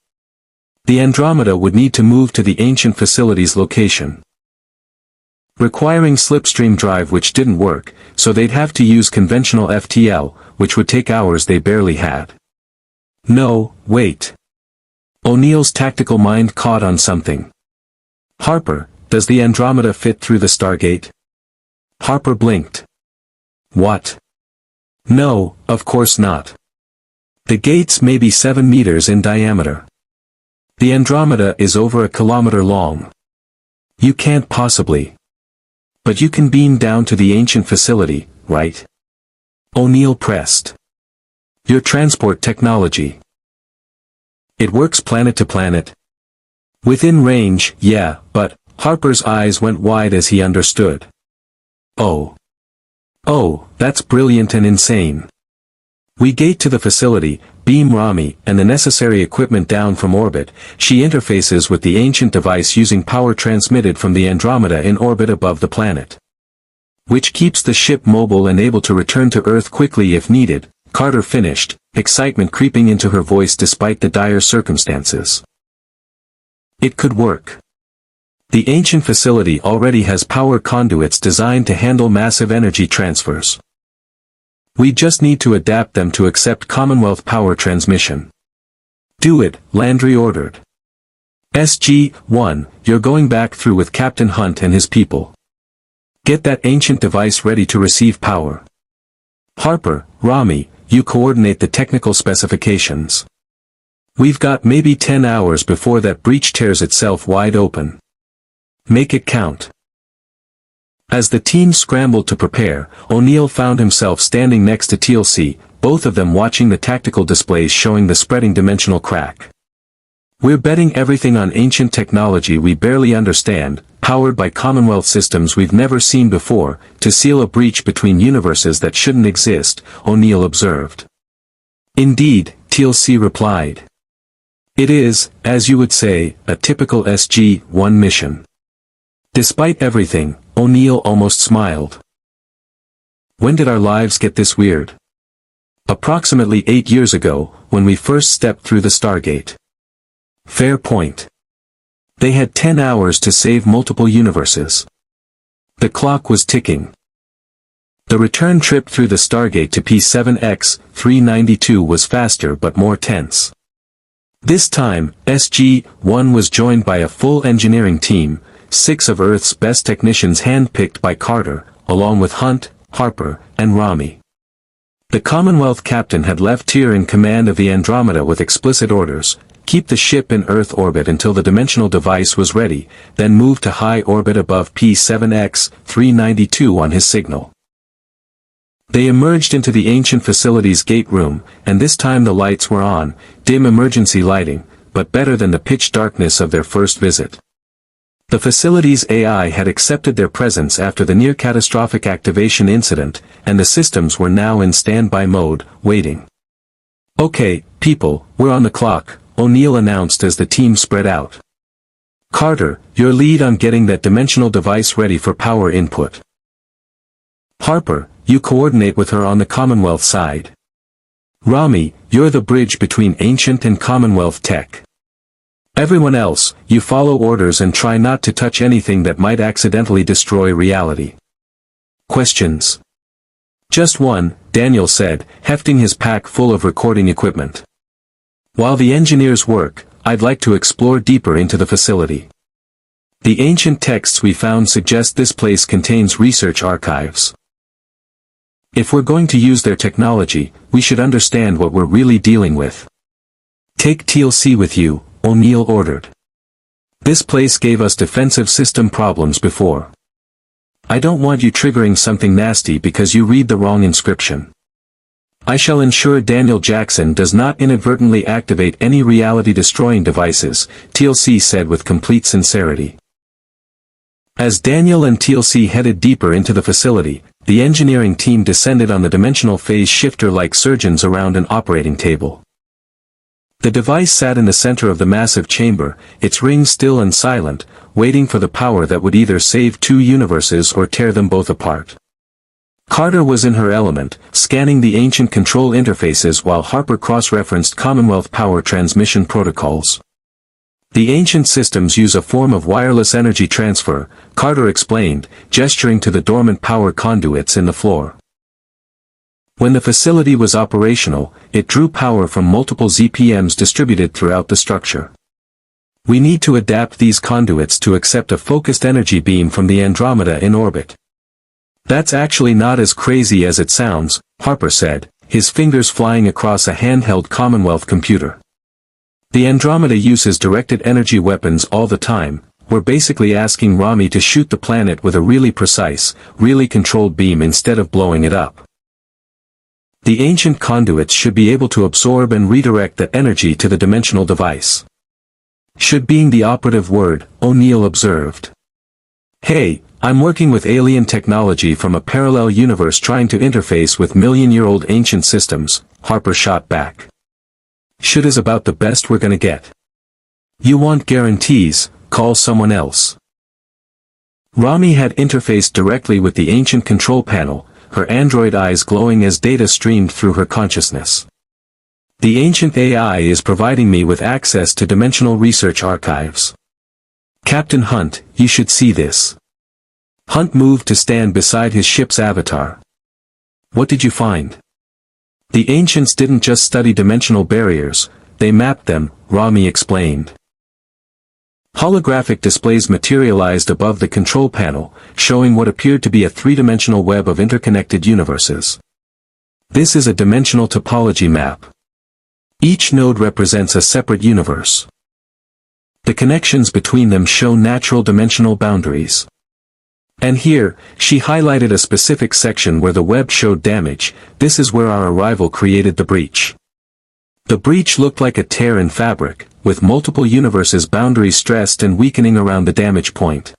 The Andromeda would need to move to the ancient facility's location, requiring slipstream drive which didn't work, so they'd have to use conventional FTL, which would take hours they barely had. No, wait. O'Neill's tactical mind caught on something. Harper, does the Andromeda fit through the Stargate? Harper blinked. What? No, of course not. The gates may be 7 meters in diameter. The Andromeda is over 1 kilometer long. You can't possibly. But you can beam down to the ancient facility, right? O'Neill pressed. Your transport technology. It works planet to planet. Within range, yeah, but, Harper's eyes went wide as he understood. Oh. Oh, that's brilliant and insane. We gate to the facility, beam Rami and the necessary equipment down from orbit. She interfaces with the ancient device using power transmitted from the Andromeda in orbit above the planet, which keeps the ship mobile and able to return to Earth quickly if needed. Carter finished, excitement creeping into her voice despite the dire circumstances. It could work. The ancient facility already has power conduits designed to handle massive energy transfers. We just need to adapt them to accept Commonwealth power transmission. Do it, Landry ordered. SG-1, you're going back through with Captain Hunt and his people. Get that ancient device ready to receive power. Harper, Rami, you coordinate the technical specifications. We've got maybe 10 hours before that breach tears itself wide open. Make it count. As the team scrambled to prepare, O'Neill found himself standing next to TLC, both of them watching the tactical displays showing the spreading dimensional crack. We're betting everything on ancient technology we barely understand, powered by Commonwealth systems we've never seen before, to seal a breach between universes that shouldn't exist, O'Neill observed. Indeed, TLC replied. It is, as you would say, a typical SG-1 mission. Despite everything, O'Neill almost smiled. When did our lives get this weird? Approximately 8 years ago, when we first stepped through the Stargate. Fair point. They had 10 hours to save multiple universes. The clock was ticking. The return trip through the Stargate to P7X 392 was faster but more tense. This time, SG-1 was joined by a full engineering team, 6 of Earth's best technicians handpicked by Carter, along with Hunt, Harper, and Rami. The Commonwealth captain had left here in command of the Andromeda with explicit orders: keep the ship in Earth orbit until the dimensional device was ready, then move to high orbit above P7X 392 on his signal. They emerged into the ancient facility's gate room, and this time the lights were on, dim emergency lighting, but better than the pitch darkness of their first visit. The facility's AI had accepted their presence after the near-catastrophic activation incident, and the systems were now in standby mode, waiting. Okay, people, we're on the clock, O'Neill announced as the team spread out. Carter, your lead on getting that dimensional device ready for power input. Harper, you coordinate with her on the Commonwealth side. Rami, you're the bridge between ancient and Commonwealth tech. Everyone else, you follow orders and try not to touch anything that might accidentally destroy reality. Questions? Just one, Daniel said, hefting his pack full of recording equipment. While the engineers work, I'd like to explore deeper into the facility. The ancient texts we found suggest this place contains research archives. If we're going to use their technology, we should understand what we're really dealing with. Take TLC with you, O'Neill ordered. This place gave us defensive system problems before. I don't want you triggering something nasty because you read the wrong inscription. I shall ensure Daniel Jackson does not inadvertently activate any reality-destroying devices, TLC said with complete sincerity. As Daniel and TLC headed deeper into the facility, the engineering team descended on the dimensional phase shifter like surgeons around an operating table. The device sat in the center of the massive chamber, its ring still and silent, waiting for the power that would either save 2 universes or tear them both apart. Carter was in her element, scanning the ancient control interfaces while Harper cross-referenced Commonwealth power transmission protocols. The ancient systems use a form of wireless energy transfer, Carter explained, gesturing to the dormant power conduits in the floor. When the facility was operational, it drew power from multiple ZPMs distributed throughout the structure. We need to adapt these conduits to accept a focused energy beam from the Andromeda in orbit. That's actually not as crazy as it sounds, Harper said, his fingers flying across a handheld Commonwealth computer. The Andromeda uses directed energy weapons all the time. We're basically asking Rami to shoot the planet with a really precise, really controlled beam instead of blowing it up. The ancient conduits should be able to absorb and redirect that energy to the dimensional device. Should being the operative word, O'Neill observed. Hey, I'm working with alien technology from a parallel universe trying to interface with million-year-old ancient systems, Harper shot back. Should is about the best we're gonna get. You want guarantees, call someone else. Rami had interfaced directly with the ancient control panel, her android eyes glowing as data streamed through her consciousness. The ancient AI is providing me with access to dimensional research archives. Captain Hunt, you should see this. Hunt moved to stand beside his ship's avatar. What did you find? The ancients didn't just study dimensional barriers, they mapped them, Rami explained. Holographic displays materialized above the control panel, showing what appeared to be a three-dimensional web of interconnected universes. This is a dimensional topology map. Each node represents a separate universe. The connections between them show natural dimensional boundaries. And here, she highlighted a specific section where the web showed damage. This is where our arrival created the breach. The breach looked like a tear in fabric, with multiple universes' boundaries stressed and weakening around the damage point.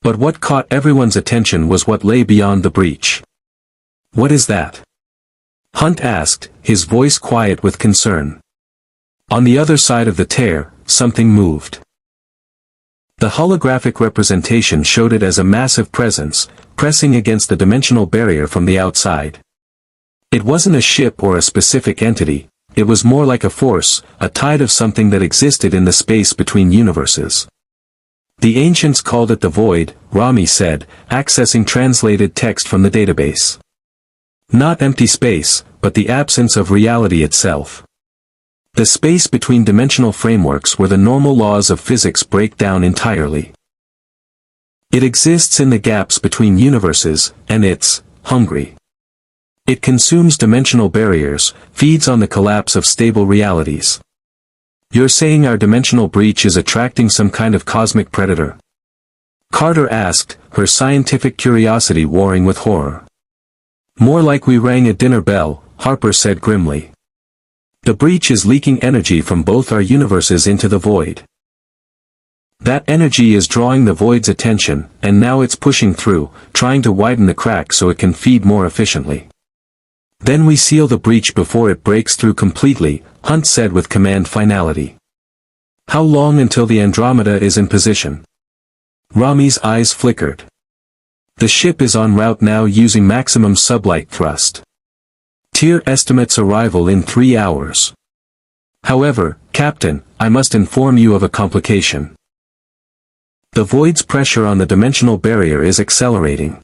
But what caught everyone's attention was what lay beyond the breach. What is that? Hunt asked, his voice quiet with concern. On the other side of the tear, something moved. The holographic representation showed it as a massive presence, pressing against the dimensional barrier from the outside. It wasn't a ship or a specific entity, it was more like a force, a tide of something that existed in the space between universes. The ancients called it the void, Rami said, accessing translated text from the database. Not empty space, but the absence of reality itself. The space between dimensional frameworks where the normal laws of physics break down entirely. It exists in the gaps between universes, and it's hungry. It consumes dimensional barriers, feeds on the collapse of stable realities. You're saying our dimensional breach is attracting some kind of cosmic predator? Carter asked, her scientific curiosity warring with horror. More like we rang a dinner bell, Harper said grimly. The breach is leaking energy from both our universes into the void. That energy is drawing the void's attention, and now it's pushing through, trying to widen the crack so it can feed more efficiently. Then we seal the breach before it breaks through completely, Hunt said with command finality. How long until the Andromeda is in position? Rami's eyes flickered. The ship is en route now using maximum sublight thrust. Tier estimates arrival in 3 hours. However, Captain, I must inform you of a complication. The void's pressure on the dimensional barrier is accelerating.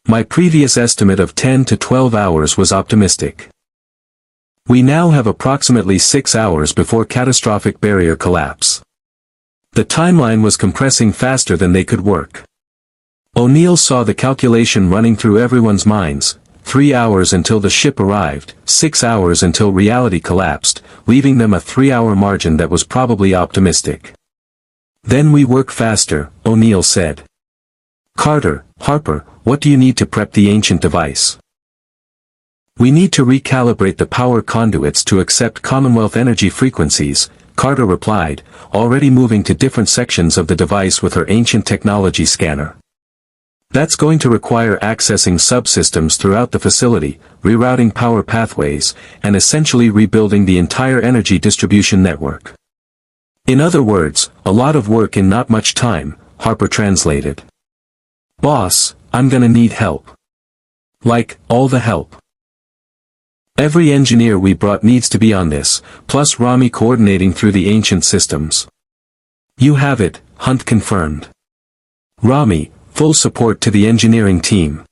My previous estimate of 10 to 12 hours was optimistic. We now have approximately 6 hours before catastrophic barrier collapse. The timeline was compressing faster than they could work. O'Neill saw the calculation running through everyone's minds. 3 hours until the ship arrived, 6 hours until reality collapsed, leaving them a 3-hour margin that was probably optimistic. Then we work faster, O'Neill said. Carter, Harper, what do you need to prep the ancient device? We need to recalibrate the power conduits to accept Commonwealth energy frequencies, Carter replied, already moving to different sections of the device with her ancient technology scanner. That's going to require accessing subsystems throughout the facility, rerouting power pathways, and essentially rebuilding the entire energy distribution network. In other words, a lot of work in not much time, Harper translated. Boss, I'm gonna need help. Like, all the help. Every engineer we brought needs to be on this, plus Rami coordinating through the ancient systems. You have it, Hunt confirmed. Rami, full support to the engineering team.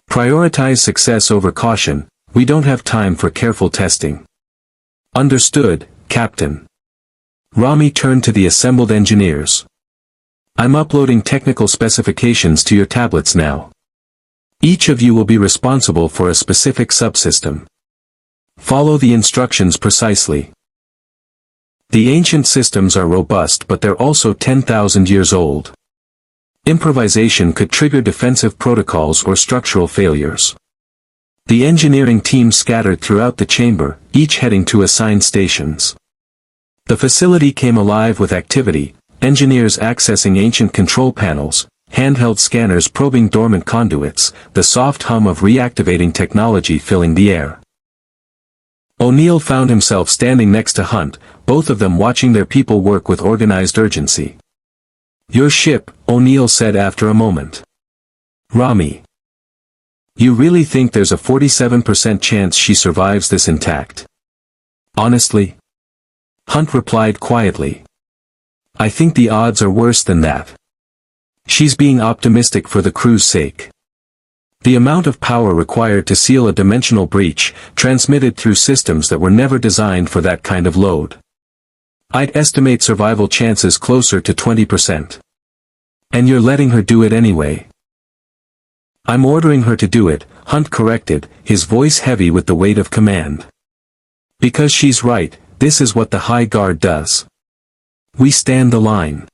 Prioritize success over caution, we don't have time for careful testing. Understood, Captain. Rami turned to the assembled engineers. I'm uploading technical specifications to your tablets now. Each of you will be responsible for a specific subsystem. Follow the instructions precisely. The ancient systems are robust, but they're also 10,000 years old. Improvisation could trigger defensive protocols or structural failures. The engineering team scattered throughout the chamber, each heading to assigned stations. The facility came alive with activity, engineers accessing ancient control panels, handheld scanners probing dormant conduits, the soft hum of reactivating technology filling the air. O'Neill found himself standing next to Hunt, both of them watching their people work with organized urgency. "Your ship," O'Neill said after a moment. "Rami. You really think there's a 47% chance she survives this intact?" "Honestly?" Hunt replied quietly. "I think the odds are worse than that. She's being optimistic for the crew's sake. The amount of power required to seal a dimensional breach, transmitted through systems that were never designed for that kind of load. I'd estimate survival chances closer to 20%. And you're letting her do it anyway." "I'm ordering her to do it," Hunt corrected, his voice heavy with the weight of command. "Because she's right, this is what the High Guard does. We stand the line.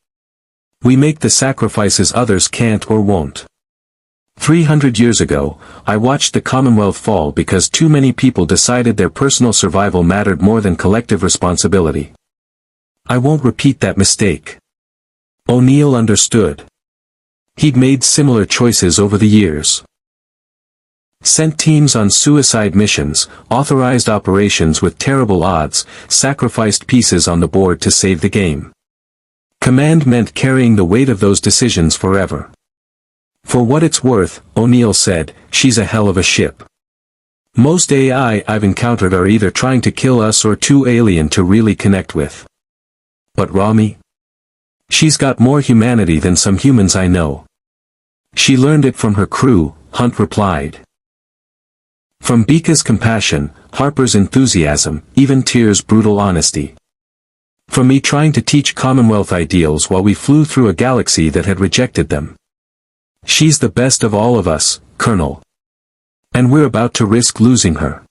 We make the sacrifices others can't or won't. 300 years ago, I watched the Commonwealth fall because too many people decided their personal survival mattered more than collective responsibility. I won't repeat that mistake." O'Neill understood. He'd made similar choices over the years. Sent teams on suicide missions, authorized operations with terrible odds, sacrificed pieces on the board to save the game. Command meant carrying the weight of those decisions forever. "For what it's worth," O'Neill said, "she's a hell of a ship. Most AI I've encountered are either trying to kill us or too alien to really connect with. But Rami? She's got more humanity than some humans I know." "She learned it from her crew," Hunt replied. "From Bika's compassion, Harper's enthusiasm, even Tyr's brutal honesty. From me trying to teach Commonwealth ideals while we flew through a galaxy that had rejected them. She's the best of all of us, Colonel. And we're about to risk losing her."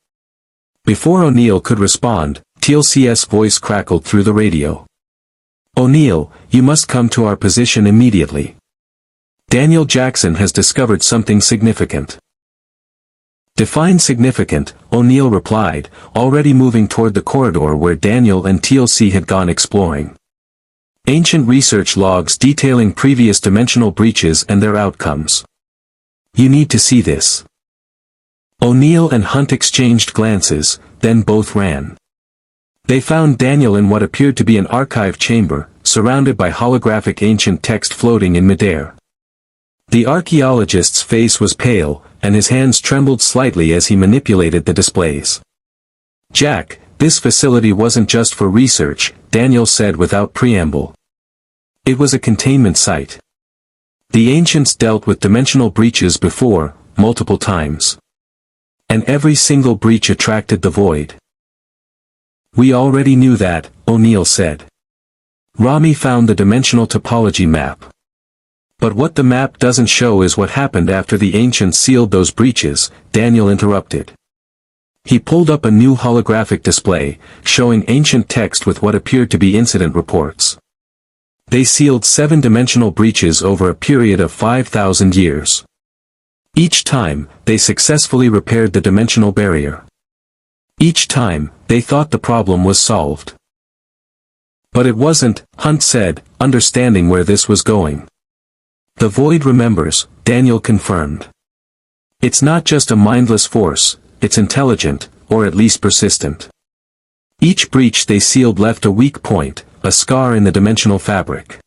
Before O'Neill could respond, TLC's voice crackled through the radio. "O'Neill, you must come to our position immediately. Daniel Jackson has discovered something significant." "Define significant," O'Neill replied, already moving toward the corridor where Daniel and TLC had gone exploring. "Ancient research logs detailing previous dimensional breaches and their outcomes. You need to see this." O'Neill and Hunt exchanged glances, then both ran. They found Daniel in what appeared to be an archive chamber, surrounded by holographic ancient text floating in midair. The archaeologist's face was pale, and his hands trembled slightly as he manipulated the displays. "Jack, this facility wasn't just for research," Daniel said without preamble. "It was a containment site. The ancients dealt with dimensional breaches before, multiple times. And every single breach attracted the void." "We already knew that," O'Neill said. "Rami found the dimensional topology map. But what the map doesn't show is what happened after the ancients sealed those breaches," Daniel interrupted. He pulled up a new holographic display, showing ancient text with what appeared to be incident reports. They sealed 7-dimensional breaches over a period of 5,000 years. Each time, they successfully repaired the dimensional barrier. Each time, they thought the problem was solved. But it wasn't, Hunt said, understanding where this was going. "The void remembers," Daniel confirmed. "It's not just a mindless force, it's intelligent, or at least persistent. Each breach they sealed left a weak point, a scar in the dimensional fabric.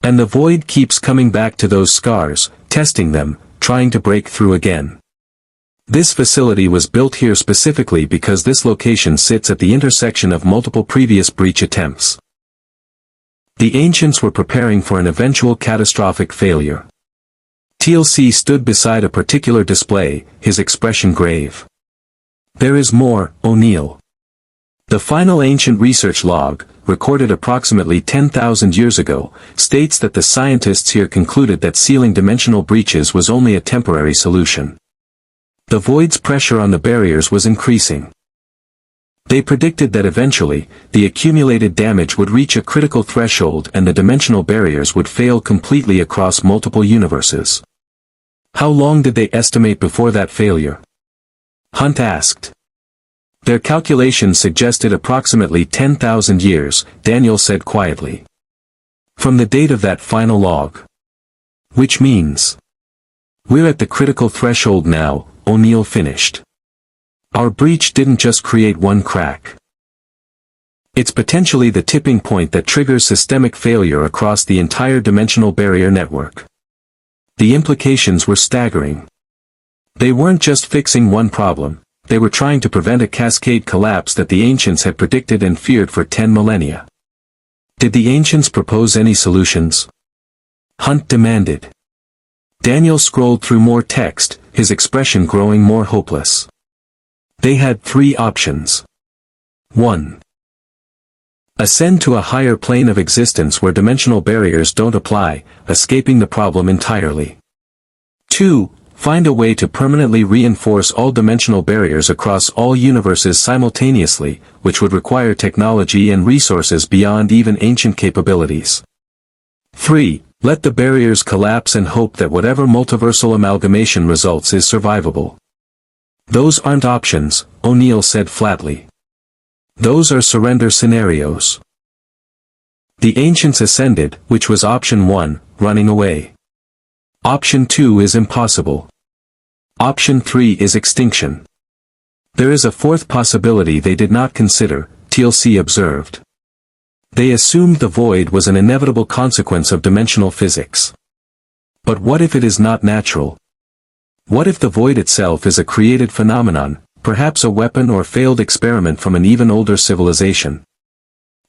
And the void keeps coming back to those scars, testing them, trying to break through again. This facility was built here specifically because this location sits at the intersection of multiple previous breach attempts. The ancients were preparing for an eventual catastrophic failure." TLC stood beside a particular display, his expression grave. "There is more, O'Neill. The final ancient research log, recorded approximately 10,000 years ago, states that the scientists here concluded that sealing dimensional breaches was only a temporary solution. The void's pressure on the barriers was increasing. They predicted that eventually, the accumulated damage would reach a critical threshold and the dimensional barriers would fail completely across multiple universes. How long did they estimate before that failure? Hunt asked. Their calculations suggested approximately 10,000 years, Daniel said quietly. From the date of that final log. Which means. We're at the critical threshold now, O'Neill finished. Our breach didn't just create one crack. It's potentially the tipping point that triggers systemic failure across the entire dimensional barrier network. The implications were staggering. They weren't just fixing one problem, they were trying to prevent a cascade collapse that the ancients had predicted and feared for 10 millennia. Did the ancients propose any solutions? Hunt demanded. Daniel scrolled through more text, his expression growing more hopeless. They had 3 options. 1. Ascend to a higher plane of existence where dimensional barriers don't apply, escaping the problem entirely. 2. Find a way to permanently reinforce all dimensional barriers across all universes simultaneously, which would require technology and resources beyond even ancient capabilities. 3. Let the barriers collapse and hope that whatever multiversal amalgamation results is survivable. Those aren't options, O'Neill said flatly. Those are surrender scenarios. The ancients ascended, which was option 1, running away. Option 2 is impossible. Option 3 is extinction. There is a 4th possibility they did not consider, TLC observed. They assumed the void was an inevitable consequence of dimensional physics. But what if it is not natural? What if the void itself is a created phenomenon, perhaps a weapon or failed experiment from an even older civilization?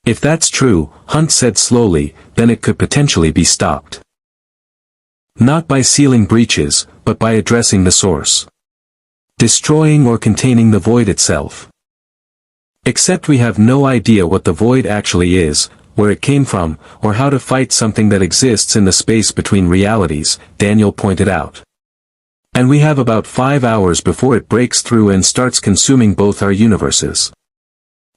If that's true, Hunt said slowly, then it could potentially be stopped. Not by sealing breaches, but by addressing the source. Destroying or containing the void itself. Except we have no idea what the void actually is, where it came from, or how to fight something that exists in the space between realities, Daniel pointed out. And we have about 5 hours before it breaks through and starts consuming both our universes.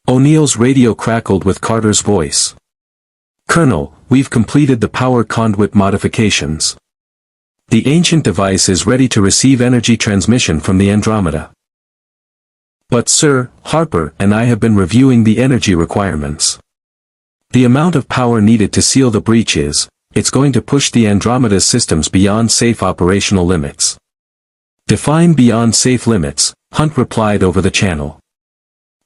O'Neill's radio crackled with Carter's voice. Colonel, we've completed the power conduit modifications. The ancient device is ready to receive energy transmission from the Andromeda. But Sir, Harper and I have been reviewing the energy requirements. The amount of power needed to seal the breach it's going to push the Andromeda's systems beyond safe operational limits. Define beyond safe limits, Hunt replied over the channel.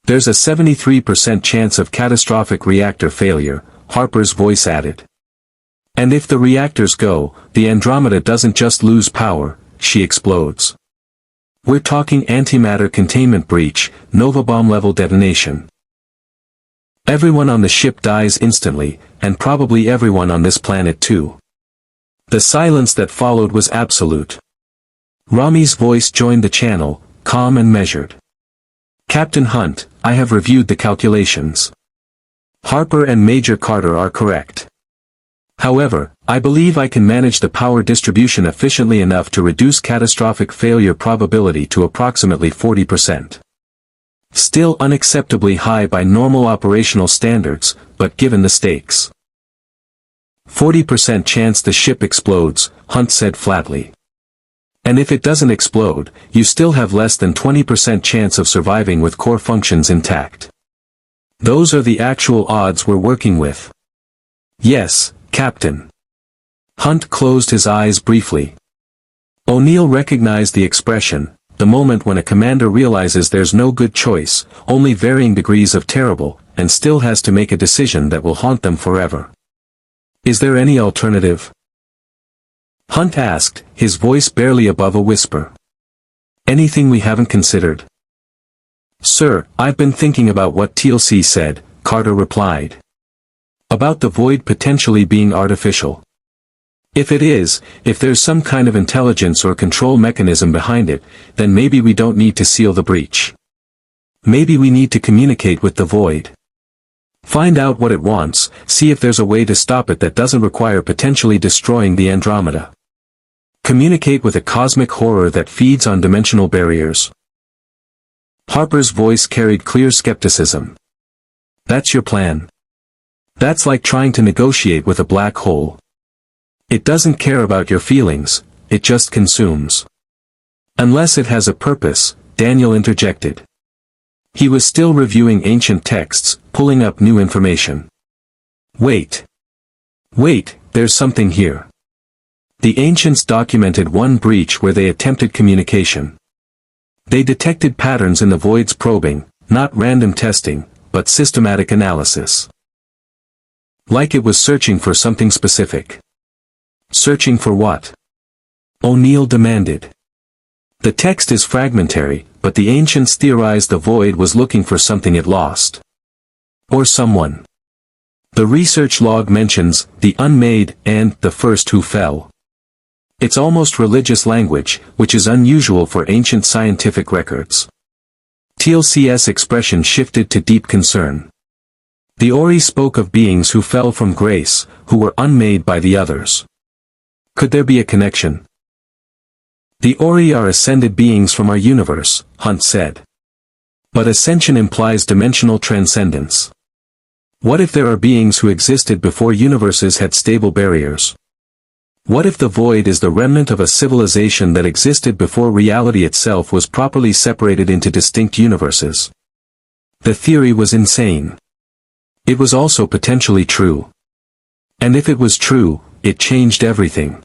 There's a 73% chance of catastrophic reactor failure, Harper's voice added. And if the reactors go, the Andromeda doesn't just lose power, she explodes. We're talking antimatter containment breach, nova bomb level detonation. Everyone on the ship dies instantly, and probably everyone on this planet too. The silence that followed was absolute. Rami's voice joined the channel, calm and measured. Captain Hunt, I have reviewed the calculations. Harper and Major Carter are correct. However, I believe I can manage the power distribution efficiently enough to reduce catastrophic failure probability to approximately 40%. Still unacceptably high by normal operational standards, but given the stakes. 40% chance the ship explodes, Hunt said flatly. And if it doesn't explode, you still have less than 20% chance of surviving with core functions intact. Those are the actual odds we're working with. Yes, Captain. Hunt closed his eyes briefly. O'Neill recognized the expression, the moment when a commander realizes there's no good choice, only varying degrees of terrible, and still has to make a decision that will haunt them forever. Is there any alternative? Hunt asked, his voice barely above a whisper. Anything we haven't considered? Sir, I've been thinking about what TLC said, Carter replied. About the void potentially being artificial. If it is, if there's some kind of intelligence or control mechanism behind it, then maybe we don't need to seal the breach. Maybe we need to communicate with the void. Find out what it wants, see if there's a way to stop it that doesn't require potentially destroying the Andromeda. Communicate with a cosmic horror that feeds on dimensional barriers. Harper's voice carried clear skepticism. That's your plan? That's like trying to negotiate with a black hole. It doesn't care about your feelings, it just consumes. Unless it has a purpose, Daniel interjected. He was still reviewing ancient texts, pulling up new information. Wait. Wait, there's something here. The ancients documented one breach where they attempted communication. They detected patterns in the void's probing, not random testing, but systematic analysis. Like it was searching for something specific. Searching for what? O'Neill demanded. The text is fragmentary, but the ancients theorized the void was looking for something it lost. Or someone. The research log mentions the unmade and the first who fell. It's almost religious language, which is unusual for ancient scientific records. TLC's expression shifted to deep concern. The Ori spoke of beings who fell from grace, who were unmade by the others. Could there be a connection? The Ori are ascended beings from our universe, Hunt said. But ascension implies dimensional transcendence. What if there are beings who existed before universes had stable barriers? What if the void is the remnant of a civilization that existed before reality itself was properly separated into distinct universes? The theory was insane. It was also potentially true. And if it was true, it changed everything.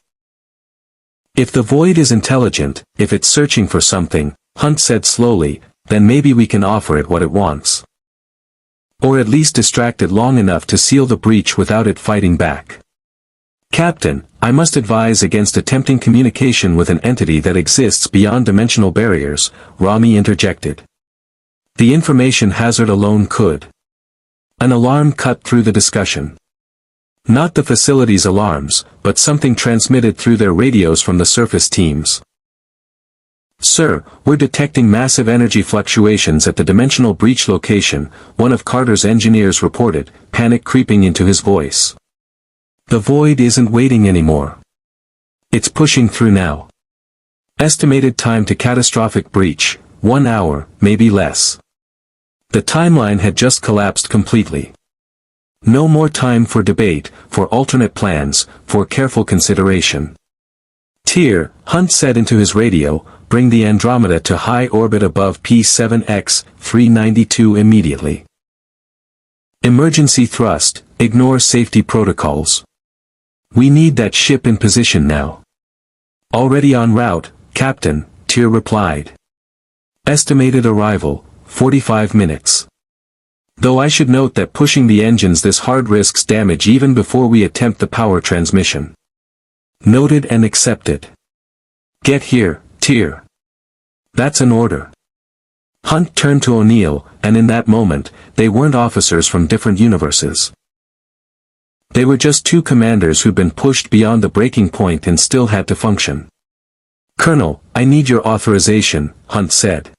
If the void is intelligent, if it's searching for something, Hunt said slowly, then maybe we can offer it what it wants. Or at least distract it long enough to seal the breach without it fighting back. Captain, I must advise against attempting communication with an entity that exists beyond dimensional barriers, Rami interjected. The information hazard alone could. An alarm cut through the discussion. Not the facility's alarms, but something transmitted through their radios from the surface teams. Sir, we're detecting massive energy fluctuations at the dimensional breach location, one of Carter's engineers reported, panic creeping into his voice. The void isn't waiting anymore. It's pushing through now. Estimated time to catastrophic breach, 1 hour, maybe less. The timeline had just collapsed completely. No more time for debate, for alternate plans, for careful consideration. Tyr, Hunt said into his radio, bring the Andromeda to high orbit above P7X 392 immediately. Emergency thrust, ignore safety protocols. We need that ship in position now. Already en route, Captain, Tyr replied. Estimated arrival, 45 minutes. Though I should note that pushing the engines this hard risks damage even before we attempt the power transmission. Noted and accepted. Get here, Tyr. That's an order. Hunt turned to O'Neill, and in that moment, they weren't officers from different universes. They were just two commanders who'd been pushed beyond the breaking point and still had to function. Colonel, I need your authorization, Hunt said.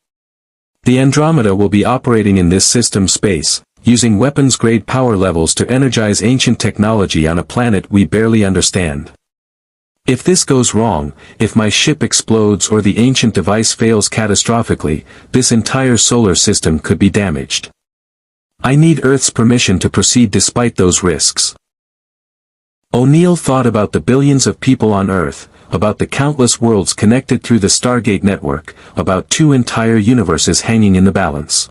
The Andromeda will be operating in this system space, using weapons-grade power levels to energize ancient technology on a planet we barely understand. If this goes wrong, if my ship explodes or the ancient device fails catastrophically, this entire solar system could be damaged. I need Earth's permission to proceed despite those risks. O'Neill thought about the billions of people on Earth, about the countless worlds connected through the Stargate network, about 2 entire universes hanging in the balance.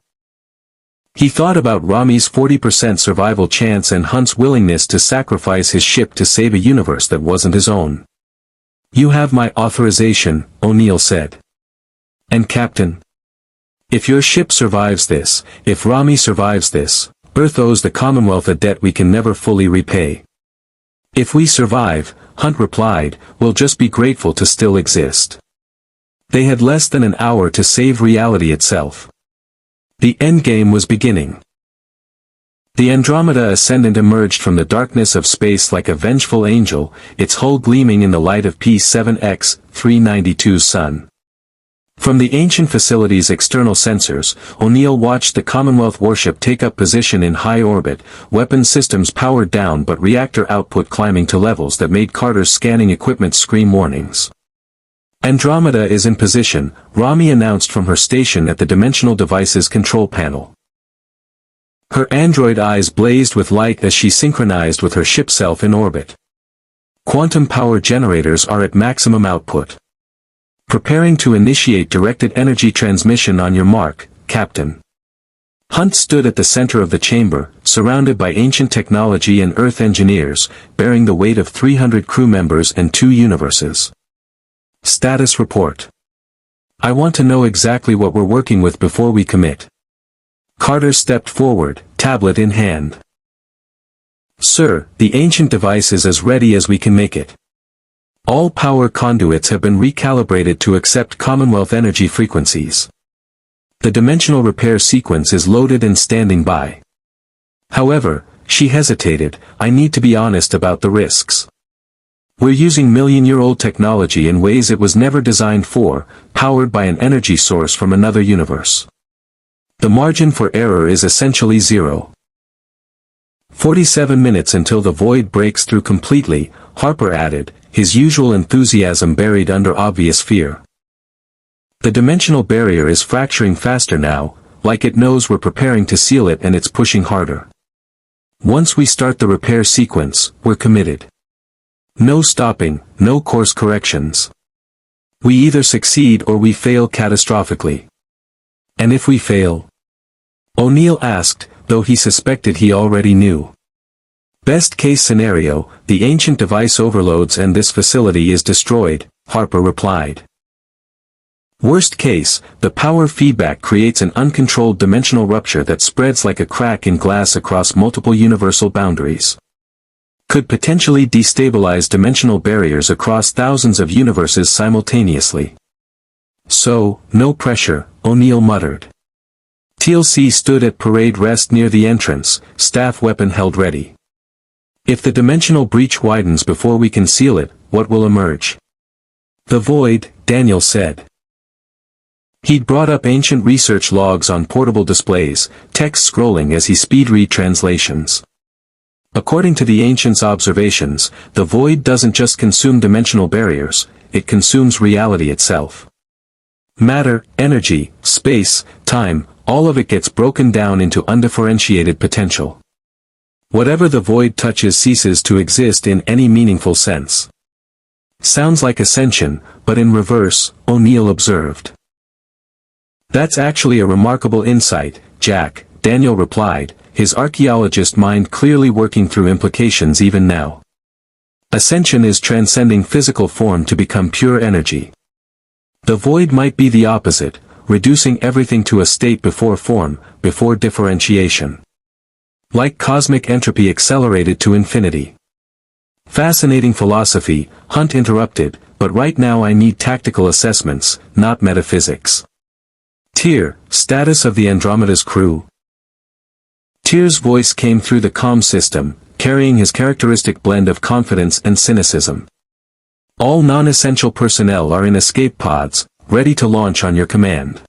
He thought about Rami's 40% survival chance and Hunt's willingness to sacrifice his ship to save a universe that wasn't his own. You have my authorization, O'Neill said. And Captain? If your ship survives this, if Rami survives this, Earth owes the Commonwealth a debt we can never fully repay. If we survive, Hunt replied, we'll just be grateful to still exist. They had less than an hour to save reality itself. The endgame was beginning. The Andromeda Ascendant emerged from the darkness of space like a vengeful angel, its hull gleaming in the light of P7X 392's sun. From the ancient facility's external sensors, O'Neill watched the Commonwealth warship take up position in high orbit, weapon systems powered down but reactor output climbing to levels that made Carter's scanning equipment scream warnings. Andromeda is in position, Rami announced from her station at the Dimensional Devices control panel. Her android eyes blazed with light as she synchronized with her ship self in orbit. Quantum power generators are at maximum output. Preparing to initiate directed energy transmission on your mark, Captain. Hunt stood at the center of the chamber, surrounded by ancient technology and Earth engineers, bearing the weight of 300 crew members and 2 universes. Status report. I want to know exactly what we're working with before we commit. Carter stepped forward, tablet in hand. Sir, the ancient device is as ready as we can make it. All power conduits have been recalibrated to accept Commonwealth energy frequencies. The dimensional repair sequence is loaded and standing by. However, she hesitated, I need to be honest about the risks. We're using million-year-old technology in ways it was never designed for, powered by an energy source from another universe. The margin for error is essentially 0. 47 minutes until the void breaks through completely, Harper added, his usual enthusiasm buried under obvious fear. The dimensional barrier is fracturing faster now, like it knows we're preparing to seal it and it's pushing harder. Once we start the repair sequence, we're committed. No stopping, no course corrections. We either succeed or we fail catastrophically. And if we fail? O'Neill asked, though he suspected he already knew. Best case scenario, the ancient device overloads and this facility is destroyed, Harper replied. Worst case, the power feedback creates an uncontrolled dimensional rupture that spreads like a crack in glass across multiple universal boundaries. Could potentially destabilize dimensional barriers across thousands of universes simultaneously. So, no pressure, O'Neill muttered. TLC stood at parade rest near the entrance, staff weapon held ready. If the dimensional breach widens before we can seal it, what will emerge? The void, Daniel said. He'd brought up ancient research logs on portable displays, text scrolling as he speed-read translations. According to the ancients' observations, the void doesn't just consume dimensional barriers, it consumes reality itself. Matter, energy, space, time, all of it gets broken down into undifferentiated potential. Whatever the void touches ceases to exist in any meaningful sense. Sounds like ascension, but in reverse, O'Neill observed. That's actually a remarkable insight, Jack, Daniel replied, his archaeologist mind clearly working through implications even now. Ascension is transcending physical form to become pure energy. The void might be the opposite, reducing everything to a state before form, before differentiation. Like cosmic entropy accelerated to infinity. Fascinating philosophy, Hunt interrupted, but right now I need tactical assessments, not metaphysics. Tyr, status of the Andromeda's crew. Tyr's voice came through the comm system, carrying his characteristic blend of confidence and cynicism. All non-essential personnel are in escape pods, ready to launch on your command.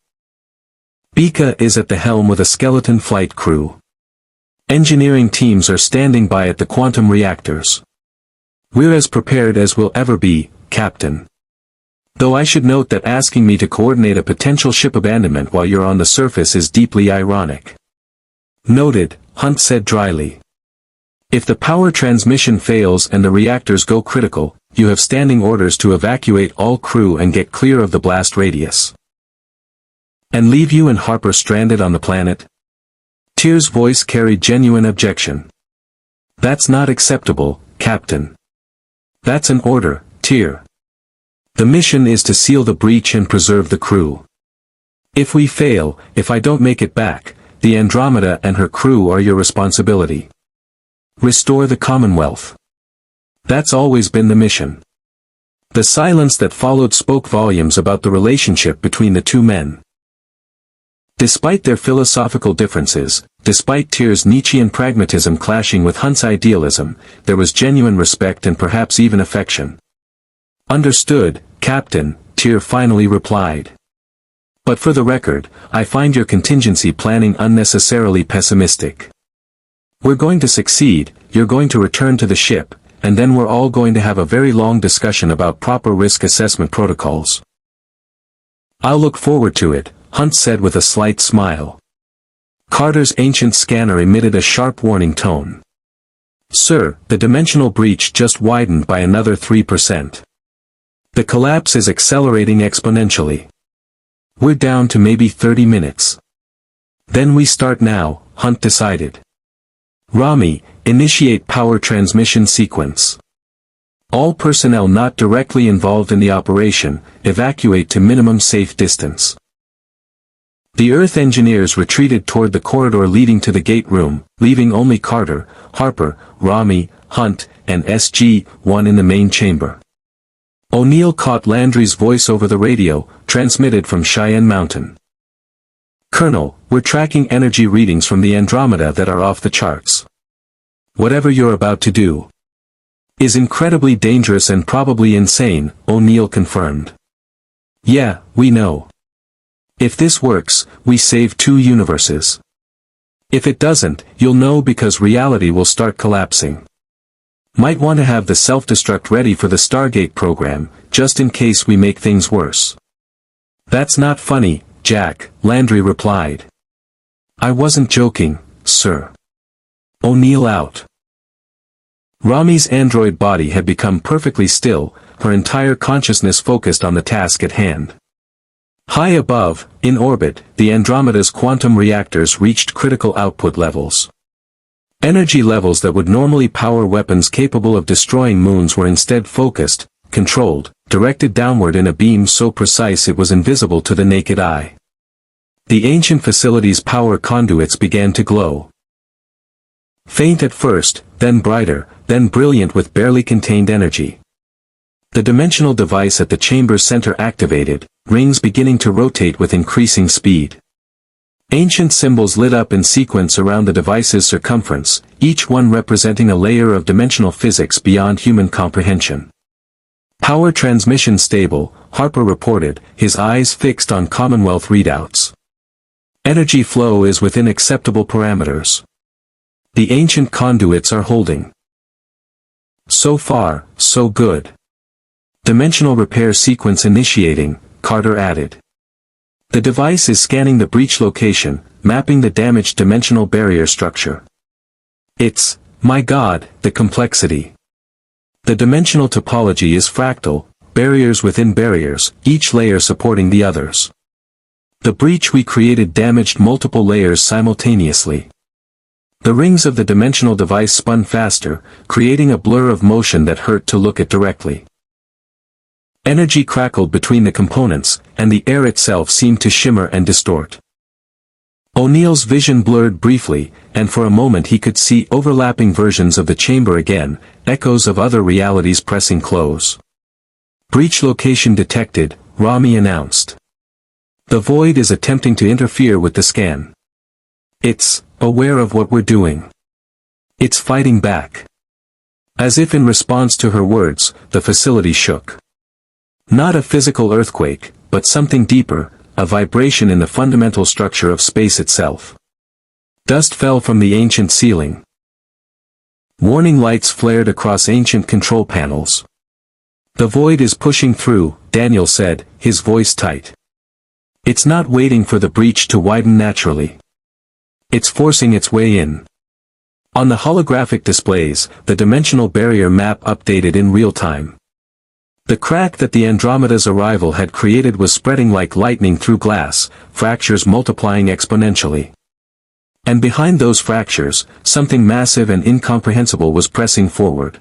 Bika is at the helm with a skeleton flight crew. Engineering teams are standing by at the quantum reactors. We're as prepared as we'll ever be, Captain. Though I should note that asking me to coordinate a potential ship abandonment while you're on the surface is deeply ironic. Noted, Hunt said dryly. If the power transmission fails and the reactors go critical, you have standing orders to evacuate all crew and get clear of the blast radius. And leave you and Harper stranded on the planet? Tyr's voice carried genuine objection. That's not acceptable, Captain. That's an order, Tyr. The mission is to seal the breach and preserve the crew. If we fail, if I don't make it back, the Andromeda and her crew are your responsibility. Restore the Commonwealth. That's always been the mission. The silence that followed spoke volumes about the relationship between the two men. Despite their philosophical differences, despite Tyr's Nietzschean pragmatism clashing with Hunt's idealism, there was genuine respect and perhaps even affection. Understood, Captain, Tyr finally replied. But for the record, I find your contingency planning unnecessarily pessimistic. We're going to succeed, you're going to return to the ship, and then we're all going to have a very long discussion about proper risk assessment protocols. I'll look forward to it, Hunt said with a slight smile. Carter's ancient scanner emitted a sharp warning tone. Sir, the dimensional breach just widened by another 3%. The collapse is accelerating exponentially. We're down to maybe 30 minutes. Then we start now, Hunt decided. Rami, initiate power transmission sequence. All personnel not directly involved in the operation, evacuate to minimum safe distance. The Earth engineers retreated toward the corridor leading to the gate room, leaving only Carter, Harper, Rami, Hunt, and SG-1 in the main chamber. O'Neill caught Landry's voice over the radio, transmitted from Cheyenne Mountain. Colonel, we're tracking energy readings from the Andromeda that are off the charts. Whatever you're about to do is incredibly dangerous and probably insane, O'Neill confirmed. Yeah, we know. If this works, we save 2 universes. If it doesn't, you'll know because reality will start collapsing. Might want to have the self-destruct ready for the Stargate program, just in case we make things worse. That's not funny, Jack, Landry replied. I wasn't joking, sir. O'Neill out. Rami's android body had become perfectly still, her entire consciousness focused on the task at hand. High above, in orbit, the Andromeda's quantum reactors reached critical output levels. Energy levels that would normally power weapons capable of destroying moons were instead focused, controlled, directed downward in a beam so precise it was invisible to the naked eye. The ancient facility's power conduits began to glow. Faint at first, then brighter, then brilliant with barely contained energy. The dimensional device at the chamber's center activated, rings beginning to rotate with increasing speed. Ancient symbols lit up in sequence around the device's circumference, each one representing a layer of dimensional physics beyond human comprehension. Power transmission stable, Harper reported, his eyes fixed on Commonwealth readouts. Energy flow is within acceptable parameters. The ancient conduits are holding. So far, so good. Dimensional repair sequence initiating, Carter added. The device is scanning the breach location, mapping the damaged dimensional barrier structure. It's, my God, the complexity. The dimensional topology is fractal, barriers within barriers, each layer supporting the others. The breach we created damaged multiple layers simultaneously. The rings of the dimensional device spun faster, creating a blur of motion that hurt to look at directly. Energy crackled between the components, and the air itself seemed to shimmer and distort. O'Neill's vision blurred briefly, and for a moment he could see overlapping versions of the chamber again, echoes of other realities pressing close. Breach location detected, Rami announced. The void is attempting to interfere with the scan. It's aware of what we're doing. It's fighting back. As if in response to her words, the facility shook. Not a physical earthquake, but something deeper, a vibration in the fundamental structure of space itself. Dust fell from the ancient ceiling. Warning lights flared across ancient control panels. The void is pushing through, Daniel said, his voice tight. It's not waiting for the breach to widen naturally. It's forcing its way in. On the holographic displays, the dimensional barrier map updated in real time. The crack that the Andromeda's arrival had created was spreading like lightning through glass, fractures multiplying exponentially. And behind those fractures, something massive and incomprehensible was pressing forward.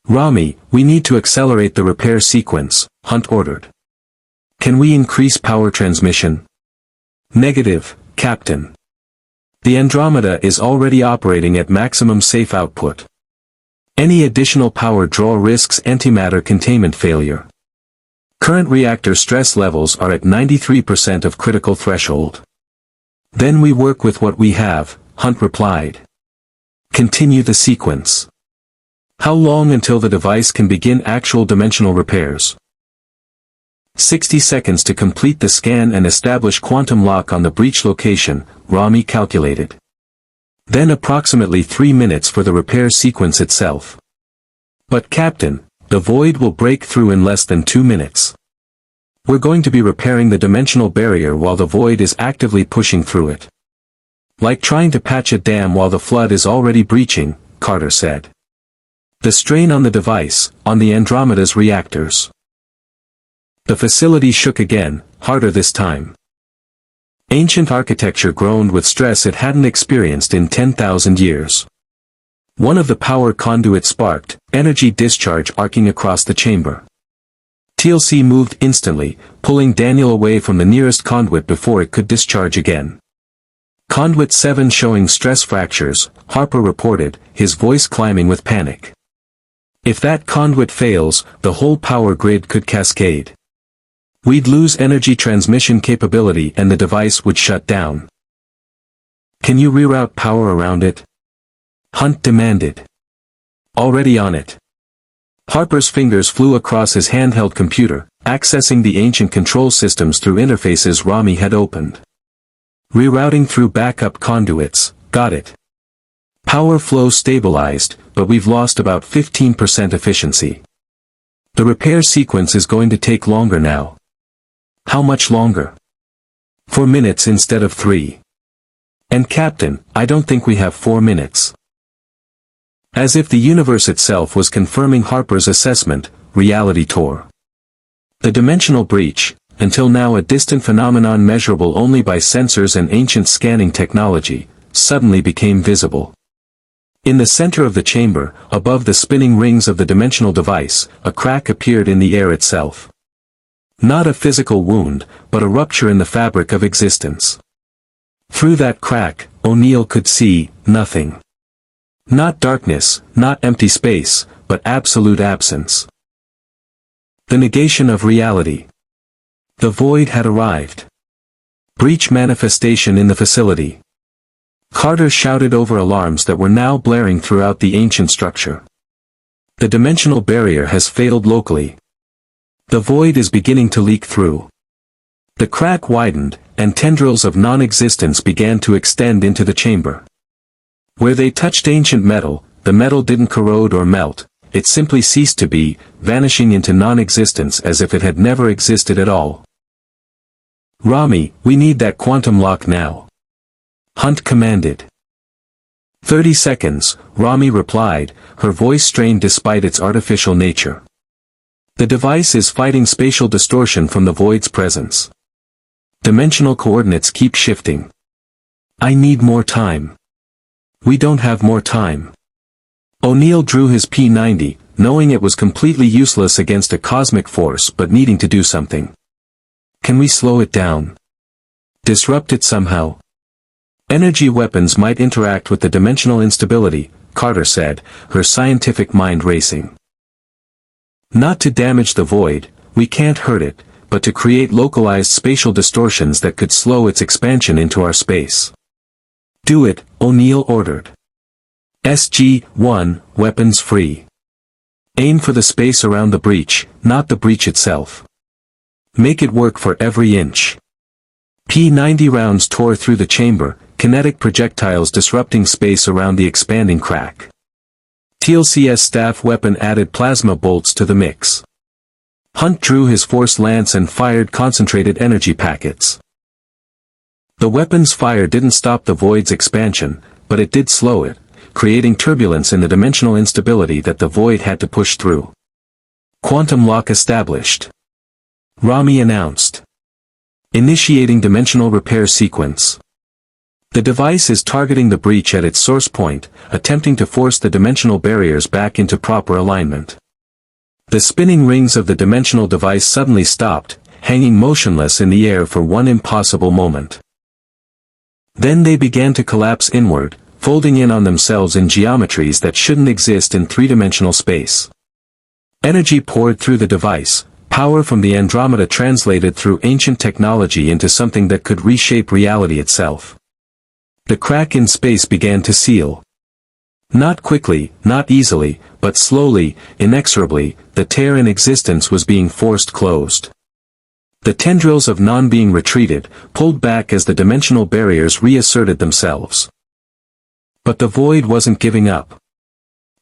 Rami, we need to accelerate the repair sequence, Hunt ordered. Can we increase power transmission? Negative, Captain. The Andromeda is already operating at maximum safe output. Any additional power draw risks antimatter containment failure. Current reactor stress levels are at 93% of critical threshold. Then we work with what we have, Hunt replied. Continue the sequence. How long until the device can begin actual dimensional repairs? 60 seconds to complete the scan and establish quantum lock on the breach location, Rami calculated. Then approximately 3 minutes for the repair sequence itself. But Captain, the void will break through in less than 2 minutes. We're going to be repairing the dimensional barrier while the void is actively pushing through it. Like trying to patch a dam while the flood is already breaching, Carter said. The strain on the device, on the Andromeda's reactors. The facility shook again, harder this time. Ancient architecture groaned with stress it hadn't experienced in 10,000 years. One of the power conduits sparked, energy discharge arcing across the chamber. TLC moved instantly, pulling Daniel away from the nearest conduit before it could discharge again. Conduit 7 showing stress fractures, Harper reported, his voice climbing with panic. If that conduit fails, the whole power grid could cascade. We'd lose energy transmission capability and the device would shut down. Can you reroute power around it? Hunt demanded. Already on it. Harper's fingers flew across his handheld computer, accessing the ancient control systems through interfaces Rami had opened. Rerouting through backup conduits, got it. Power flow stabilized, but we've lost about 15% efficiency. The repair sequence is going to take longer now. How much longer? 4 minutes instead of 3. And Captain, I don't think we have 4 minutes. As if the universe itself was confirming Harper's assessment, reality tore. The dimensional breach, until now a distant phenomenon measurable only by sensors and ancient scanning technology, suddenly became visible. In the center of the chamber, above the spinning rings of the dimensional device, a crack appeared in the air itself. Not a physical wound, but a rupture in the fabric of existence. Through that crack, O'Neill could see nothing. Not darkness, not empty space, but absolute absence. The negation of reality. The void had arrived. Breach manifestation in the facility. Carter shouted over alarms that were now blaring throughout the ancient structure. The dimensional barrier has failed locally. The void is beginning to leak through. The crack widened, and tendrils of non-existence began to extend into the chamber. Where they touched ancient metal, the metal didn't corrode or melt, it simply ceased to be, vanishing into non-existence as if it had never existed at all. Rami, we need that quantum lock now. Hunt commanded. 30 seconds, Rami replied, her voice strained despite its artificial nature. The device is fighting spatial distortion from the void's presence. Dimensional coordinates keep shifting. I need more time. We don't have more time. O'Neill drew his P90, knowing it was completely useless against a cosmic force but needing to do something. Can we slow it down? Disrupt it somehow? Energy weapons might interact with the dimensional instability, Carter said, her scientific mind racing. Not to damage the void, we can't hurt it, but to create localized spatial distortions that could slow its expansion into our space. Do it, O'Neill ordered. SG-1, weapons free. Aim for the space around the breach, not the breach itself. Make it work for every inch. P-90 rounds tore through the chamber, kinetic projectiles disrupting space around the expanding crack. TLC's staff weapon added plasma bolts to the mix. Hunt drew his force lance and fired concentrated energy packets. The weapon's fire didn't stop the void's expansion, but it did slow it, creating turbulence in the dimensional instability that the void had to push through. Quantum lock established. Rami announced. Initiating dimensional repair sequence. The device is targeting the breach at its source point, attempting to force the dimensional barriers back into proper alignment. The spinning rings of the dimensional device suddenly stopped, hanging motionless in the air for one impossible moment. Then they began to collapse inward, folding in on themselves in geometries that shouldn't exist in three-dimensional space. Energy poured through the device, power from the Andromeda translated through ancient technology into something that could reshape reality itself. The crack in space began to seal. Not quickly, not easily, but slowly, inexorably, the tear in existence was being forced closed. The tendrils of non-being retreated, pulled back as the dimensional barriers reasserted themselves. But the void wasn't giving up.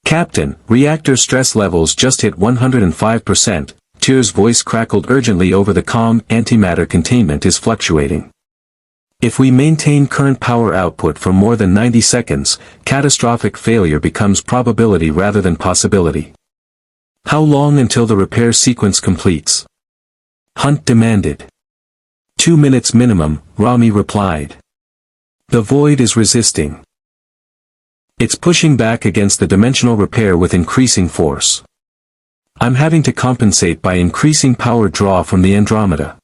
Captain, reactor stress levels just hit 105%, Tyr's voice crackled urgently over the comm, antimatter containment is fluctuating. If we maintain current power output for more than 90 seconds, catastrophic failure becomes probability rather than possibility. How long until the repair sequence completes? Hunt demanded. 2 minutes minimum, Rami replied. The void is resisting. It's pushing back against the dimensional repair with increasing force. I'm having to compensate by increasing power draw from the Andromeda.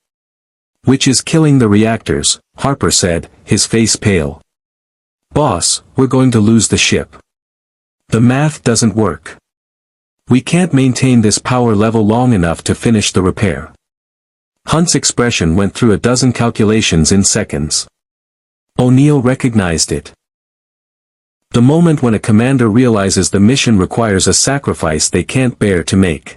Which is killing the reactors, Harper said, his face pale. Boss, we're going to lose the ship. The math doesn't work. We can't maintain this power level long enough to finish the repair. Hunt's expression went through a dozen calculations in seconds. O'Neill recognized it. The moment when a commander realizes the mission requires a sacrifice they can't bear to make.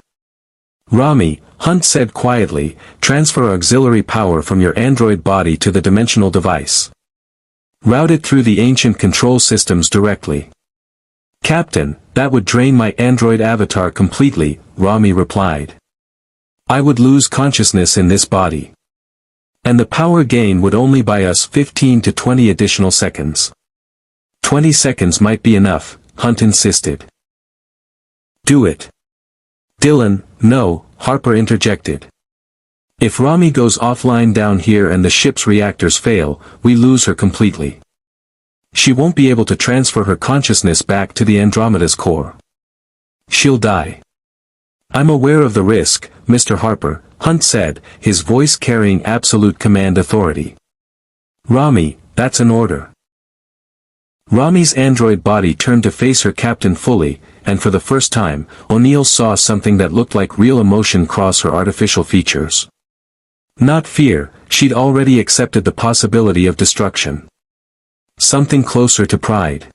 Rami, Hunt said quietly, transfer auxiliary power from your android body to the dimensional device. Route it through the ancient control systems directly. Captain, that would drain my android avatar completely, Rami replied. I would lose consciousness in this body. And the power gain would only buy us 15 to 20 additional seconds. 20 seconds might be enough, Hunt insisted. Do it. Dylan, no, Harper interjected. If Rami goes offline down here and the ship's reactors fail, we lose her completely. She won't be able to transfer her consciousness back to the Andromeda's core. She'll die. I'm aware of the risk, Mr. Harper, Hunt said, his voice carrying absolute command authority. Rami, that's an order. Rami's android body turned to face her captain fully, and for the first time, O'Neill saw something that looked like real emotion cross her artificial features. Not fear, she'd already accepted the possibility of destruction. Something closer to pride.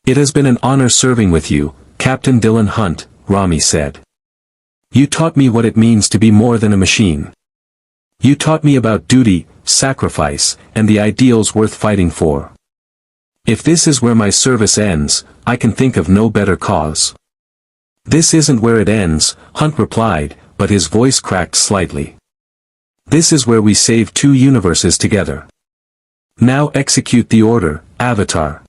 It has been an honor serving with you, Captain Dylan Hunt, Rami said. You taught me what it means to be more than a machine. You taught me about duty, sacrifice, and the ideals worth fighting for. If this is where my service ends, I can think of no better cause. This isn't where it ends, Hunt replied, but his voice cracked slightly. This is where we save 2 universes together. Now execute the order, Avatar.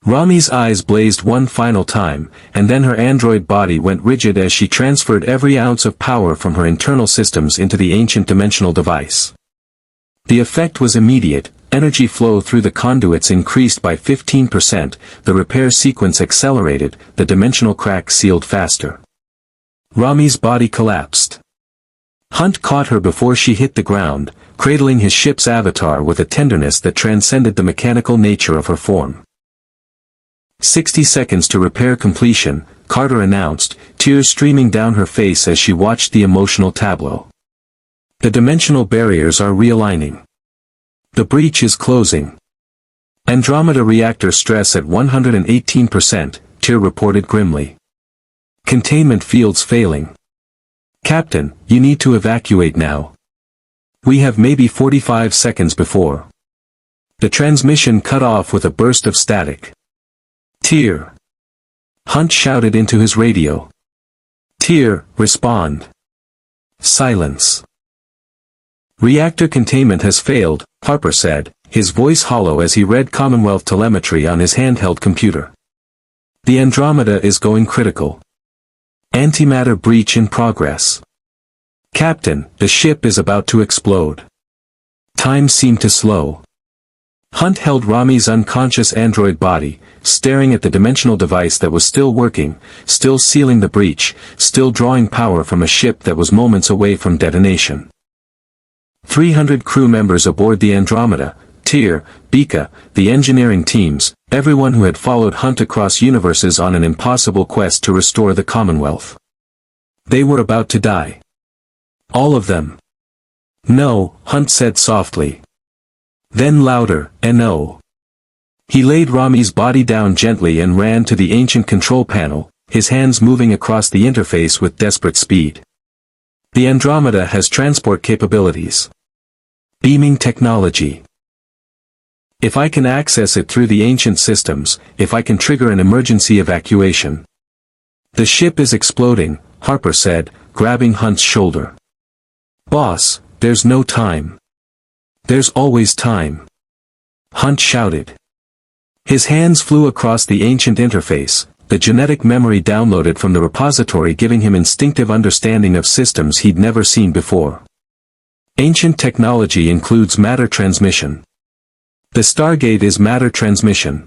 Rami's eyes blazed one final time, and then her android body went rigid as she transferred every ounce of power from her internal systems into the ancient dimensional device. The effect was immediate. Energy flow through the conduits increased by 15%, the repair sequence accelerated, the dimensional crack sealed faster. Rami's body collapsed. Hunt caught her before she hit the ground, cradling his ship's avatar with a tenderness that transcended the mechanical nature of her form. 60 seconds to repair completion, Carter announced, tears streaming down her face as she watched the emotional tableau. The dimensional barriers are realigning. The breach is closing. Andromeda reactor stress at 118%, Tyr reported grimly. Containment fields failing. Captain, you need to evacuate now. We have maybe 45 seconds before. The transmission cut off with a burst of static. Tyr. Hunt shouted into his radio. Tyr, respond. Silence. Reactor containment has failed, Harper said, his voice hollow as he read Commonwealth telemetry on his handheld computer. The Andromeda is going critical. Antimatter breach in progress. Captain, the ship is about to explode. Time seemed to slow. Hunt held Rami's unconscious android body, staring at the dimensional device that was still working, still sealing the breach, still drawing power from a ship that was moments away from detonation. 300 crew members aboard the Andromeda, Tyr, Bika, the engineering teams, everyone who had followed Hunt across universes on an impossible quest to restore the Commonwealth. They were about to die. All of them. No, Hunt said softly. Then louder, no. He laid Rami's body down gently and ran to the ancient control panel, his hands moving across the interface with desperate speed. The Andromeda has transport capabilities. Beaming technology. If I can access it through the ancient systems, if I can trigger an emergency evacuation. The ship is exploding, Harper said, grabbing Hunt's shoulder. Boss, there's no time. There's always time. Hunt shouted. His hands flew across the ancient interface, the genetic memory downloaded from the repository giving him instinctive understanding of systems he'd never seen before. Ancient technology includes matter transmission. The Stargate is matter transmission.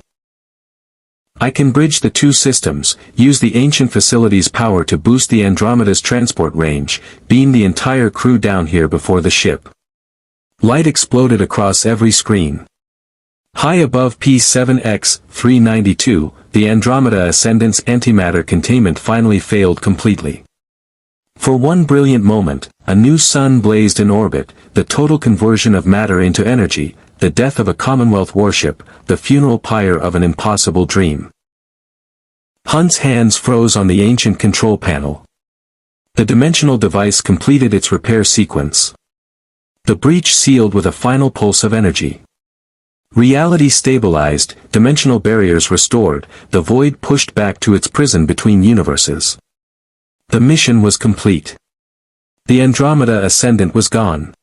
I can bridge the two systems, use the ancient facility's power to boost the Andromeda's transport range, beam the entire crew down here before the ship. Light exploded across every screen. High above P7X-392, the Andromeda Ascendant's antimatter containment finally failed completely. For one brilliant moment, a new sun blazed in orbit, the total conversion of matter into energy, the death of a Commonwealth warship, the funeral pyre of an impossible dream. Hunt's hands froze on the ancient control panel. The dimensional device completed its repair sequence. The breach sealed with a final pulse of energy. Reality stabilized, dimensional barriers restored, the void pushed back to its prison between universes. The mission was complete. The Andromeda Ascendant was gone.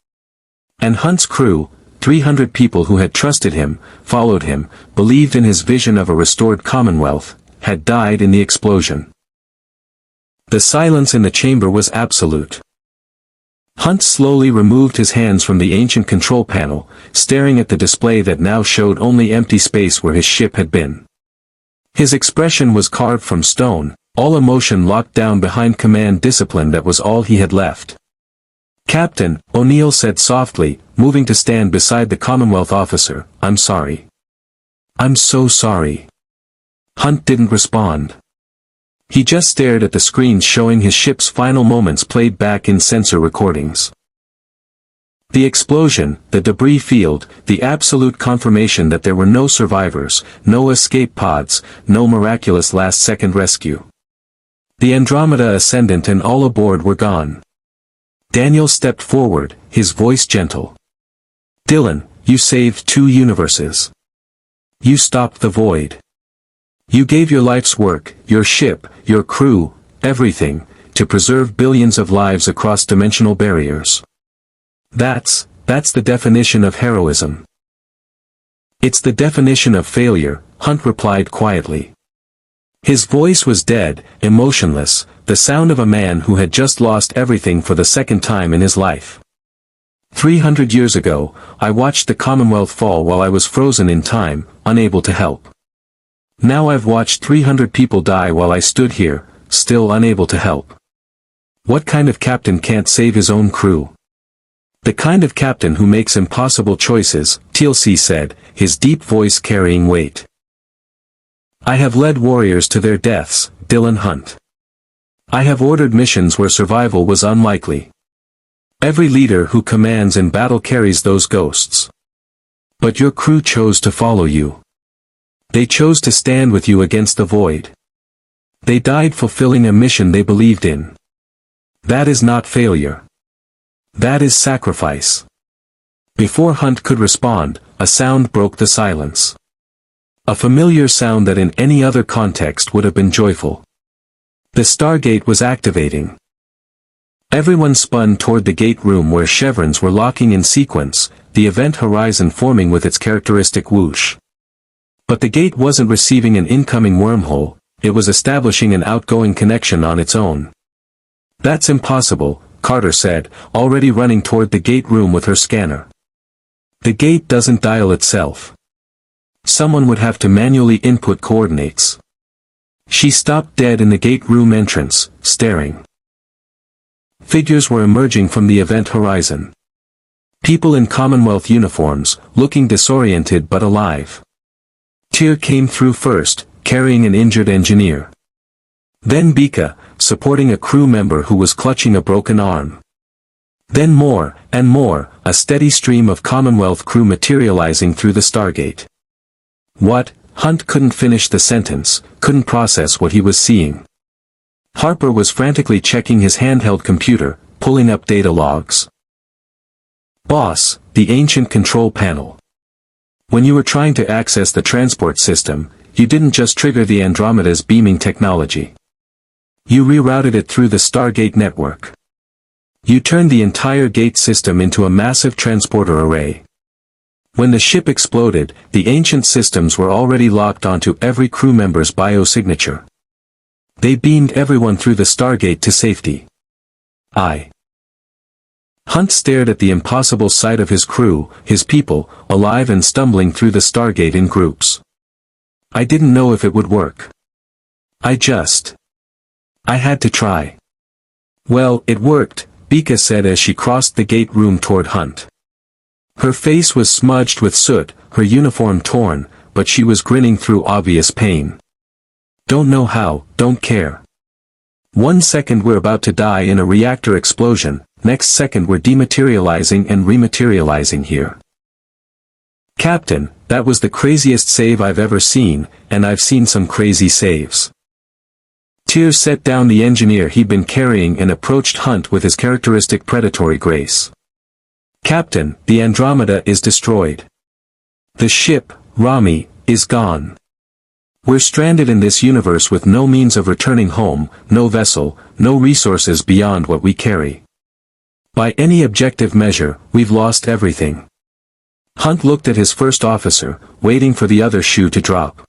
And Hunt's crew, 300 people who had trusted him, followed him, believed in his vision of a restored Commonwealth, had died in the explosion. The silence in the chamber was absolute. Hunt slowly removed his hands from the ancient control panel, staring at the display that now showed only empty space where his ship had been. His expression was carved from stone, all emotion locked down behind command discipline. That was all he had left. "Captain," O'Neill said softly, moving to stand beside the Commonwealth officer, "I'm sorry." "I'm so sorry." Hunt didn't respond. He just stared at the screens showing his ship's final moments played back in sensor recordings. The explosion, the debris field, the absolute confirmation that there were no survivors, no escape pods, no miraculous last-second rescue. The Andromeda Ascendant and all aboard were gone. Daniel stepped forward, his voice gentle. "Dylan, you saved 2 universes. You stopped the void. You gave your life's work, your ship, your crew, everything, to preserve billions of lives across dimensional barriers. That's the definition of heroism." "It's the definition of failure," Hunt replied quietly. His voice was dead, emotionless, the sound of a man who had just lost everything for the second time in his life. 300 years ago, I watched the Commonwealth fall while I was frozen in time, unable to help. Now I've watched 300 people die while I stood here, still unable to help. What kind of captain can't save his own crew? The kind of captain who makes impossible choices, TLC said, his deep voice carrying weight. "I have led warriors to their deaths, Dylan Hunt. I have ordered missions where survival was unlikely. Every leader who commands in battle carries those ghosts. But your crew chose to follow you. They chose to stand with you against the void. They died fulfilling a mission they believed in. That is not failure. That is sacrifice." Before Hunt could respond, a sound broke the silence. A familiar sound that in any other context would have been joyful. The Stargate was activating. Everyone spun toward the gate room where chevrons were locking in sequence, the event horizon forming with its characteristic whoosh. But the gate wasn't receiving an incoming wormhole, it was establishing an outgoing connection on its own. "That's impossible," Carter said, already running toward the gate room with her scanner. "The gate doesn't dial itself. Someone would have to manually input coordinates." She stopped dead in the gate room entrance, staring. Figures were emerging from the event horizon. People in Commonwealth uniforms, looking disoriented but alive. Tyr came through first, carrying an injured engineer. Then Bika, supporting a crew member who was clutching a broken arm. Then more, and more, a steady stream of Commonwealth crew materializing through the Stargate. What? Hunt couldn't finish the sentence, couldn't process what he was seeing. Harper was frantically checking his handheld computer, pulling up data logs. "Boss, the ancient control panel. When you were trying to access the transport system, you didn't just trigger the Andromeda's beaming technology. You rerouted it through the Stargate network. You turned the entire gate system into a massive transporter array. When the ship exploded, the ancient systems were already locked onto every crew member's biosignature. They beamed everyone through the Stargate to safety. Hunt stared at the impossible sight of his crew, his people, alive and stumbling through the Stargate in groups. I didn't know if it would work. I had to try. Well, it worked, Bika said as she crossed the gate room toward Hunt. Her face was smudged with soot, her uniform torn, but she was grinning through obvious pain. Don't know how, don't care. 1 second we're about to die in a reactor explosion, next second we're dematerializing and rematerializing here. Captain, that was the craziest save I've ever seen, and I've seen some crazy saves. Tears set down the engineer he'd been carrying and approached Hunt with his characteristic predatory grace. Captain, the Andromeda is destroyed. The ship, Rami, is gone. We're stranded in this universe with no means of returning home, no vessel, no resources beyond what we carry. By any objective measure, we've lost everything. Hunt looked at his first officer, waiting for the other shoe to drop.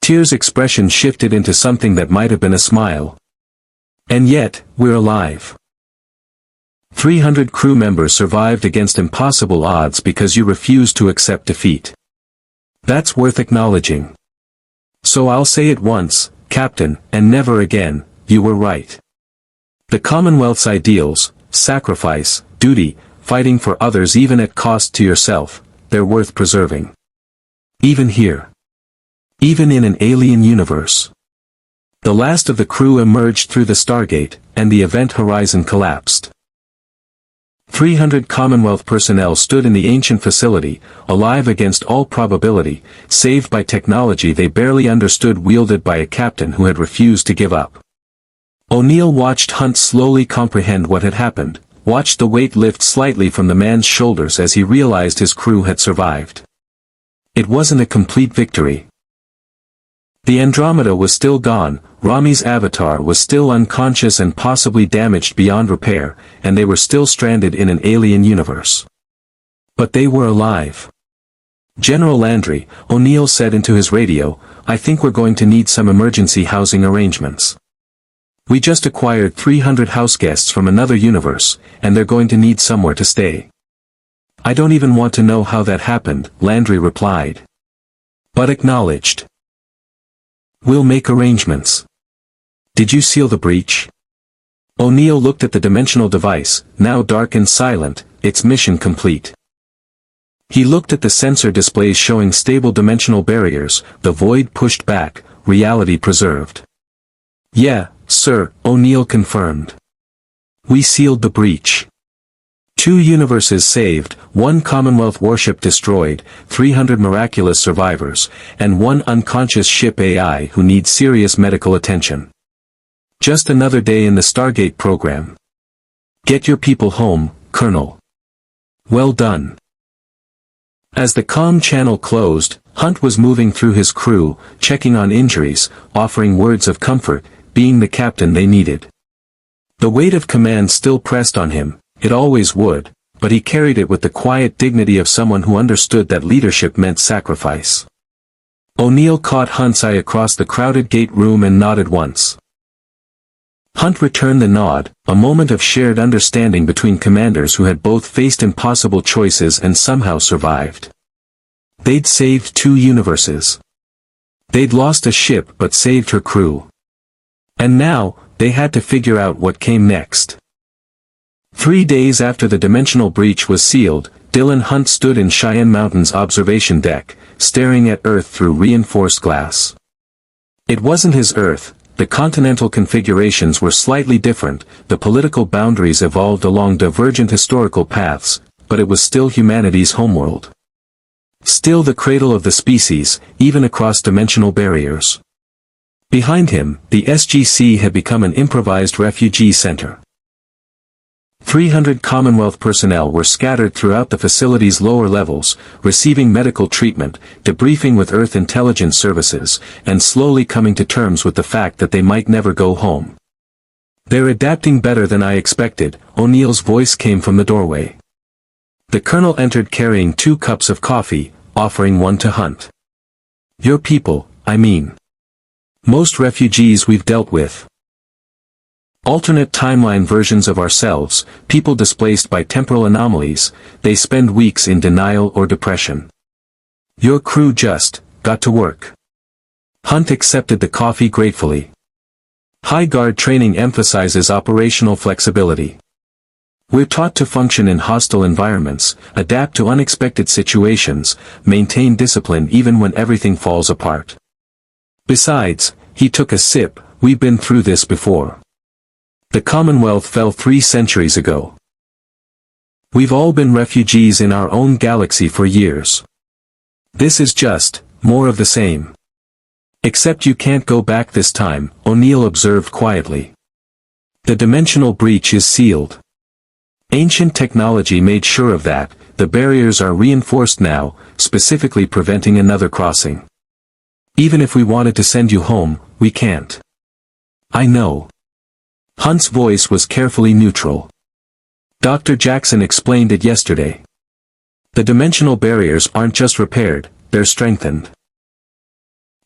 Tyr's expression shifted into something that might have been a smile. And yet, we're alive. 300 crew members survived against impossible odds because you refused to accept defeat. That's worth acknowledging. So I'll say it once, Captain, and never again, you were right. The Commonwealth's ideals, sacrifice, duty, fighting for others even at cost to yourself, they're worth preserving. Even here. Even in an alien universe. The last of the crew emerged through the Stargate, and the event horizon collapsed. 300 Commonwealth personnel stood in the ancient facility, alive against all probability, saved by technology they barely understood wielded by a captain who had refused to give up. O'Neill watched Hunt slowly comprehend what had happened, watched the weight lift slightly from the man's shoulders as he realized his crew had survived. It wasn't a complete victory. The Andromeda was still gone, Rami's avatar was still unconscious and possibly damaged beyond repair, and they were still stranded in an alien universe. But they were alive. General Landry, O'Neill said into his radio, I think we're going to need some emergency housing arrangements. We just acquired 300 house guests from another universe, and they're going to need somewhere to stay. I don't even want to know how that happened, Landry replied. But acknowledged. We'll make arrangements. Did you seal the breach? O'Neill looked at the dimensional device, now dark and silent, its mission complete. He looked at the sensor displays showing stable dimensional barriers, the void pushed back, reality preserved. Yeah, sir, O'Neill confirmed. We sealed the breach. 2 universes saved, 1 Commonwealth warship destroyed, 300 miraculous survivors, and 1 unconscious ship AI who needs serious medical attention. Just another day in the Stargate program. Get your people home, Colonel. Well done. As the comm channel closed, Hunt was moving through his crew, checking on injuries, offering words of comfort, being the captain they needed. The weight of command still pressed on him. It always would, but he carried it with the quiet dignity of someone who understood that leadership meant sacrifice. O'Neill caught Hunt's eye across the crowded gate room and nodded once. Hunt returned the nod, a moment of shared understanding between commanders who had both faced impossible choices and somehow survived. They'd saved 2 universes. They'd lost a ship but saved her crew. And now, they had to figure out what came next. 3 days after the dimensional breach was sealed, Dylan Hunt stood in Cheyenne Mountain's observation deck, staring at Earth through reinforced glass. It wasn't his Earth, the continental configurations were slightly different, the political boundaries evolved along divergent historical paths, but it was still humanity's homeworld. Still the cradle of the species, even across dimensional barriers. Behind him, the SGC had become an improvised refugee center. 300 Commonwealth personnel were scattered throughout the facility's lower levels, receiving medical treatment, debriefing with Earth intelligence services, and slowly coming to terms with the fact that they might never go home. They're adapting better than I expected, O'Neill's voice came from the doorway. The colonel entered carrying 2 cups of coffee, offering one to Hunt. Your people, I mean. Most refugees we've dealt with. Alternate timeline versions of ourselves, people displaced by temporal anomalies, they spend weeks in denial or depression. Your crew just got to work. Hunt accepted the coffee gratefully. High Guard training emphasizes operational flexibility. We're taught to function in hostile environments, adapt to unexpected situations, maintain discipline even when everything falls apart. Besides, he took a sip, we've been through this before. The Commonwealth fell 3 centuries ago. We've all been refugees in our own galaxy for years. This is just more of the same. Except you can't go back this time, O'Neill observed quietly. The dimensional breach is sealed. Ancient technology made sure of that, the barriers are reinforced now, specifically preventing another crossing. Even if we wanted to send you home, we can't. I know. Hunt's voice was carefully neutral. Dr. Jackson explained it yesterday. The dimensional barriers aren't just repaired, they're strengthened.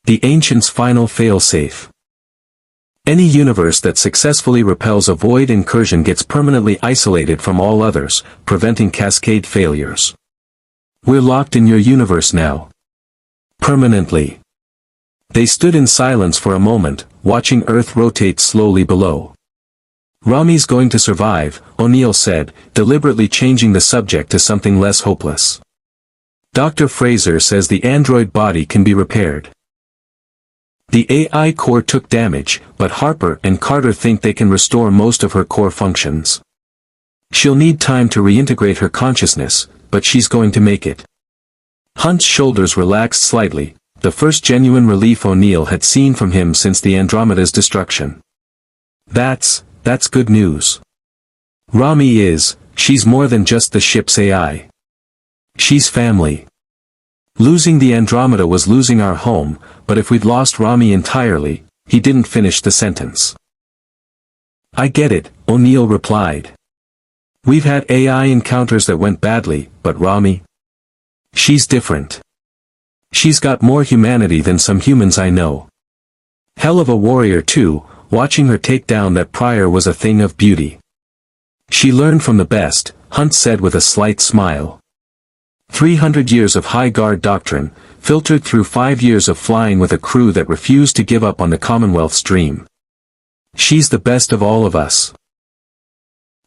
The Ancient's final fail-safe. Any universe that successfully repels a void incursion gets permanently isolated from all others, preventing cascade failures. We're locked in your universe now. Permanently. They stood in silence for a moment, watching Earth rotate slowly below. Rami's going to survive, O'Neill said, deliberately changing the subject to something less hopeless. Dr. Fraser says the android body can be repaired. The AI core took damage, but Harper and Carter think they can restore most of her core functions. She'll need time to reintegrate her consciousness, but she's going to make it. Hunt's shoulders relaxed slightly, the first genuine relief O'Neill had seen from him since the Andromeda's destruction. That's good news. Rami she's more than just the ship's AI. She's family. Losing the Andromeda was losing our home, but if we'd lost Rami entirely, he didn't finish the sentence. I get it, O'Neill replied. We've had AI encounters that went badly, but Rami? She's different. She's got more humanity than some humans I know. Hell of a warrior too, watching her take down that prior was a thing of beauty. She learned from the best, Hunt said with a slight smile. 300 years of High Guard doctrine, filtered through 5 years of flying with a crew that refused to give up on the Commonwealth's dream. She's the best of all of us.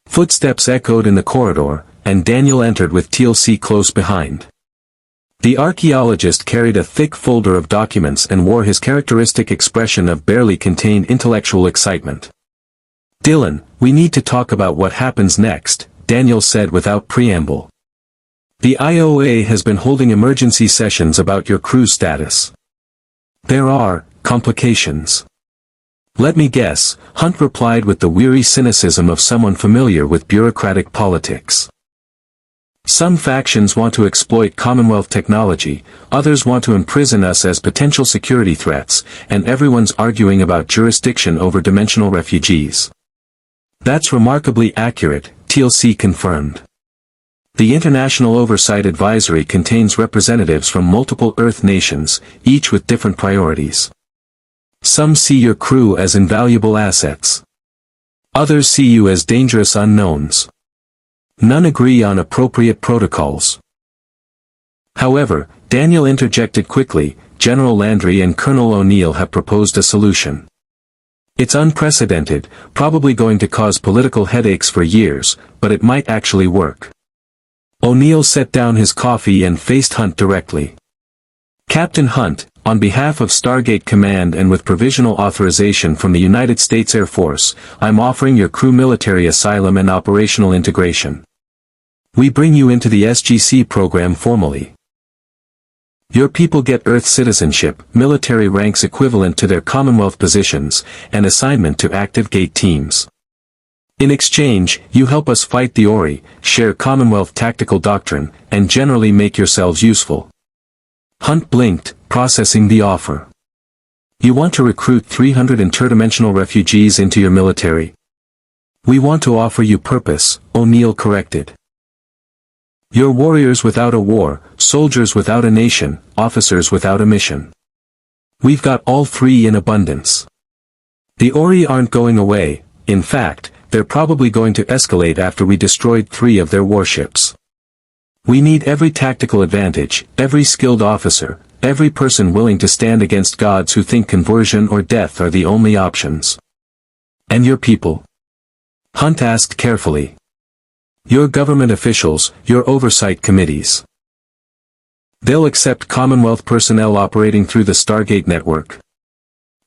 Footsteps echoed in the corridor, and Daniel entered with TLC close behind. The archaeologist carried a thick folder of documents and wore his characteristic expression of barely contained intellectual excitement. Dylan, we need to talk about what happens next, Daniel said without preamble. The IOA has been holding emergency sessions about your crew's status. There are complications. Let me guess, Hunt replied with the weary cynicism of someone familiar with bureaucratic politics. Some factions want to exploit Commonwealth technology, others want to imprison us as potential security threats, and everyone's arguing about jurisdiction over dimensional refugees. That's remarkably accurate, TLC confirmed. The International Oversight Advisory contains representatives from multiple Earth nations, each with different priorities. Some see your crew as invaluable assets. Others see you as dangerous unknowns. None agree on appropriate protocols. However, Daniel interjected quickly, General Landry and Colonel O'Neill have proposed a solution. It's unprecedented, probably going to cause political headaches for years, but it might actually work. O'Neill set down his coffee and faced Hunt directly. Captain Hunt, on behalf of Stargate Command and with provisional authorization from the United States Air Force, I'm offering your crew military asylum and operational integration. We bring you into the SGC program formally. Your people get Earth citizenship, military ranks equivalent to their Commonwealth positions, and assignment to active gate teams. In exchange, you help us fight the Ori, share Commonwealth tactical doctrine, and generally make yourselves useful. Hunt blinked, processing the offer. You want to recruit 300 interdimensional refugees into your military? We want to offer you purpose, O'Neill corrected. You're warriors without a war, soldiers without a nation, officers without a mission. We've got all three in abundance. The Ori aren't going away, in fact, they're probably going to escalate after we destroyed 3 of their warships. We need every tactical advantage, every skilled officer, every person willing to stand against gods who think conversion or death are the only options. And your people? Hunt asked carefully. Your government officials, your oversight committees. They'll accept Commonwealth personnel operating through the Stargate network.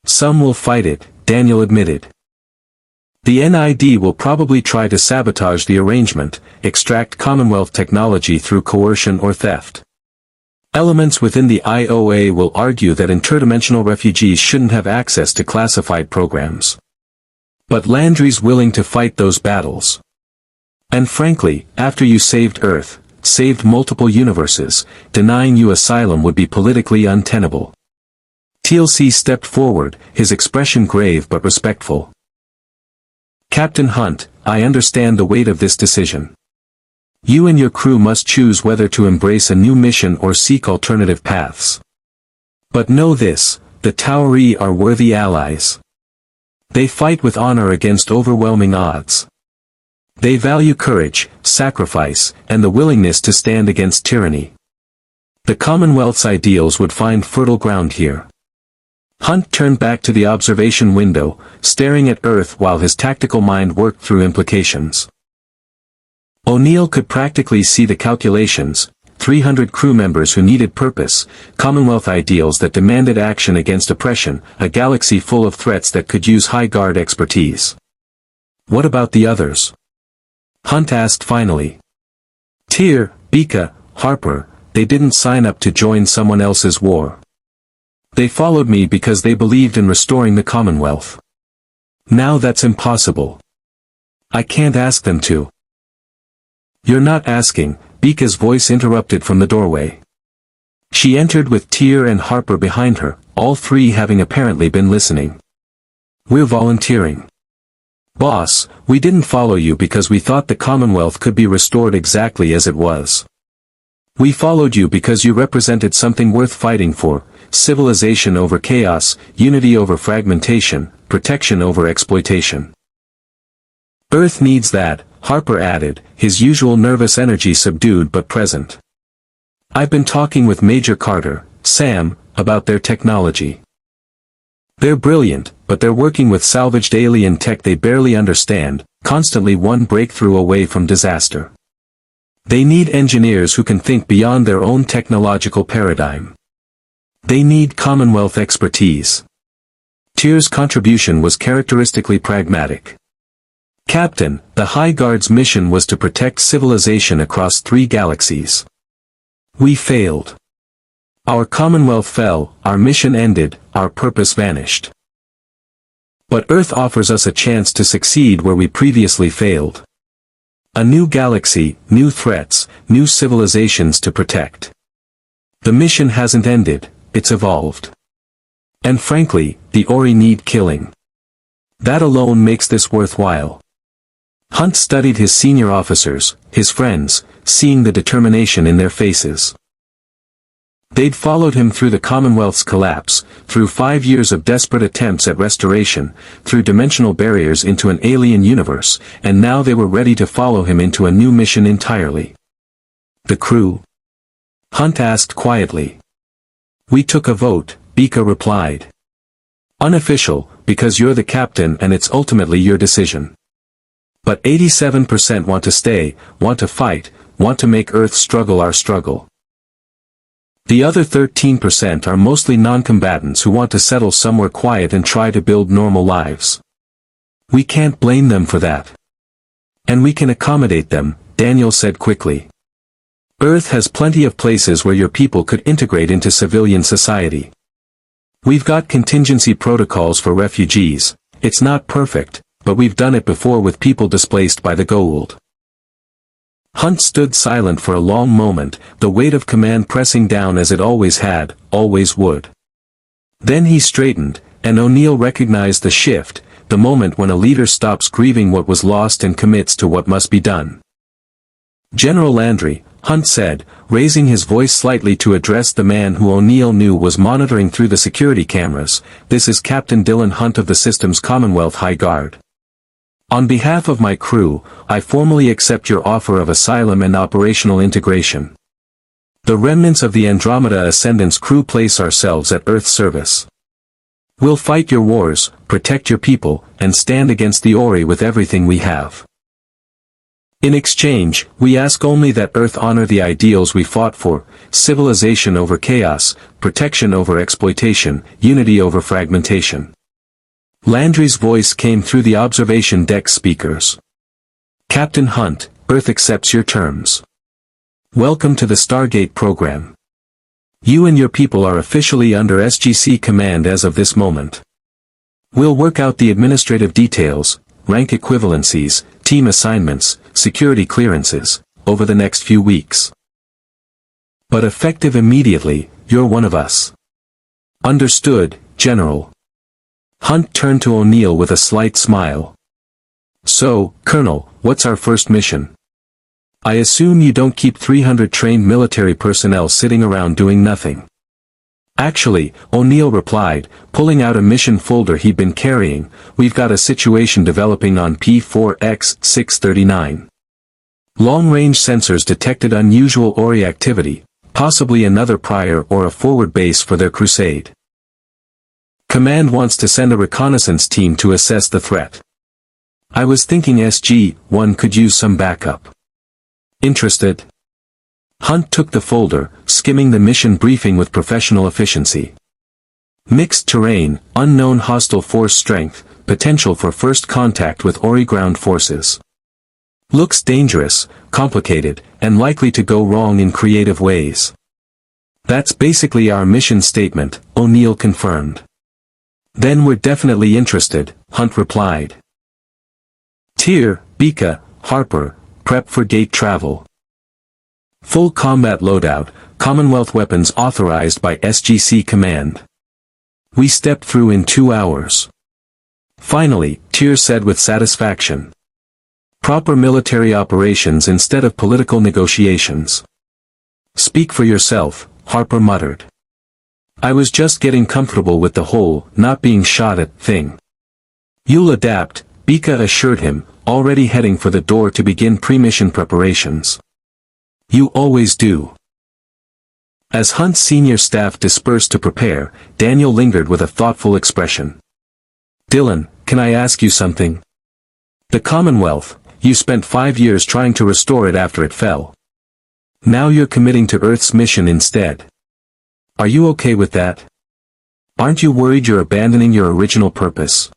Some will fight it, Daniel admitted. The NID will probably try to sabotage the arrangement, extract Commonwealth technology through coercion or theft. Elements within the IOA will argue that interdimensional refugees shouldn't have access to classified programs. But Landry's willing to fight those battles. And frankly, after you saved Earth, saved multiple universes, denying you asylum would be politically untenable. TLC stepped forward, his expression grave but respectful. Captain Hunt, I understand the weight of this decision. You and your crew must choose whether to embrace a new mission or seek alternative paths. But know this, the Tauri are worthy allies. They fight with honor against overwhelming odds. They value courage, sacrifice, and the willingness to stand against tyranny. The Commonwealth's ideals would find fertile ground here. Hunt turned back to the observation window, staring at Earth while his tactical mind worked through implications. O'Neill could practically see the calculations, 300 crew members who needed purpose, Commonwealth ideals that demanded action against oppression, a galaxy full of threats that could use high guard expertise. What about the others? Hunt asked finally. Tyr, Bika, Harper, they didn't sign up to join someone else's war. They followed me because they believed in restoring the Commonwealth. Now that's impossible. I can't ask them to. You're not asking, Bika's voice interrupted from the doorway. She entered with Tyr and Harper behind her, all 3 having apparently been listening. We're volunteering. Boss, we didn't follow you because we thought the Commonwealth could be restored exactly as it was. We followed you because you represented something worth fighting for, civilization over chaos, unity over fragmentation, protection over exploitation. Earth needs that, Harper added, his usual nervous energy subdued but present. I've been talking with Major Carter, Sam, about their technology. They're brilliant, but they're working with salvaged alien tech they barely understand, constantly one breakthrough away from disaster. They need engineers who can think beyond their own technological paradigm. They need Commonwealth expertise. Tyr's contribution was characteristically pragmatic. Captain, the High Guard's mission was to protect civilization across 3 galaxies. We failed. Our Commonwealth fell, our mission ended, our purpose vanished. But Earth offers us a chance to succeed where we previously failed. A new galaxy, new threats, new civilizations to protect. The mission hasn't ended, it's evolved. And frankly, the Ori need killing. That alone makes this worthwhile. Hunt studied his senior officers, his friends, seeing the determination in their faces. They'd followed him through the Commonwealth's collapse, through 5 years of desperate attempts at restoration, through dimensional barriers into an alien universe, and now they were ready to follow him into a new mission entirely. The crew? Hunt asked quietly. We took a vote, Bika replied. Unofficial, because you're the captain and it's ultimately your decision. But 87% want to stay, want to fight, want to make Earth struggle our struggle. The other 13% are mostly non-combatants who want to settle somewhere quiet and try to build normal lives. We can't blame them for that. And we can accommodate them, Daniel said quickly. Earth has plenty of places where your people could integrate into civilian society. We've got contingency protocols for refugees. It's not perfect, but we've done it before with people displaced by the Goa'uld. Hunt stood silent for a long moment, the weight of command pressing down as it always had, always would. Then he straightened, and O'Neill recognized the shift, the moment when a leader stops grieving what was lost and commits to what must be done. General Landry, Hunt said, raising his voice slightly to address the man who O'Neill knew was monitoring through the security cameras. "This is Captain Dylan Hunt of the system's Commonwealth High Guard. On behalf of my crew, I formally accept your offer of asylum and operational integration. The remnants of the Andromeda Ascendant's crew place ourselves at Earth's service. We'll fight your wars, protect your people, and stand against the Ori with everything we have. In exchange, we ask only that Earth honor the ideals we fought for: civilization over chaos, protection over exploitation, unity over fragmentation." Landry's voice came through the observation deck speakers. "Captain Hunt, Earth accepts your terms. Welcome to the Stargate program. You and your people are officially under SGC command as of this moment. We'll work out the administrative details, rank equivalencies, team assignments, security clearances, over the next few weeks. But effective immediately, you're one of us." "Understood, General." Hunt turned to O'Neill with a slight smile. "So, Colonel, what's our first mission? I assume you don't keep 300 trained military personnel sitting around doing nothing." "Actually," O'Neill replied, pulling out a mission folder he'd been carrying, "we've got a situation developing on P4X-639. Long-range sensors detected unusual Ori activity, possibly another prior or a forward base for their crusade. Command wants to send a reconnaissance team to assess the threat. I was thinking SG-1 could use some backup. Interested?" Hunt took the folder, skimming the mission briefing with professional efficiency. "Mixed terrain, unknown hostile force strength, potential for first contact with Ori ground forces. Looks dangerous, complicated, and likely to go wrong in creative ways." "That's basically our mission statement," O'Neill confirmed. "Then we're definitely interested," Hunt replied. "Tier, Bika, Harper, prep for gate travel. Full combat loadout, Commonwealth weapons authorized by SGC Command. We stepped through in 2 hours." Finally, Tier said with satisfaction. "Proper military operations instead of political negotiations." "Speak for yourself," Harper muttered. "I was just getting comfortable with the whole not being shot at thing." "You'll adapt," Bika assured him, already heading for the door to begin pre-mission preparations. "You always do." As Hunt's senior staff dispersed to prepare, Daniel lingered with a thoughtful expression. "Dylan, can I ask you something? The Commonwealth, you spent 5 years trying to restore it after it fell. Now you're committing to Earth's mission instead. Are you okay with that? Aren't you worried you're abandoning your original purpose?"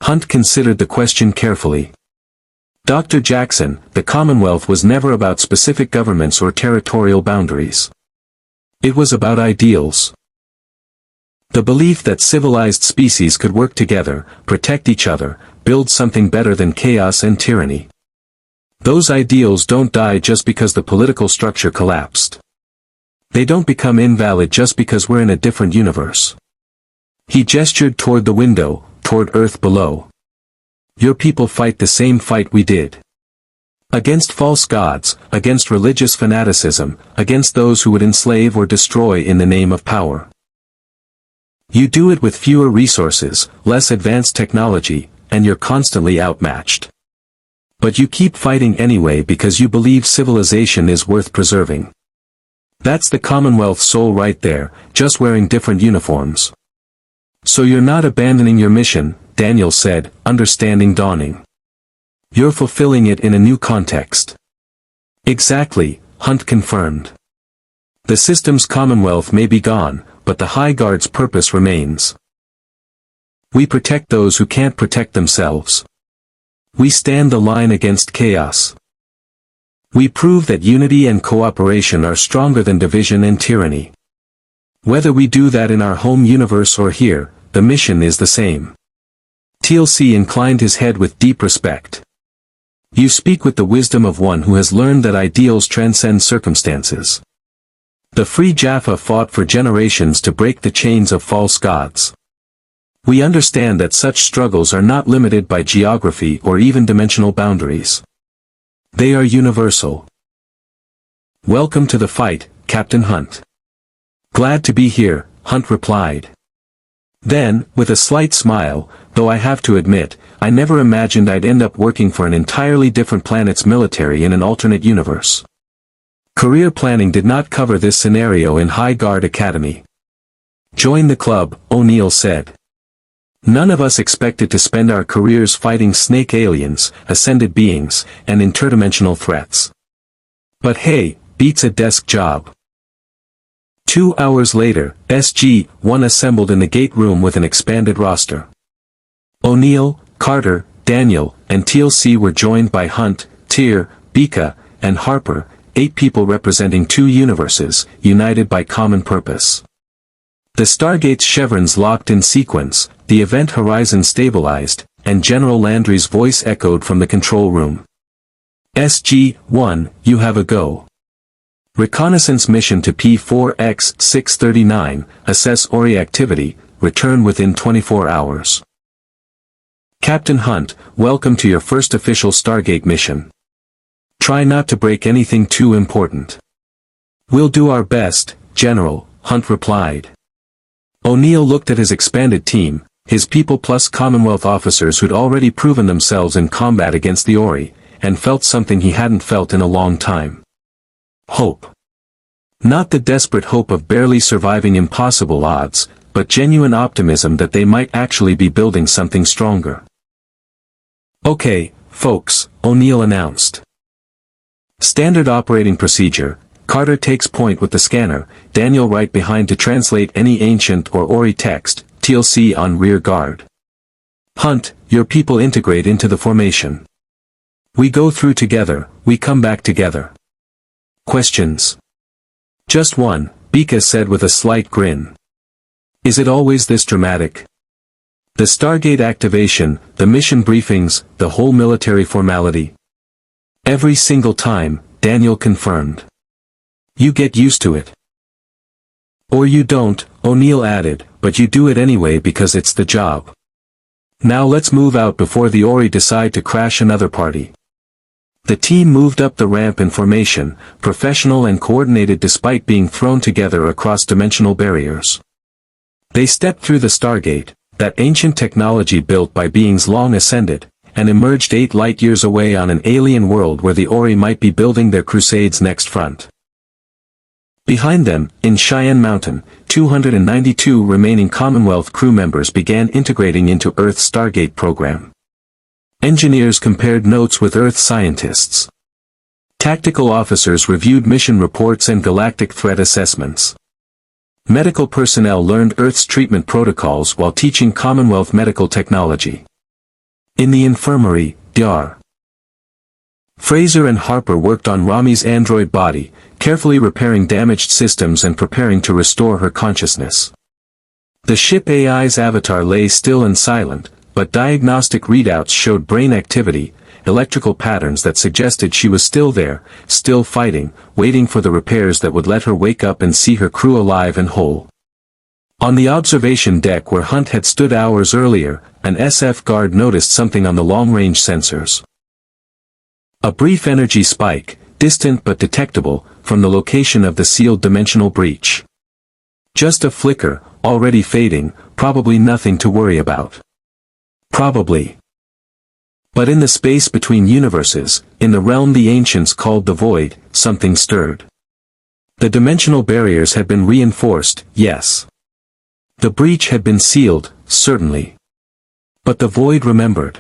Hunt considered the question carefully. "Dr. Jackson, the Commonwealth was never about specific governments or territorial boundaries. It was about ideals. The belief that civilized species could work together, protect each other, build something better than chaos and tyranny. Those ideals don't die just because the political structure collapsed. They don't become invalid just because we're in a different universe." He gestured toward the window, toward Earth below. "Your people fight the same fight we did. Against false gods, against religious fanaticism, against those who would enslave or destroy in the name of power. You do it with fewer resources, less advanced technology, and you're constantly outmatched. But you keep fighting anyway because you believe civilization is worth preserving. That's the Commonwealth soul right there, just wearing different uniforms." "So you're not abandoning your mission," Daniel said, understanding dawning. "You're fulfilling it in a new context." "Exactly," Hunt confirmed. "The system's Commonwealth may be gone, but the High Guard's purpose remains. We protect those who can't protect themselves. We stand the line against chaos. We prove that unity and cooperation are stronger than division and tyranny. Whether we do that in our home universe or here, the mission is the same." TLC inclined his head with deep respect. "You speak with the wisdom of one who has learned that ideals transcend circumstances. The Free Jaffa fought for generations to break the chains of false gods. We understand that such struggles are not limited by geography or even dimensional boundaries. They are universal. "Welcome to the fight, Captain Hunt." "Glad to be here," Hunt replied. Then, with a slight smile, "Though I have to admit, I never imagined I'd end up working for an entirely different planet's military in an alternate universe. Career planning did not cover this scenario in High Guard Academy." "Join the club," O'Neill said. "None of us expected to spend our careers fighting snake aliens, ascended beings, and interdimensional threats. But hey, beats a desk job." 2 hours later, SG-1 assembled in the gate room with an expanded roster. O'Neill, Carter, Daniel, and TLC were joined by Hunt, Tyr, Bika, and Harper, 8 people representing 2 universes, united by common purpose. The Stargate's chevrons locked in sequence, the event horizon stabilized, and General Landry's voice echoed from the control room. "SG-1, you have a go. Reconnaissance mission to P4X-639, assess Ori activity, return within 24 hours. Captain Hunt, welcome to your first official Stargate mission. Try not to break anything too important." "We'll do our best, General," Hunt replied. O'Neill looked at his expanded team, his people plus Commonwealth officers who'd already proven themselves in combat against the Ori, and felt something he hadn't felt in a long time. Hope. Not the desperate hope of barely surviving impossible odds, but genuine optimism that they might actually be building something stronger. "Okay, folks," O'Neill announced. "Standard operating procedure. Carter takes point with the scanner, Daniel right behind to translate any ancient or Ori text, TLC on rear guard. Hunt, your people integrate into the formation. We go through together, we come back together. Questions?" "Just one," Bika said with a slight grin. "Is it always this dramatic? The Stargate activation, the mission briefings, the whole military formality?" "Every single time," Daniel confirmed. "You get used to it. Or you don't," O'Neill added, "but you do it anyway because it's the job. Now let's move out before the Ori decide to crash another party." The team moved up the ramp in formation, professional and coordinated despite being thrown together across dimensional barriers. They stepped through the Stargate, that ancient technology built by beings long ascended, and emerged 8 light-years away on an alien world where the Ori might be building their Crusade's next front. Behind them, in Cheyenne Mountain, 292 remaining Commonwealth crew members began integrating into Earth's Stargate program. Engineers compared notes with Earth scientists. Tactical officers reviewed mission reports and galactic threat assessments. Medical personnel learned Earth's treatment protocols while teaching Commonwealth medical technology. In the infirmary, Dr. Fraser and Harper worked on Rami's android body, carefully repairing damaged systems and preparing to restore her consciousness. The ship AI's avatar lay still and silent, but diagnostic readouts showed brain activity, electrical patterns that suggested she was still there, still fighting, waiting for the repairs that would let her wake up and see her crew alive and whole. On the observation deck where Hunt had stood hours earlier, an SF guard noticed something on the long-range sensors. A brief energy spike, distant but detectable, from the location of the sealed dimensional breach. Just a flicker, already fading, probably nothing to worry about. Probably. But in the space between universes, in the realm the ancients called the void, something stirred. The dimensional barriers had been reinforced, yes. The breach had been sealed, certainly. But the void remembered.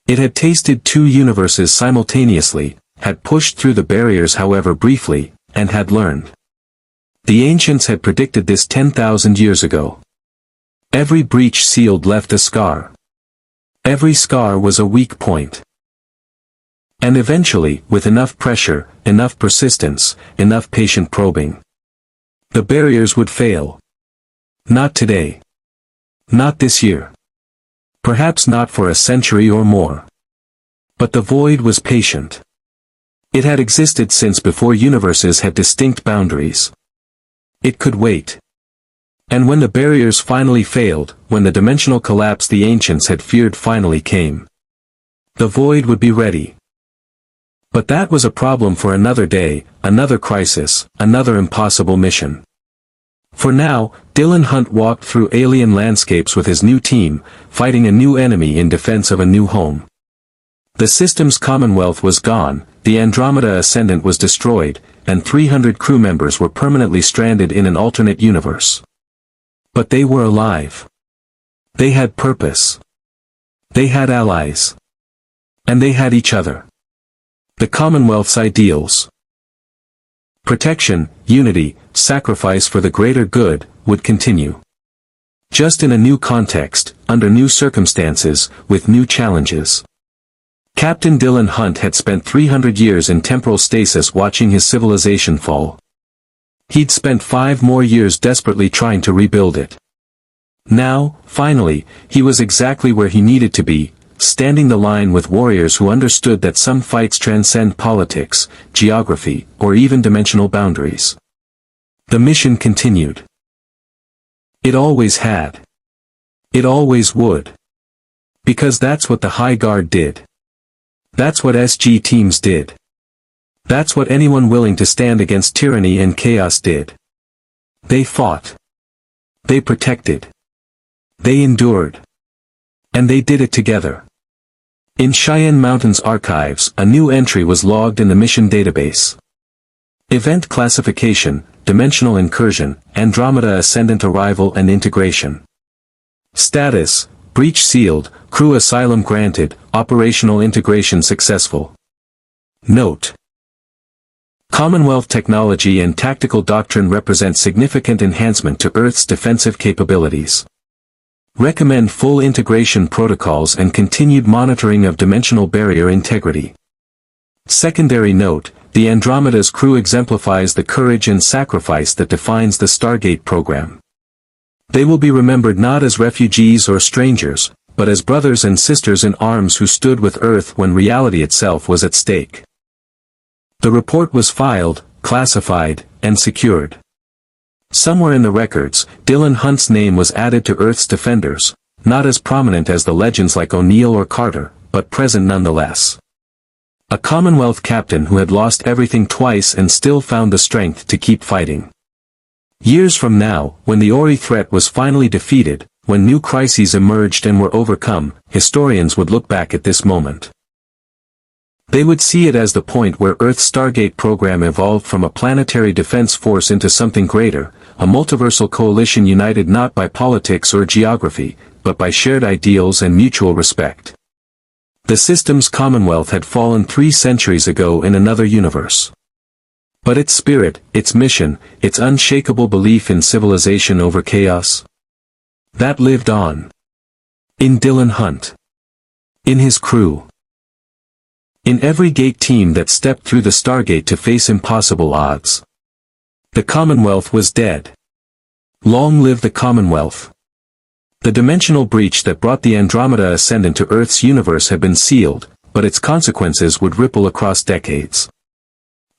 It had tasted 2 universes simultaneously, had pushed through the barriers however briefly, and had learned. The ancients had predicted this 10,000 years ago. Every breach sealed left a scar. Every scar was a weak point. And eventually, with enough pressure, enough persistence, enough patient probing, the barriers would fail. Not today. Not this year. Perhaps not for a century or more. But the void was patient. It had existed since before universes had distinct boundaries. It could wait. And when the barriers finally failed, when the dimensional collapse the ancients had feared finally came, the void would be ready. But that was a problem for another day, another crisis, another impossible mission. For now, Dylan Hunt walked through alien landscapes with his new team, fighting a new enemy in defense of a new home. The system's Commonwealth was gone, the Andromeda Ascendant was destroyed, and 300 crew members were permanently stranded in an alternate universe. But they were alive. They had purpose. They had allies. And they had each other. The Commonwealth's ideals. Protection, unity, sacrifice for the greater good, would continue. Just in a new context, under new circumstances, with new challenges. Captain Dylan Hunt had spent 300 years in temporal stasis watching his civilization fall. He'd spent 5 more years desperately trying to rebuild it. Now, finally, he was exactly where he needed to be, standing the line with warriors who understood that some fights transcend politics, geography, or even dimensional boundaries. The mission continued. It always had. It always would. Because that's what the High Guard did. That's what SG teams did. That's what anyone willing to stand against tyranny and chaos did. They fought. They protected. They endured. And they did it together. In Cheyenne Mountain's archives, a new entry was logged in the mission database. Event classification, dimensional incursion, Andromeda Ascendant arrival and integration. Status, breach sealed, crew asylum granted, operational integration successful. Note: Commonwealth technology and tactical doctrine represent significant enhancement to Earth's defensive capabilities. Recommend full integration protocols and continued monitoring of dimensional barrier integrity. Secondary note: the Andromeda's crew exemplifies the courage and sacrifice that defines the Stargate program. They will be remembered not as refugees or strangers, but as brothers and sisters in arms who stood with Earth when reality itself was at stake. The report was filed, classified, and secured. Somewhere in the records, Dylan Hunt's name was added to Earth's defenders, not as prominent as the legends like O'Neill or Carter, but present nonetheless. A Commonwealth captain who had lost everything twice and still found the strength to keep fighting. Years from now, when the Ori threat was finally defeated, when new crises emerged and were overcome, historians would look back at this moment. They would see it as the point where Earth's Stargate program evolved from a planetary defense force into something greater, a multiversal coalition united not by politics or geography, but by shared ideals and mutual respect. The system's Commonwealth had fallen 3 centuries ago in another universe. But its spirit, its mission, its unshakable belief in civilization over chaos, that lived on. In Dylan Hunt. In his crew. In every gate team that stepped through the Stargate to face impossible odds. The Commonwealth was dead. Long live the Commonwealth. The dimensional breach that brought the Andromeda Ascendant to Earth's universe had been sealed, but its consequences would ripple across decades.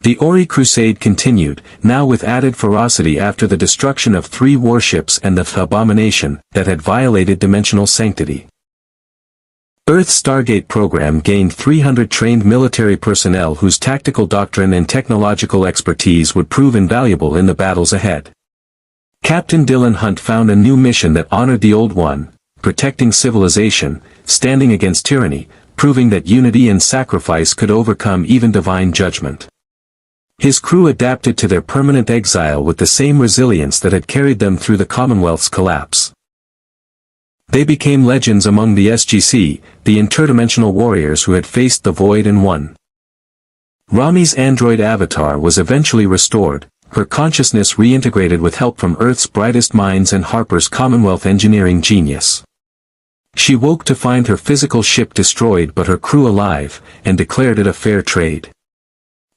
The Ori Crusade continued, now with added ferocity after the destruction of 3 warships and the abomination that had violated dimensional sanctity. Earth's Stargate program gained 300 trained military personnel whose tactical doctrine and technological expertise would prove invaluable in the battles ahead. Captain Dylan Hunt found a new mission that honored the old one, protecting civilization, standing against tyranny, proving that unity and sacrifice could overcome even divine judgment. His crew adapted to their permanent exile with the same resilience that had carried them through the Commonwealth's collapse. They became legends among the SGC, the interdimensional warriors who had faced the void and won. Rami's android avatar was eventually restored, her consciousness reintegrated with help from Earth's brightest minds and Harper's Commonwealth engineering genius. She woke to find her physical ship destroyed but her crew alive, and declared it a fair trade.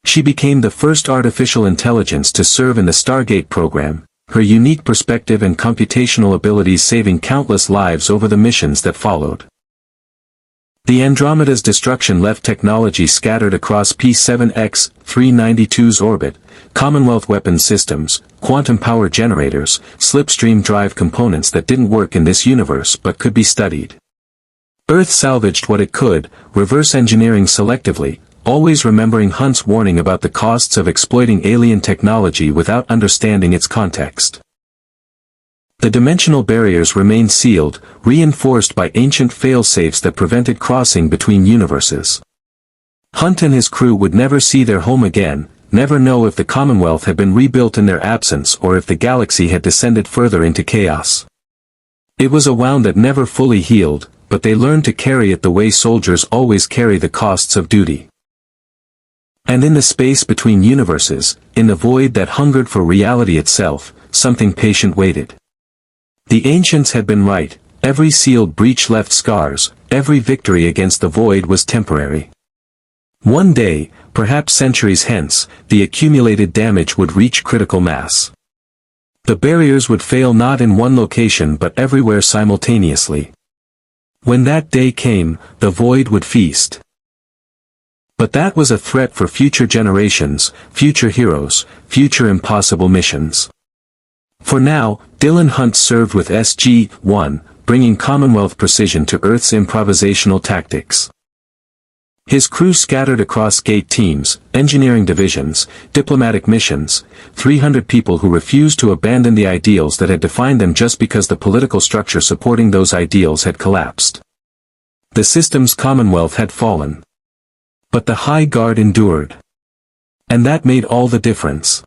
She became the first artificial intelligence to serve in the Stargate program, her unique perspective and computational abilities saving countless lives over the missions that followed. The Andromeda's destruction left technology scattered across P7X-392's orbit, Commonwealth weapons systems, quantum power generators, slipstream drive components that didn't work in this universe but could be studied. Earth salvaged what it could, reverse engineering selectively, always remembering Hunt's warning about the costs of exploiting alien technology without understanding its context. The dimensional barriers remained sealed, reinforced by ancient fail-safes that prevented crossing between universes. Hunt and his crew would never see their home again, never know if the Commonwealth had been rebuilt in their absence or if the galaxy had descended further into chaos. It was a wound that never fully healed, but they learned to carry it the way soldiers always carry the costs of duty. And in the space between universes, in the void that hungered for reality itself, something patient waited. The ancients had been right, every sealed breach left scars, every victory against the void was temporary. One day, perhaps centuries hence, the accumulated damage would reach critical mass. The barriers would fail not in one location but everywhere simultaneously. When that day came, the void would feast. But that was a threat for future generations, future heroes, future impossible missions. For now, Dylan Hunt served with SG-1, bringing Commonwealth precision to Earth's improvisational tactics. His crew scattered across Gate teams, engineering divisions, diplomatic missions, 300 people who refused to abandon the ideals that had defined them just because the political structure supporting those ideals had collapsed. The system's Commonwealth had fallen. But the High Guard endured. And that made all the difference.